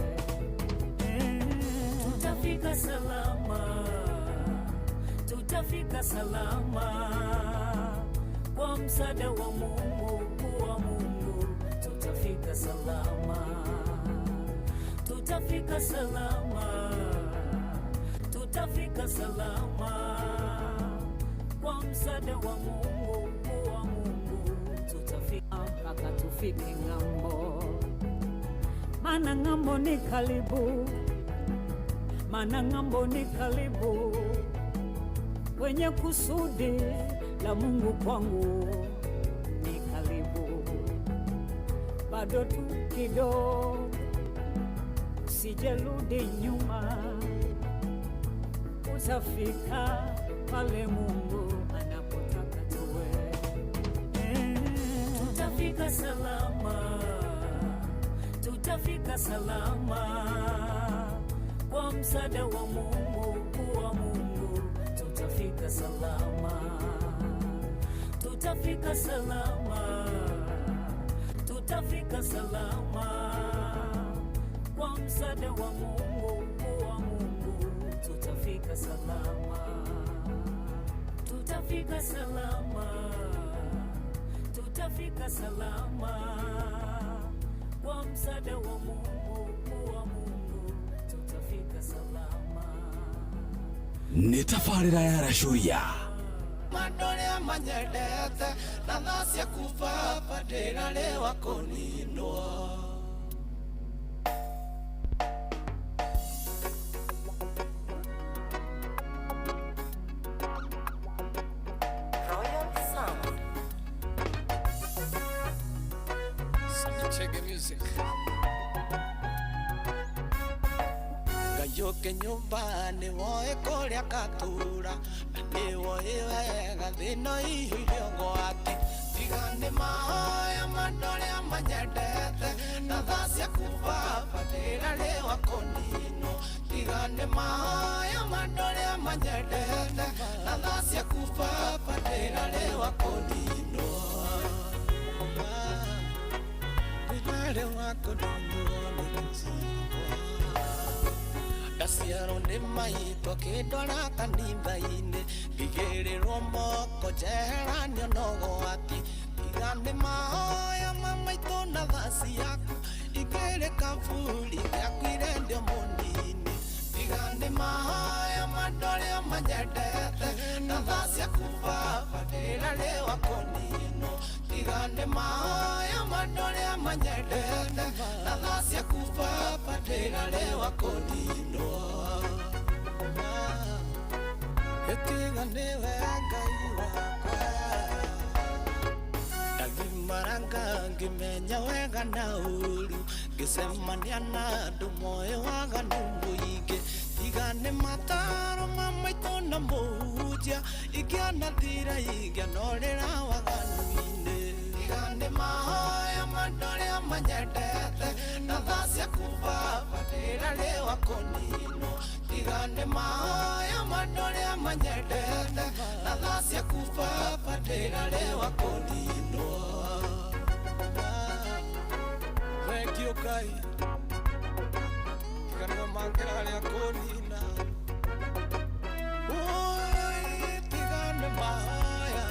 Tutafika salama, tutafika salama kwa msaada wa Mungu, wa Mungu tutafika salama. Tutafika salama, tutafika salama kwa msaada wa Mungu, wa Mungu tutafika mpaka tufike ng'ambo. Maana ng'ambo ni karibu, maana ng'ambo ni karibu. Kwenye kusudi la Mungu kwangu ni karibu. Bado tu kidogo, usijerudi nyuma. Utafika pale Mungu anapotaka tuwe. tutafika salama, tutafika salama kwa msaada wa Mungu, tutafika salama, tutafika salama, tutafika salama kwa msaada wa Mungu, tutafika salama, tutafika salama, tutafika salama kwa msaada wa Mungu, tutafika salama. Nitafarira ya rashuria Mandole amanyedete na thasi ya kufa padera lewa koninwa Royal Sound. Chege music Gayoke nyumbani woe korea katura Ni woe wega dhino ihiliongo ati Tigane mahaya mandole amanyedete Na thasi ya kufa padera lewa konino Tigane mahaya mandole amanyedete Na thasi ya kufa padera lewa konino Padera lewa konino Asiaro ni maito kidora kanitha-ini Ngigĩrĩrwo moko njeheranio nogo ati Tigane mahoya mamaitũ na thasi yaku Igĩrĩ kaburi gĩaku irendio mũnini Tigane mahoya mandore amanyendete Na thasi yaku baba ndĩrarĩwa kũnino Tigane mahoya mandore amanyendete Na thasi yaku baba ndĩrarĩwa kũnino Gĩtigane Ngai wakwa Ndagimaranga ngĩmenya wega na ũru Ngĩcemania na andũ moĩ waganu mũingĩ Tigane mataro mamaitũ na mũhunjia Ingĩanathira ingĩanorĩra waganu-inĩ Tigane mahoya mandore amanyendete Na thasi yaku baba ndĩrarĩwa kũnino Tigane mahoya mandore amanyendete Na thasi yaku baba ndĩrarĩwa kũnino Thank you Ngai Tigane mangĩrarĩa kũnina Tigane mahoya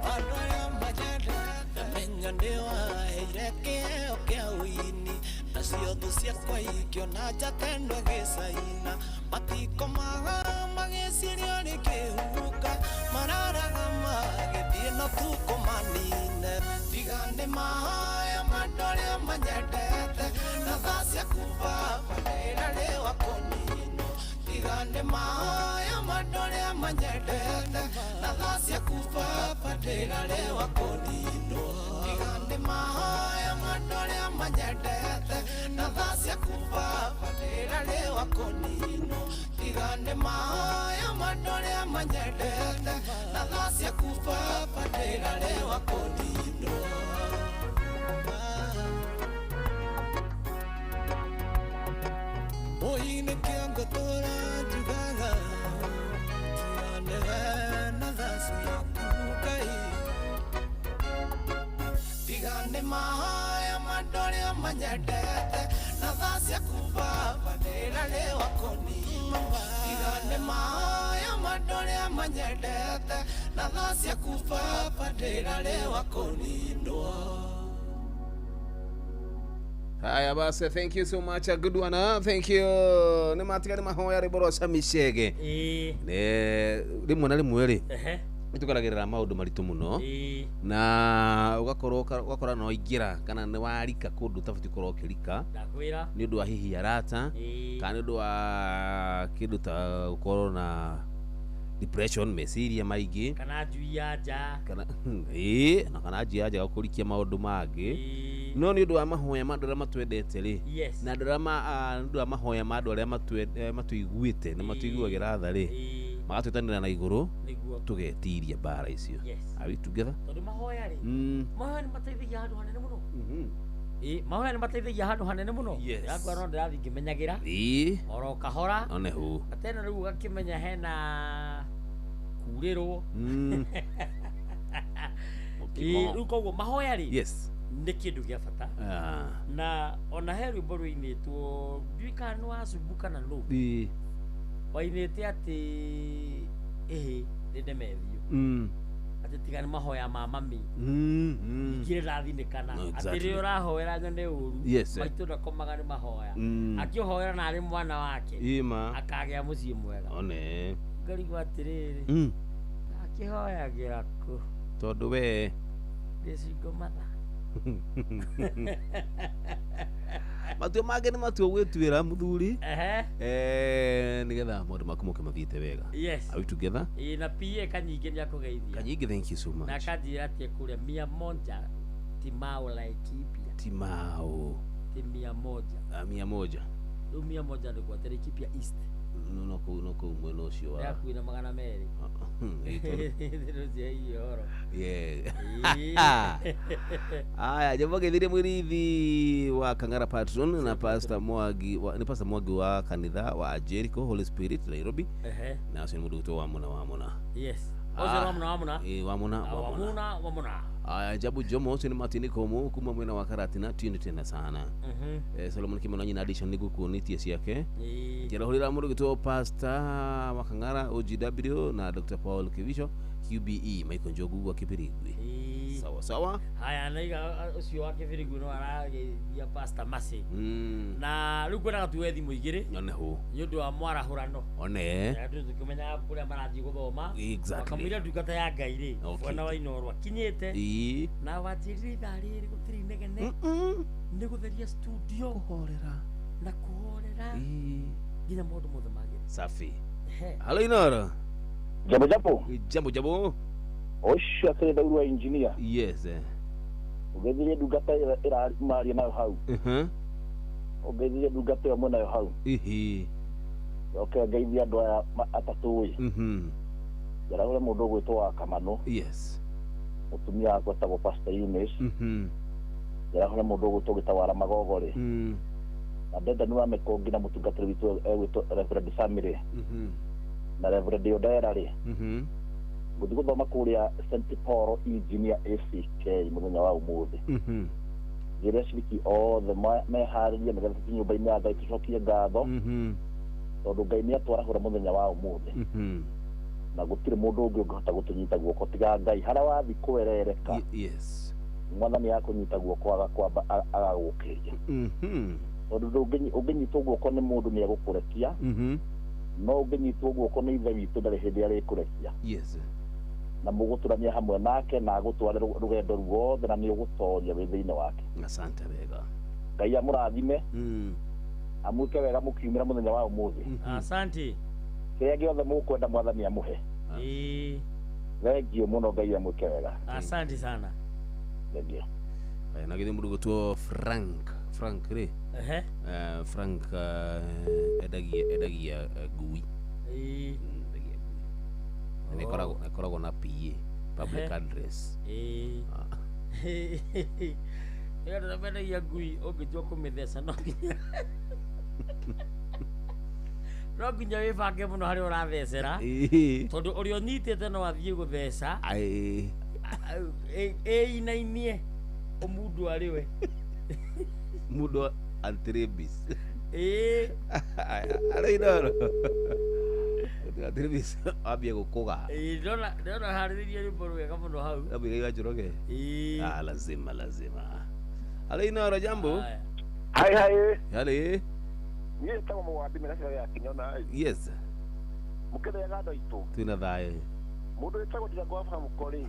mandore amanyendete Menya nĩwaheire kĩheo kĩa ũini Nacio thũ ciakwa ingĩona njatendwe gĩcaina Matikomaga magĩciria rĩkĩhuka Mararaga magĩthiĩ no tukũmanine Tigane mahoya mandore amanyendete Na thasi yaku baba ndĩrarĩwa kũnino Tigane mahoya mandore amanyendete Na thasi yaku baba ndĩrarĩwa kũnino Tigane mahoya mandore amanyendete Na thasi yaku baba ndĩrarĩwa kũnino Tigane mahoya mandore amanyendete Na thasi yaku baba ndĩrarĩwa kũnino Mũini kĩongo tũranjugaga Tigane na thasi yaku Ngai Tigane mahoya mandore amanyendete Na thasi yaku baba ndĩrarĩwa kũnino Tigane mahoya mandore amanyendete Na thasi yaku baba ndĩrarĩwa kũnino Haya basi, thank you so much, a good one, huh? Thank you. Ni matika ni mahoya riborosa mishege. Rimwe na rimwe ri. Nitukaragirira maundu maritu muno. Na ugakora no igira kana ni warika kundu tafuti kurokirika. Ndakwira. Ni undu wa hihi arata. Kana undu wa kindu ta ukorwo na depression meciria maingĩ kana njui anja kana na kana njui anja gũkũrikia maũndũ mangĩ no nĩ ũndũ wa mahoya ma andũ arĩa matwendete rĩ na andũ arĩa mahoya ma andũ arĩa matũiguĩte na matũiguagĩra tha rĩ Magatwetanira na iguru tugetiria bara icio. Are we together? Tondu mahoya ri. Mahoya ni mateithagia handu hanene muno. Mahoya ni mateithagia handu hanene muno. Yakwa no ndirathi ngimenyagira. Oro kahora. One hu. Atena riu gakimenya hena kuriro. Riu koguo mahoya ri. Yes. Nĩ kĩndũ gĩa bata na ona he rwĩmbo rũinĩtwo nduĩka nĩ wacumbuka na nũ wainĩte atĩ nĩ ndemethio atĩ tiga nĩ mahoya ma mami ingĩ rathinĩkana atĩ rĩrĩa ũrahoera nyone ũru maitũ ndakomaga nĩ mahoya akĩhoera na arĩ mwana wake akagĩa mũciĩ mwega ngarigwo atĩrĩrĩ akĩhoyagĩra kũ tondũ we ndĩcingo matha Matio mage nĩ matua gwĩtuĩra muthuri nigetha maũndũ maku moke mathiĩte wega. Are we together? Na PA Kanyingĩ nĩ akũgeithia. Kanyingĩ, thank you so much. Na kanjĩra atĩ kũrĩa 100 Timao Laikipia. Timao. Ti 100. 100. Rĩu 100 nĩ kwa Laikipia East. No kũu mwena ũcio wa. Ya kuina 200. Ndio hiyo. Aya, jambo gethire mwirithi wa Kang'ara Patron na Pastor Mwangi ni Pastor Mwangi wa kanitha wa Jericho Holy Spirit Nairobi. Na sio mũndũ wa muna. Yes. Ozo wa muna. Wa muna. Aya, jabu jomo sio matini komo kuma mwena wa Karatina tini tena sana. Solomon Kimonanyi na addition ni gukunitie ciake. Jera hulira mũndũ gitwo Pastor wa Kang'ara OGW na Dr. Paul Kivisho QBE Michael Njogu wa Kibirigwi. Sawa. Haya na ucio wa Kibirigwi no aragia Pastor Masi. Na rĩu kwenda gatuwe thimũ igĩrĩ. One hu. Nĩ ũndũ wa mwarahũrano. One. Andũ tukimenya kũrĩa marathiĩ gũthoma. Wakamwĩra ndungata ya Ngai rĩ. Bwana wa Inooro akinyĩte. Na wanjĩrĩire ithaa rĩrĩ gũtirĩ inegene. Nĩ gũtheria studio. Kũhorera. Nginya maũndũ mothe magĩrĩ. Safi. Hello Inooro. Jambo. Osho akĩrĩ ndauru wa engineer. Yes. Ũgeithie ndungata ĩramaria nayo hau. Ũgeithie ndungata ĩyo nayo hau. Okay, ngeithia andũ aya atatũ ĩ. Njaragũre mũndũ ũgwĩtwo wa Kamano. Yes. Mũtumia agwĩtagwo Pastor Eunice. Njaragũre mũndũ ũgwĩtwo Gĩtawara Magogo rĩ. Na ndenda nĩ wa Mĩkongi na mũtungatĩri witũ egwĩtwo Reverend Family. Na Reverend Odera rĩ. Gũthiĩ gũthoma kũrĩa St. Paul Engineer ACK mũthenya wa ũmũthĩ. Njĩra ciriki othe meharĩria nĩgetha tũthiĩ nyũmba-inĩ ya Ngai tũcokie ngatho. Tondũ Ngai nĩ atwarahũra mũthenya wa ũmũthĩ. Na gũtirĩ mũndũ ũngĩ ũngĩhota gũtũnyita guoko tiga Ngai. Harĩa wathiĩ kwerereka. Mwathani akũnyita guoko agakwamba agagũkĩria. Tondũ ũngĩnyitwo guoko nĩ mũndũ nĩ egũkũrekia. No ũngĩnyitwo guoko nĩ ithe witũ ndarĩ hĩndĩ arĩkũrekia. Na mũgũtũrania hamwe nake na agũtware rũgendo ruothe na nĩ ũgũtoria wĩ thĩinĩ wake. Asante wega. Ngai amũrathime. Amwĩke wega mũkiumĩra mũthenya wa ũmũthĩ. Asante. Kĩrĩa gĩothe mũkwenda Mwathani amũhe. Thengiũ mũno, Ngai amwĩke wega. Asante sana. Thengiũ. Na githĩ mũndũ gũtwo Frank rĩ. Frank edagia ngui. Nekoragwo na PA public address. Ndio nabendagia ngui ũngĩtua kũmĩtheca no nginya wĩbange mũno harĩa ũrathecera tondũ ũrĩa ũnyitĩte no athiĩ gũtheca ĩinainie mũndũ arĩ we mũndũ antirabis. Arĩ Inooro. Antirabis ambia gũkũga. Ndona harĩrĩria rwĩmbo rwega mũno hau. Ambia Njoroge. Lazima. Arĩ Inooro, jambo. Hai. Niĩ tagwo Mũgwandi mĩracio ya Kinyona. Yes. Mũkĩrega andũ aitũ. Twĩna thayũ. Mũndũ wĩtagwo Ndirangũ wa Bamũko rĩ.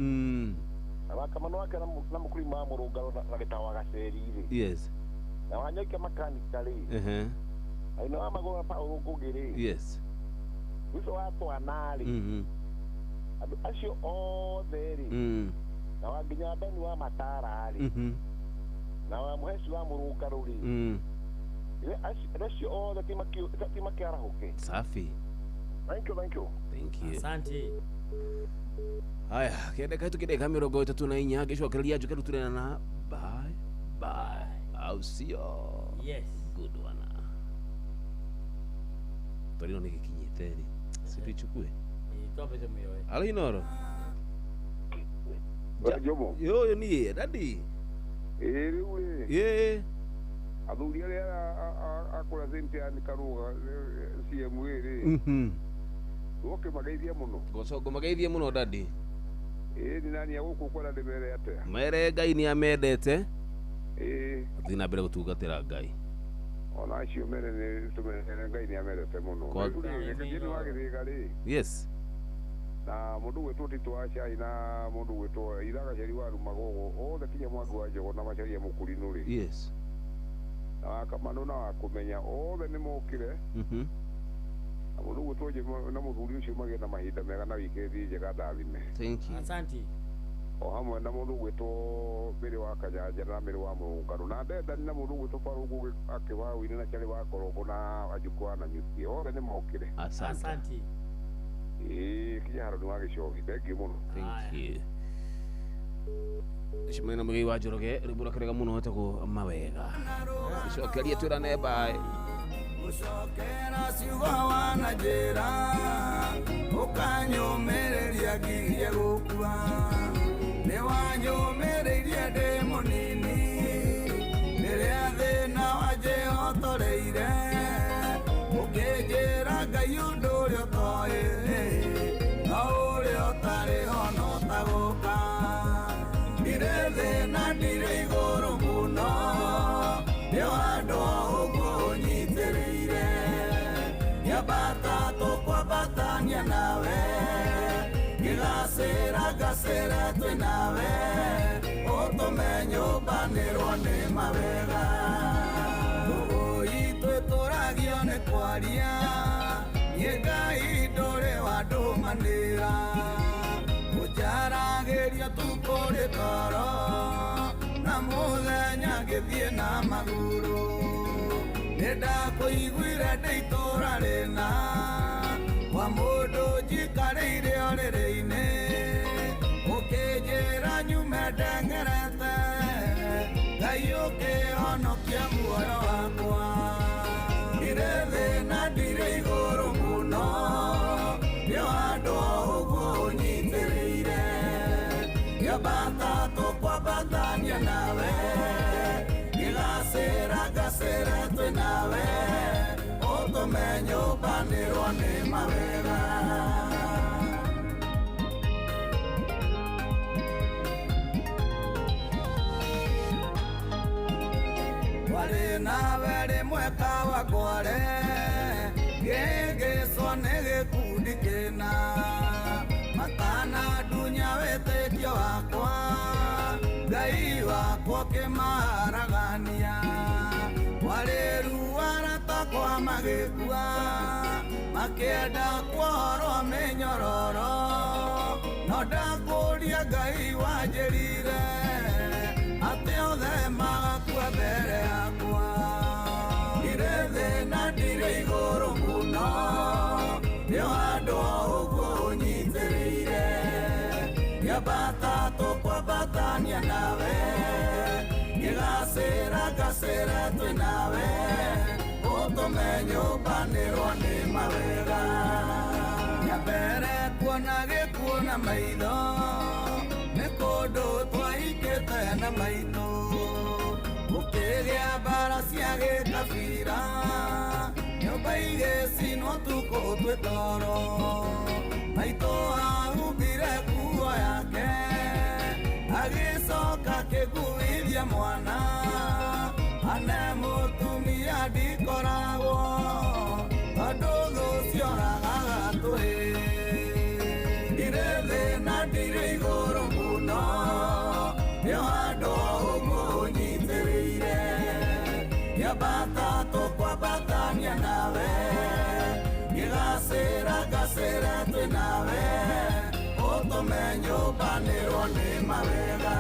Na Wakamano wake na mũkũrima wa Mũrũngarũ na Gĩtawa Gaceri rĩ. Yes. Na Wanyoike makanika rĩ. Aino wa Magũrũ na Paul Ngũgĩ rĩ. Yes. Wiso wa Twana rĩ. Andũ acio othe rĩ. Na Wanginya Beni wa Matara rĩ. Na wa Mũheci wa Mũrũngarũ rĩ. Acio othe timakĩarahũke. Safi. Thank you. Asante. Haya, kende kaitu kideka 34 gicokereria njuke ruturena na bye. Au sio? Yes. Good one. Torino nikikinyite ri. Sipichukue. Twabe myoe. Ala Inoro. Jomo. Yo ni dadi. Riwe. Ye. Athuri aria akora sentia ni karuga CMW ri. Oke mageithia muno. Gocogo mageithia muno dadi. Ni nani aguku kwara ndimere atia? Mere Ngai ni amendete. Thina mbere gutungatira Ngai. Ona acio mere ni tumere Ngai ni amendete muno. Ngini wagithiga ri. Yes. Na mundu wetu titwa cai na mundu wetu iraga ceri waru magogo othe kinya mwangu wa njogo na macaria mukurinu ri. Yes. Na kamano na kumenya othe ni mokire. Na mundu wetu je na muthuri ucio mage na mahinda mega na wikendi njega ndathime. Thank you. Asante. O hamwe na mundu wetu mbere wa Kanyanja na mbere wa Murungano na ndenda na mundu wetu Faruku akiwa wini na chale wa Korogo na ajukwa na nyuki othe ni mokire. Asante. Kijana ndo wagicoki. Thank you muno. Thank you. Shimena mugi wa Njoroge ribura karega muno hote ko mawega. Gicokeria twirane bye. Ucokera ciugo wanajĩra ũkanyũmĩrĩria ngirie gũkua nĩ wanyũmĩrĩirie ndĩ mũnini rĩrĩa thĩna wanjĩhotoreire ũkĩnjĩra Ngai ũndũ ũrĩa ũtoĩ no ũrĩa ũtarĩ ho no tagũka ndirĩ thĩna ndirĩ igũrũ mũno nĩ wandũ ũguo ũnyitĩrĩire nyambata tũkwambatania nawe ngacĩra twĩ nawe ũtũme nyũmbanĩrwo nĩ mawega tũgũi twĩtũragio nĩ kwaria niĩ Ngai ndũrĩ wandũmanĩra ũnjaragĩria tu kũrĩ toro na mũthenya ngĩthiĩ na magũrũ nĩndakũiguire ndĩ itũra rĩna kwa mũndũ njikarĩire ũrĩrĩ-inĩ ũkĩnjĩra nyume ndengerete Ngai ũkĩhonokia muoyo wakwa ndirĩ thĩna ndirĩ igũrũ mũno nĩ wandũ ũguo ũnyitĩrĩire nyambata tũkwambatania nawe ngacĩra twĩ nawe ũtũme nyũmbanĩrwo nĩ mawega warĩ nawe rĩmwe kawa kware gĩgĩcwo nĩ gĩkundi kĩna matana ndunya wĩtĩkio wakwa Ngai wakwa kĩmaragania warĩruara takwa magĩkua makĩenda kuohorwo mĩnyororo no ndakũria Ngai wanjĩrire atĩ othe magakua mbere yakwa ndirĩ thĩna ndirĩ igũrũ mũno nĩ wandũ ũguo ũnyitĩrĩire nyambata tũkwambatania nawe ngacĩra twĩ nawe ũtũme nyũmbanĩrwo nĩ mawega nyambere kuona gĩkuo na maitho nĩ kũndũ twaikĩte na maitũ gũkĩgĩa mbara cia gĩkabira nyũmba igĩcinwo tukũ twĩ toro maitũ ahumbire nguo yake agĩcoka akĩguithia mwana ane mũtumia ndikoragwo tondũ thũ cioragaga tũhĩ ndirĩ thĩna ndirĩ igũrũ mũno nĩ wandũ ũguo ũnyitĩrĩire nyambata tũkwambatania nawe ngacĩra twĩ nawe ũtũme nyũmbanĩrwo nĩ mawega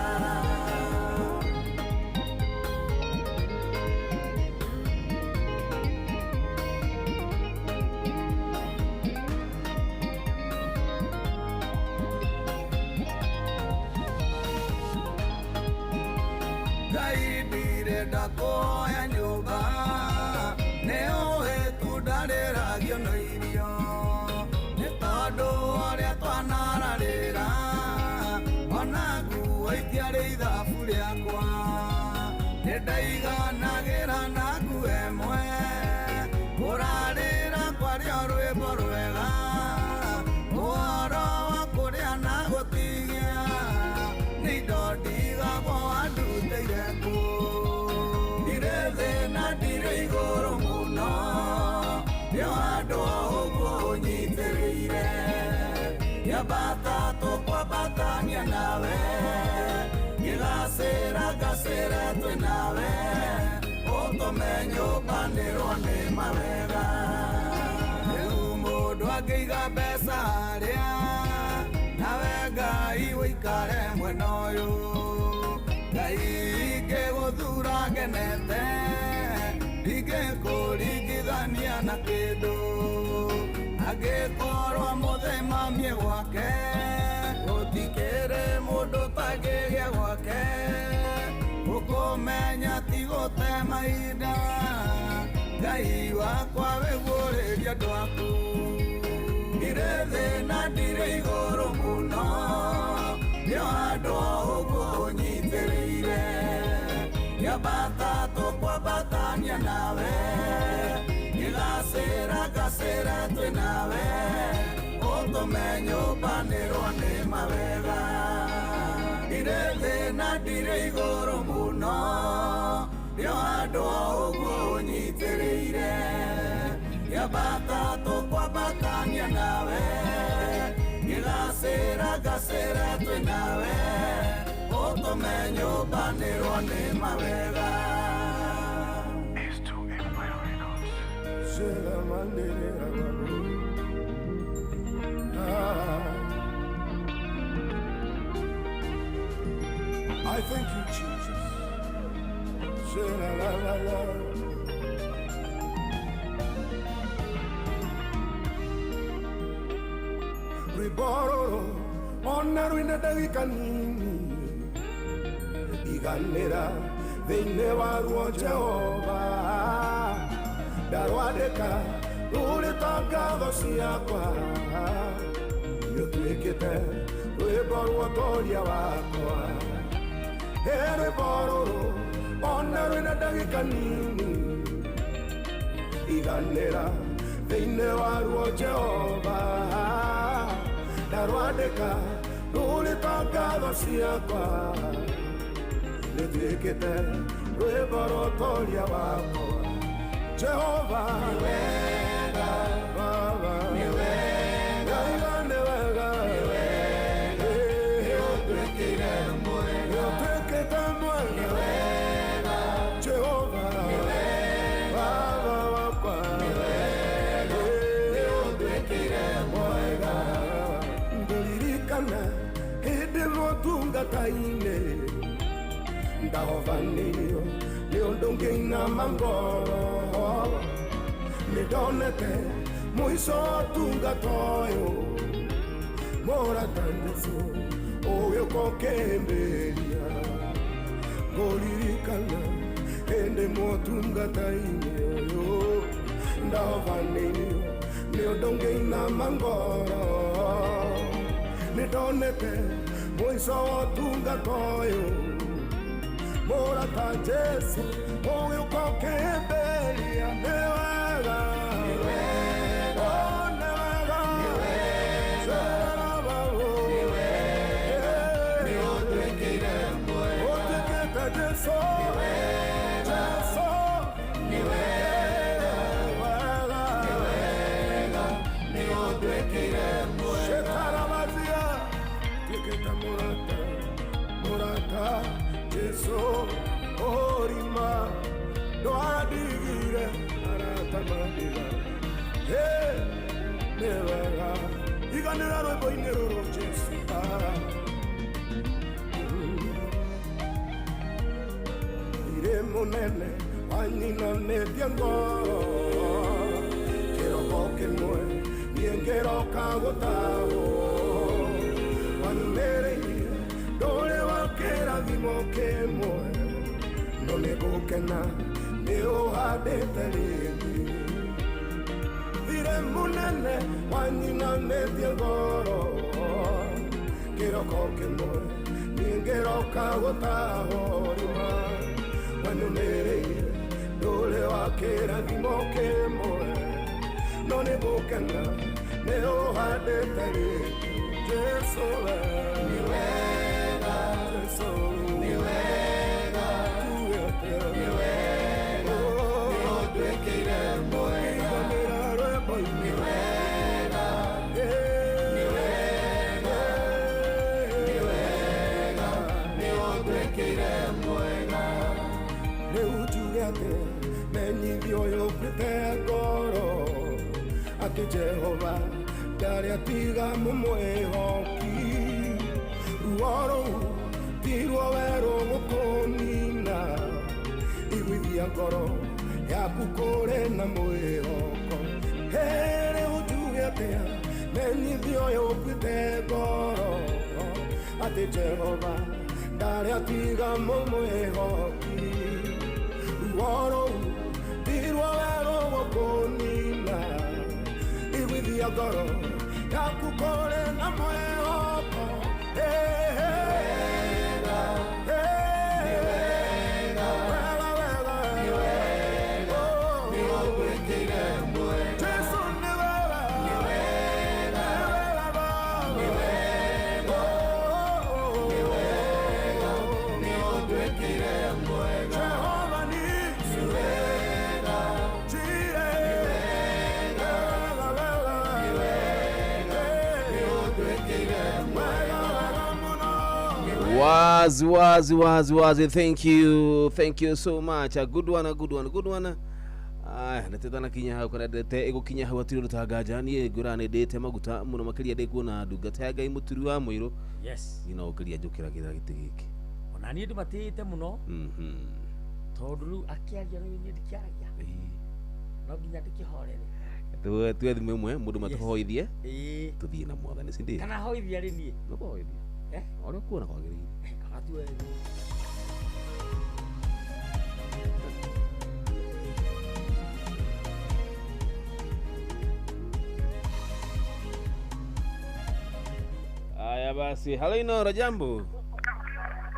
ngenda kuoya nyumba niũĩ tu ndarĩragio na irio nĩ tondũ ũrĩa twanararĩra ona nguo itiarĩ ithabu rĩakwa nĩ ndaiganagĩra na nguo ĩmwe kũrarĩra kwarĩo rwĩmbo rwega ũhoro wa kũrĩa na gũtigia nĩ indo ndigagwo andutĩire kũ ndirĩ thĩna ndirĩ igũrũ mũno nĩo andũ ũguo ũnyitĩrĩire nyambata tũkwambatania nawe ngĩgacĩra ngacĩra twĩ nawe ũtũme nyũmbanĩrwo nĩ mawega rĩu mũndũ angĩiga mbeca harĩa nawe Ngai wĩikare mwena ũyũ Ngai ingĩgũthura ngenete ingĩkũringithania na kĩndũ angĩkorwo mũthemamie gwake gũtikĩrĩ mũndũ tangĩgĩa gwake ũkũmenya ti gũte mahinda Ngai wakwa wĩguũrĩria andũ aku ndirĩ thĩna ndirĩ igũrũ mũno nĩo andũ ũguo ũnyitĩrĩire nyambata tũkwambatania nawe ngĩgacĩra ngacĩra twĩ nawe ũtũme nyũmbanĩrwo nĩ mawega ndirĩ thĩna ndirĩ igũrũ mũno nĩo andũ ũguo ũnyitĩrĩire nyambata tũkwambatania nawe ngĩgacĩra ngacĩra twĩ nawe ũtũme nyũmbanĩrwo nĩ mawega I thank you, Jesus. La la la la. Ribororo, onaru ina dagika nini. Iganera, thĩinĩ waruo Jehova. Ndarwadĩka, rũrĩta ngatho ciakwa. Nĩũtuĩkĩte rwĩmbo rwa ũtoria wakwa. Rwĩmbororo, onaru ina dagika nini. Iganera, thĩinĩ waruo Jehova. Ndarwadĩka, rũrĩta ngatho ciakwa. Nĩũtuĩkĩte rwĩmbo rwa ũtoria wakwa. Jehova ni wega, Baba ni wega, ni wega, ni wega, nĩũtuĩkĩte mwega, nĩũtuĩkĩte mwega, ni wega, Jehova ni wega, Baba wakwa ni wega, nĩũtuĩkĩte mwega. Ngũririkana hĩndĩ motungata-inĩ ndahobanĩirio nĩ ũndũ ngĩinama ngoro nĩndonete mũico wa ũtungata ũyũ mũrata Jesũ ũgĩũka ũkĩhĩmbĩria ngũririkana hĩndĩ motungata-inĩ ũyũ ndahobanĩirio nĩ ũndũ ngĩinama ngoro nĩndonete mũico wa ũtungata ũyũ mũrata Jesũ ũgĩũka ũkĩhĩmbĩria nĩ wega, nĩ wega, nĩ wega, nĩ wega, nĩ wega, nĩũtuĩkĩte mwega, ũtuĩkĩte Jesũ, nĩ wega, Jesũ, nĩ wega, nĩ wega, nĩũtuĩkĩte mwega. Shetarabazia, tuĩkĩte mũrata, mũrata Jesũ orima ndwadigire aratamanĩra nĩ wega iganĩra rwĩmbo-inĩ rũrũ Jesũ irĩ mũnene wanyinanĩtie ngoro kĩrogo kĩmwe niĩ ngĩroka gũtaũo wanumĩrĩirie ndũrĩ wa kĩrathimo kĩmwe no no nĩ gũkena nĩ ũhandĩte rĩngĩ thirĩ mũnene wanyinamĩtie ngoro kĩroko kĩmwe niĩ ngĩroka gũtahorima wanũmĩrĩire ndũrĩ wa kĩrathimo kĩmwe no nĩ gũkena nĩ ũhandĩte rĩngĩ Jesu nĩ wega Jesu nĩ wega nĩ wega nĩ ũndwĩkĩire mwega nĩ wega nĩ wega nĩ wega nĩ ũndwĩkĩire mwega rĩu tuge atĩ menyithio yũkĩte ngoro atĩ Jehova ndarĩ atiga mũmwĩhoki ruoro tirwo werũ gũkũnina iguithia ngoro yaku kũrĩ na mwĩhoko rĩu tuge atĩa menyithio yũkĩte ngoro atĩ Jehova ndarĩ atiga mũmwĩhoki ruoro tirwo werũ gũkũnina iguithia ngoro yaku kũrĩ na mwĩhoko Wazi. Thank you so much. A good one. Natetana kinya hau kana dete ego kinya hau atiro rutagaja ni gurane dete maguta muno makiria de kuona ndungata ya Ngai muturu wa muiro. Yes. Ina ukiria njukira githagitigi. Ona ni ndimatite muno. Tondu akiaria ni ndikiaria. No nginya ndikihorere. Tu thimwe mundu matuhoithie. Tuthie na mwathani sindi. Kana hoithia ri ni. No hoithia. Ora kuona kwagiriire. Aya basi, hello Inoro, jambo.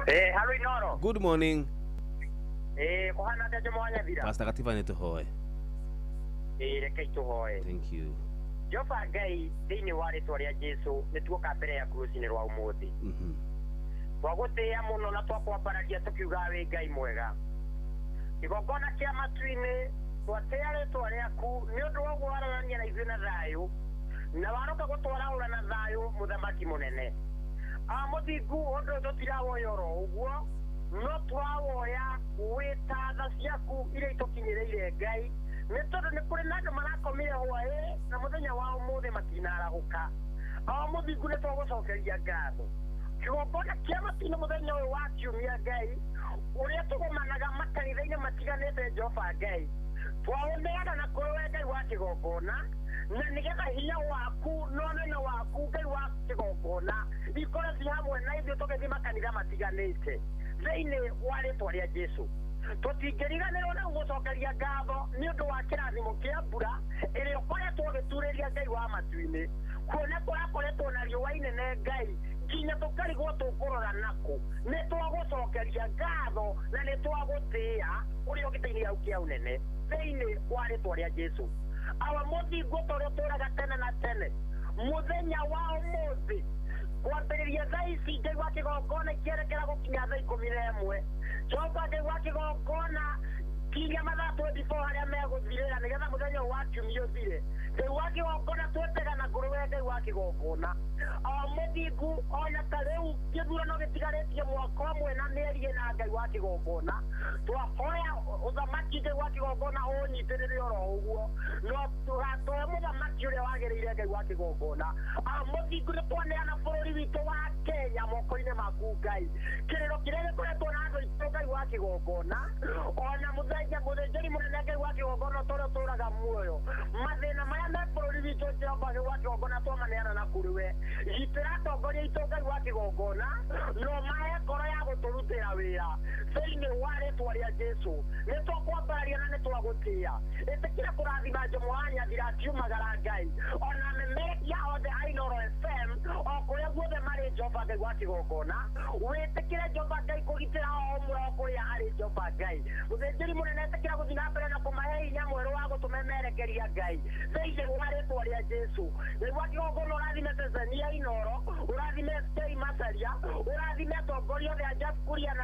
Hello Inoro. Good morning. Kohana taje mwanya vira. Pastor Katifa netuhoe. Reke tuhoe. Thank you. Jehova Ngai thĩinĩ wa rĩtwa rĩa Jesũ nĩtuoka mbere ya kruci-inĩ rwa ũmũthĩ twagũtĩĩa mũno na twakwambararia tũkiuga wĩ Ngai mwega kĩgongona kĩa matu-inĩ twatĩĩa rĩtwa rĩaku nĩ ũndũ wa ũguo wararania na ithuĩ na thayũ na waroka gũtwarahũra na thayũ mũthamaki mũnene mũthingu ũndũ ũyũ tũtirawoya oro ũguo no twawoya wĩta tha ciaku iria itũkinyĩrĩire Ngai nĩ tondũ nĩ kũrĩ na andũ marakomire hwaĩ na mũthenya wa ũmũthĩ matinarahũka mũthingu nĩ twagũcokeria ngatho kĩgongona kĩa matu-inĩ mũthenya ũyũ wa kiumia Ngai ũrĩa tũgomanaga makanitha-inĩ matiganĩte Jehova Ngai twaũneana na kũrĩ we Ngai wa kĩgongona na nĩgetha hinya waku na ũnene waku Ngai wa kĩgongona ikore ci hamwe na ithuĩ tũgĩthiĩ makanitha matiganĩte thĩinĩ wa rĩtwa rĩa Jesũ tũtingĩriganĩrwo nĩ gũcokeria ngatho nĩ ũndũ wa kĩrathimo kĩa mbura ĩrĩa ũkoretwo ũgĩturĩria Ngai wa matu-inĩ kuona tũrakoretwo na riũa inene Ngai nginya tũkarigwo tũkũrora nakũ nĩ twagũcokeria ngatho na nĩ twagũtĩĩa ũrĩa ũgĩtĩ-inĩ hau kĩa ũnene thĩinĩ wa rĩtwa rĩa Jesũ awa mũthingu tũrĩa tũraga tene na tene mũthenya wa ũmũthĩ kwambĩrĩria thaa ici Ngai wa kĩgongona ikĩerekera gũkinya thaa 11 Jehova Ngai wa kĩgongona kinya mathaa 24 harĩa megũthirĩra nĩgetha mũthenya wa kiumia ũthire Ngai wa kĩgongona twetega na ngũrũ we Ngai wa kĩgongona mũthingu ona ta rĩu gĩthurano gĩtigarĩtie mwaka ũmwe na mĩeri ĩna Ngai wa kĩgongona twahoya ũthamaki Ngai wa kĩgongona ũnyitĩrĩre oro ũguo no tũgatũhe mũthamaki ũrĩa wagĩrĩire Ngai wa kĩgongona mũthingu nĩ twaneana bũrũri witũ wa Kenya moko-inĩ maku Ngai kĩrĩro kĩrĩa gĩkoretwo na andũ aitũ Ngai wa kĩgongona ona mũthĩnjĩri mũnene Ngai wa kĩgongona tũrĩa tũraga muoyo mathĩna marĩa me bũrũri ito Jehova Ngai wa kĩgongona twamanĩana na kũrĩwe itĩratongoria itongai wa kĩgongona no mahe ngoro ya gũtũrutĩra wĩra thĩinĩ wa rĩtwa rĩa Jesu nĩtwakwambararia na nĩtwagũtĩĩa ĩtĩkĩra kũrathima Jomo wa Nyathira akiumagara Ngai ona memerekia othe a Inooro FM o kũrĩa guothe marĩ Jehova Ngai wa kĩgongona wĩtĩkĩre Jehova Ngai kũgitĩra o ũmwe o kũrĩa arĩ Jehova Ngai mũthĩnjĩri mũnene ĩtĩkĩra gũthiĩ na mbere na kũmahe hinya mwerũ wa gũtũmemerekeria Ngai thĩinĩ wa rĩtwa rĩa Jesu nĩguo kĩgongona ũrathime Tanzania Inooro ũrathime Stei Macharia ũrathime atongoria othe a Jakuria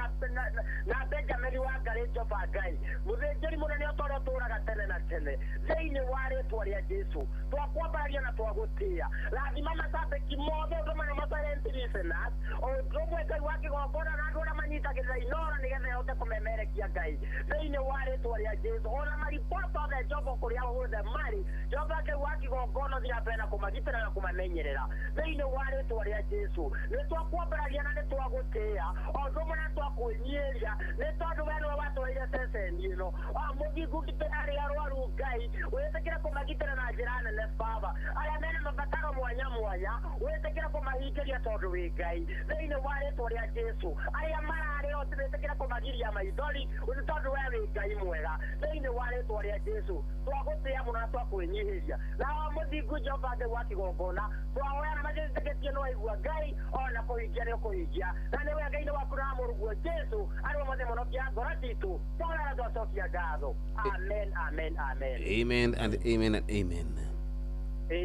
na Benjamin Wangari Jehova Ngai mũthĩnjĩri mũnene ũtũũra ũtũũraga tene na tene thĩinĩ wa rĩtwa rĩa Jesu twakwambararia na twagũtĩĩa rathima macambĩki mothe ũndũ ũmwe na ma-silent listeners o ũndũ ũmwe Ngai wa kĩgongona na andũ arĩa manyitagĩrĩra Inooro nĩgetha ĩhote kũmemerekia Ngai thĩinĩ wa rĩtwa rĩa Jesu ona maripoti othe Jehova kũrĩa guothe marĩ Jehova Ngai wa kĩgongona ũthiĩ na mbere na kũmagitĩra na kũmamenyerera thĩinĩ wa rĩtwa rĩa Jesu nĩtwakwambararia na nĩtwagũtĩĩa o ũndũ ũmwe na twakwĩnyĩria nĩ tondũ we nĩwe watũheire ceceni ĩno mũthingu gitĩra arĩa arwaru Ngai wĩtĩkĩre kũmagitĩra na njĩra nene Baba arĩa mena mabataro mwanya mwanya wĩtĩkĩre kũmahingĩria tondũ wĩ Ngai thĩinĩ wa rĩtwa rĩa Jesu arĩa mararĩ o wĩtĩkĩre kũmagiria maithori tondũ we wĩ Ngai mwega thĩinĩ wa rĩtwa rĩa Jesu twagũtĩĩa mũno na twakwĩnyihĩria na o mũthingu Jehova Ngai wa kĩgongona twahoya na magĩtĩkĩtie no aigua Ngai ona kũhingia nĩ ũkũhingia na nĩ we Ngai nĩ waku na mũrũguo Jesu arĩ mothe mũno kĩa ngoro citũ twahoya na twacokia ngatho amen amen amen Amen and amen and amen.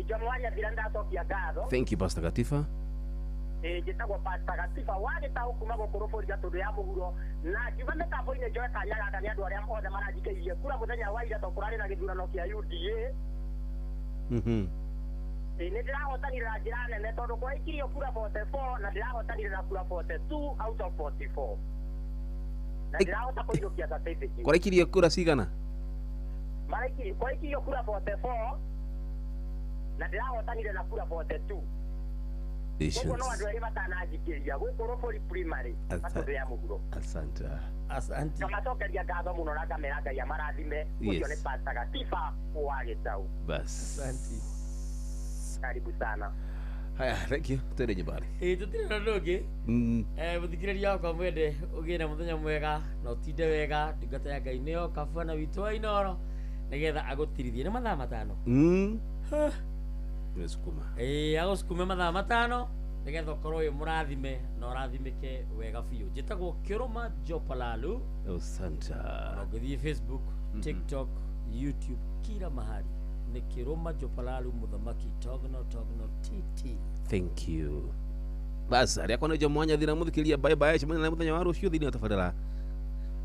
Jomo wa Nyathira ndacokia ngatho. Thank you Pastor Gatifa. Njĩtagwo Pastor Gatifa wagĩtaũ kuma gũkũ bũrũri gatũndũ ya mũhuro na kiuga mĩtambo-inĩ njoe kanya gaka nĩ andũ arĩa othe maranjikĩirie kura mũthenya wa ira to kũrarĩ na gĩthurano kĩa UDA nĩ ndĩrahotanire na njĩra nene tondũ kwaikirio kura 44 na ndĩrahotanire na kura 42 out of 44 na ndĩrahota kũinũkia certificate. Kwaikirio kura cigana? Kwaikirio kura 44 na ndĩrahotanire na kura 42 Koguo no andũ erĩ matananjikĩria gũkũ Rũbũri primary gatũndũ ya mũhuro. Asante. Kamacokeria ngatho mũno na ngamera Ngai amarathime ũcio nĩ Pastor Gatifa wa Gĩtaũ. Bas. Asante. Karibu sana. Haya, thank you. Twende nyumbani. Tutirĩ na ndũngĩ. Mũthikĩrĩria wakwa mwende ũgĩe na mũthenya mwega na ũtinde wega ndungata ya Ngai nĩyo kabana witũ wa Inooro nĩgetha agũtirithie nĩ mathaa matano. Sukuma. Agũsukuma mathaa matano nĩgetha ũkorwo wĩ mũrathime na ũrathimĩke wega biũ. Njĩtagwo Kĩrũma Jopalalu. Asante. Na ũngĩthiĩ Facebook, TikTok, YouTube, kila mahali nĩ Kĩrũma Jopalalu mũthamaki Togno TT. Thank you. Bas, arĩa kwana Jomo wa Nyathira mũthikĩria bye bye cemana na mũthenya wa rũciũ thĩinĩ wa tabarĩra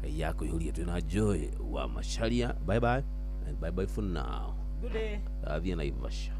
yako yũria twĩna Joy wa Macharia. Bye bye and bye bye for now. Good day. Athiĩ Naivasha.